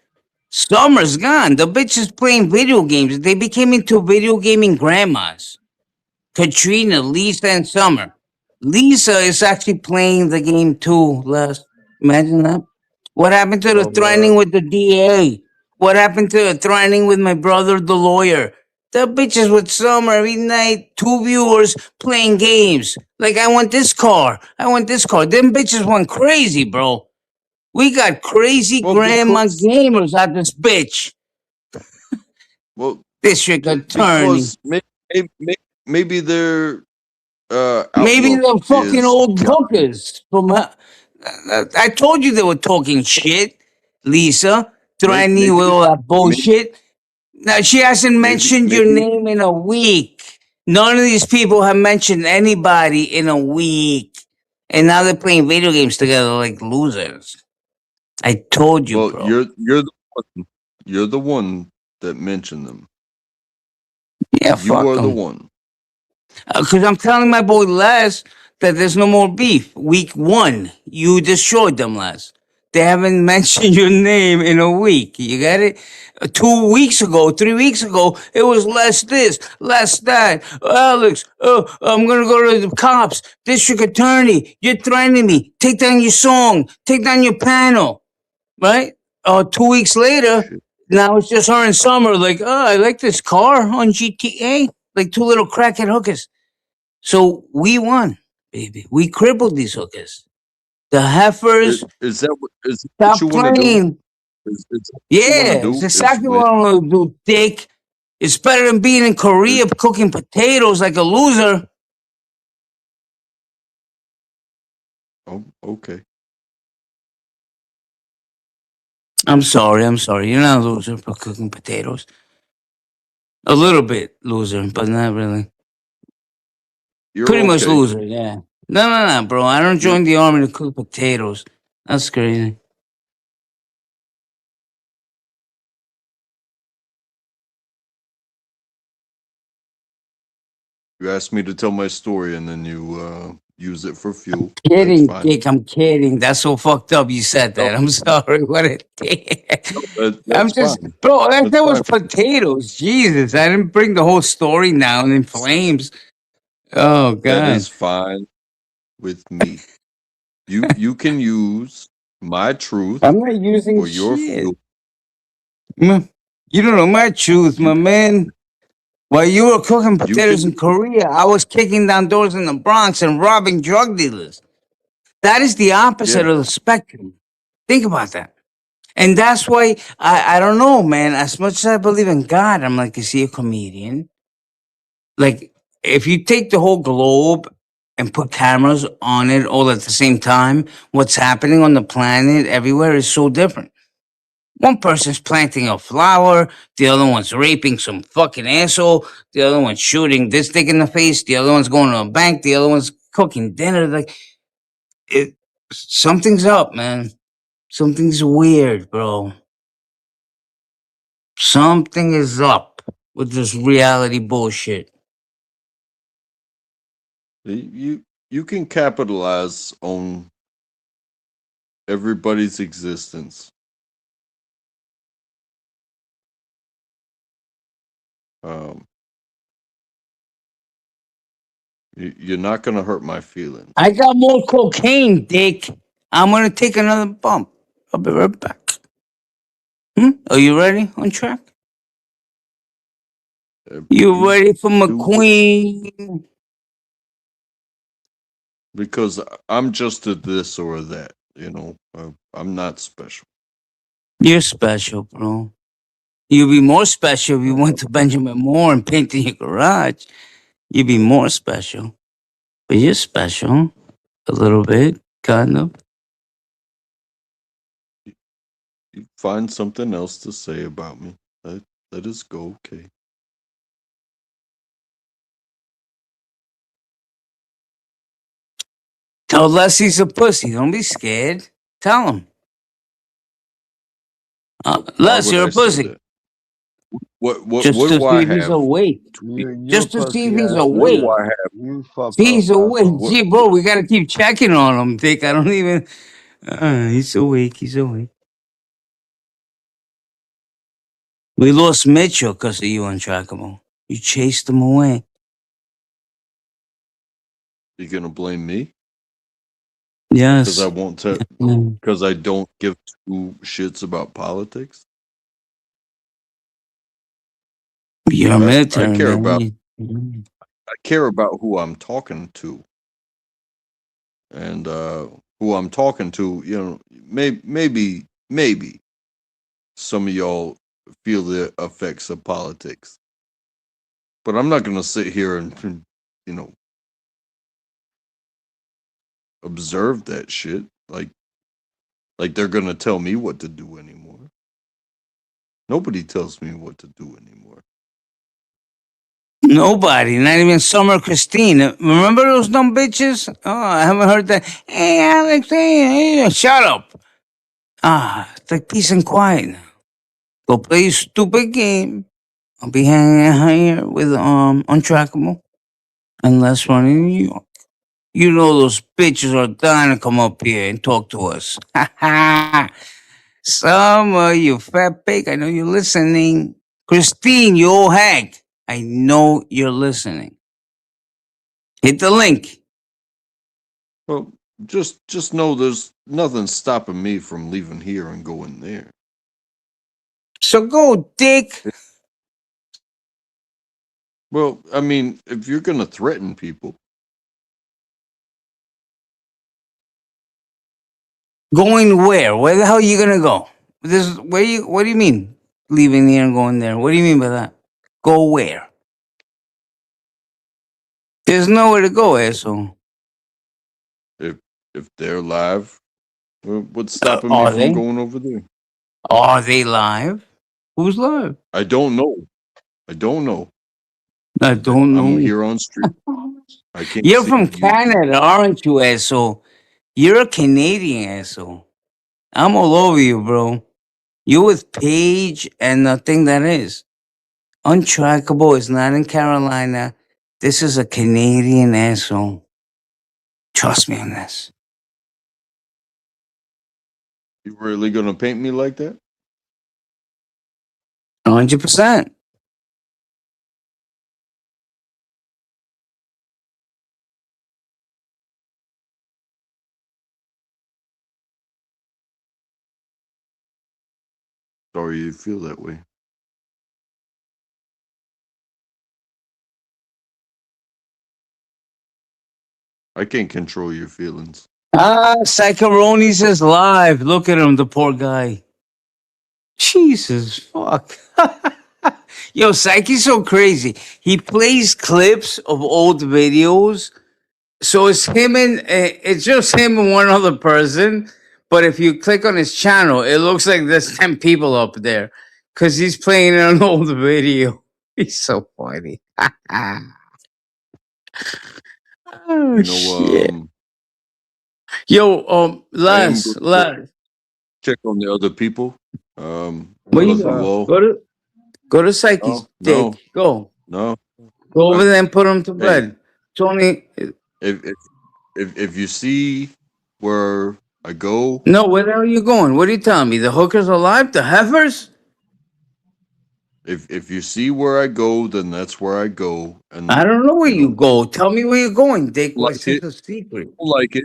Summer's gone. The bitch is playing video games. They became into video gaming grandmas. Katrina, Lisa, and Summer. Lisa is actually playing the game too, Les. Imagine that. What happened to the Oh, threatening with the DA? What happened to the threatening with my brother, the lawyer? The bitches with Summer every night, two viewers playing games. Like, I want this car. I want this car. Them bitches went crazy, bro. We got crazy Well, grandma because gamers at this bitch. well, District attorney. because maybe their Maybe outlook they're fucking is old God. hookers from. I told you they were talking shit, Lisa. Threatening you with Maybe all that maybe bullshit. Now she hasn't mentioned your maybe. name in a week. None of these people have mentioned anybody in a week, and now they're playing video games together like losers. I told you, Well, bro. you're the one. You're the one that mentioned them. Yeah, You fuck are the them. one. Because I'm telling my boy Les that there's no more beef. Week 1, you destroyed them, Les. They haven't mentioned your name in a week. You get it? 2 weeks ago, 3 weeks ago, it was less this, less that. Alex, I'm gonna go to the cops. District attorney, you're threatening me. Take down your song. Take down your panel. Right? 2 weeks later, Shit. now it's just her and Summer. Like, oh, I like this car on GTA. Like two little crackhead hookers. So we won, baby. We crippled these hookers. The heifers Is that what stop you want to do? playing. Is that what you want to Yeah, it's do? Is exactly win? what I'm gonna do, dick. It's better than being in Is, Korea cooking potatoes like a loser. oh, okay. I'm sorry, I'm sorry. You're not a loser for cooking potatoes. A little bit loser, but not really. You're Pretty much okay. loser, yeah. No, bro. I don't You're join the army to cook potatoes. That's crazy. you asked me to tell my story and then you use it for fuel. That's Kidding, fine. dick. I'm kidding. That's so fucked up. You said No, that. I'm sorry. What a dick. no, I'm that's just, fine. bro. That That's was fine. potatoes. Jesus, I didn't bring the whole story down in flames. Oh That God. is fine with me. You can use my truth I'm not using for your shit. fuel. Mm. You don't know my truth, You my man. While you were cooking you potatoes can in Korea, I was kicking down doors in the Bronx and robbing drug dealers. That is the opposite yeah. of the spectrum. Think about that. And that's why I don't know, man. As much as I believe in God, I'm like, is he a comedian? Like, if you take the whole globe and put cameras on it all at the same time, what's happening on the planet everywhere is so different. One person's planting a flower, the other one's raping some fucking asshole, the other one's shooting this dick in the face, the other one's going to a bank, the other one's cooking dinner. Like, it, something's up, man. Something's weird, bro. Something is up with this reality bullshit. you can capitalize on everybody's existence. Um, you're not gonna hurt my feelings. I got more cocaine, Dick. I'm gonna take another bump. I'll be right back. Are you ready? On track? You You ready for do what, McQueen? because I'm just a this or a that. You know, I'm not special. You're special, bro. You'd be more special if you went to Benjamin Moore and painted your garage. You'd be more special. But you're special. A little bit, kind of. You find something else to say about me. Let us go, okay? Tell Les he's a pussy. Don't be scared. Tell him. Why Les, would you're I a say pussy. that? What Just to do see I if he's have? awake. You Just to see if pussy he's ass What do awake. nigga. I have? You fuck See, up, he's awake. asshole. What Gee, bro, we gotta keep checking on him, Dick. I don't even. He's awake. He's awake. We lost Mitchell because of you, Untrackable. You chased him away. you gonna blame me? Because I Yes. won't tell. Mm. Because I don't give two shits about politics. You're a I military care man. about I care about who I'm talking to, and who I'm talking to. You know, maybe some of y'all feel the effects of politics, but I'm not gonna sit here and you know observe that shit like they're gonna tell me what to do anymore. Nobody tells me what to do anymore. Nobody, not even Summer Christine. Remember those dumb bitches? Oh, I haven't heard that. Hey, Alex, hey, shut up. It's like peace and quiet now. Go play your stupid game. I'll be hanging out here with Untrackable and Les running New York. You know those bitches are dying to come up here and talk to us. Ha ha. Summer, you fat pig, I know you're listening. Christine, you old hag, I know you're listening. Hit the link. Well, just know there's nothing stopping me from leaving here and going there. So go, dick. Well, I mean, if you're gonna threaten people, Going where? Where the hell are you gonna go? This where you? What do you mean? Leaving here and going there? What do you mean by that? Go where? There's nowhere to go, asshole. if if they're live, what's stopping me Are from they? going over there? Are they live? Who's live? I don't know. I don't know. I don't I'm know. here on street. I can't You're see from YouTube. Canada, aren't you, asshole? You're a Canadian asshole. I'm all over you, bro. You with Paige and the thing that is. Untrackable is not in Carolina. This is a Canadian asshole. Trust me on this. You really gonna paint me like that? 100%. Sorry you feel that way. I can't control your feelings. Psycheroni says live. Look at him, the poor guy. Jesus fuck. Yo, Psyche's so crazy. He plays clips of old videos. So it's just him and one other person. But if you click on his channel, it looks like there's 10 people up there. Cause he's playing an old video. He's so funny. Oh You know, shit. Yo, I am going to last. check on the other people. Where you What's Brother up? go? Low. Go to Psyche's No, dick. no, Go. no. Go I, over there and put him to hey, bed. Tony, if if if you see where I go, no, where the hell are you going? What are you telling me? The hookers alive? The heifers? if you see where I go, then that's where I go. I And don't know where you you know, go. Tell me where you're going, Dick. like What's it, a secret? don't like it.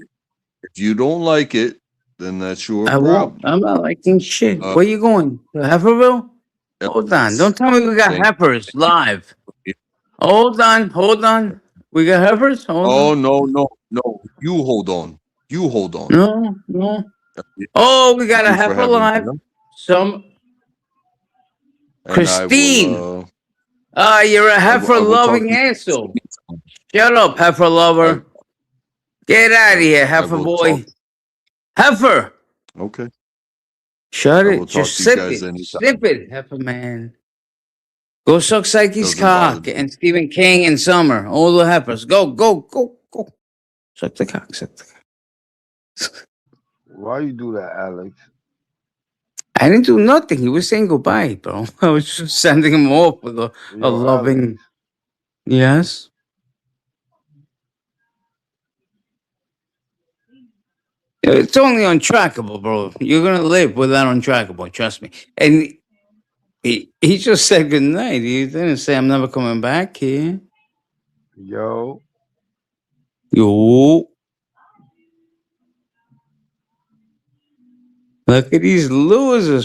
If you don't like it, then that's your I won't. problem. I'm not liking shit. Uh, Where you going? To Heiferville? Hold on. yes. Don't tell me we got Thank heifers you. live. Hold on. Hold on. We got heifers? Hold Oh on. no, no, no! You hold on. You hold on. No, no. Thank Oh, we got a you for heifer having me live. on, Some and I Christine. will. You're a heifer I will talk loving to you guys asshole. anytime. Shut up, heifer I lover. Get out of here, I heifer will talk. boy. Heifer. Okay. Shut I it. will talk Just to you sip guys it. anytime. Sip it, heifer man. Go suck Psyche's Doesn't bother cock me. and Stephen King and Summer. All the heifers. Go, go, go, go. Suck the cock. Suck the cock. Why you do that, Alex? I didn't do nothing. He was saying goodbye, bro. I was just sending him off with a Yo, Alex. loving yes. It's only untrackable, bro. You're gonna live without untrackable, trust me. And he just said good night. He didn't say I'm never coming back here. Yo. Yo, look at these losers.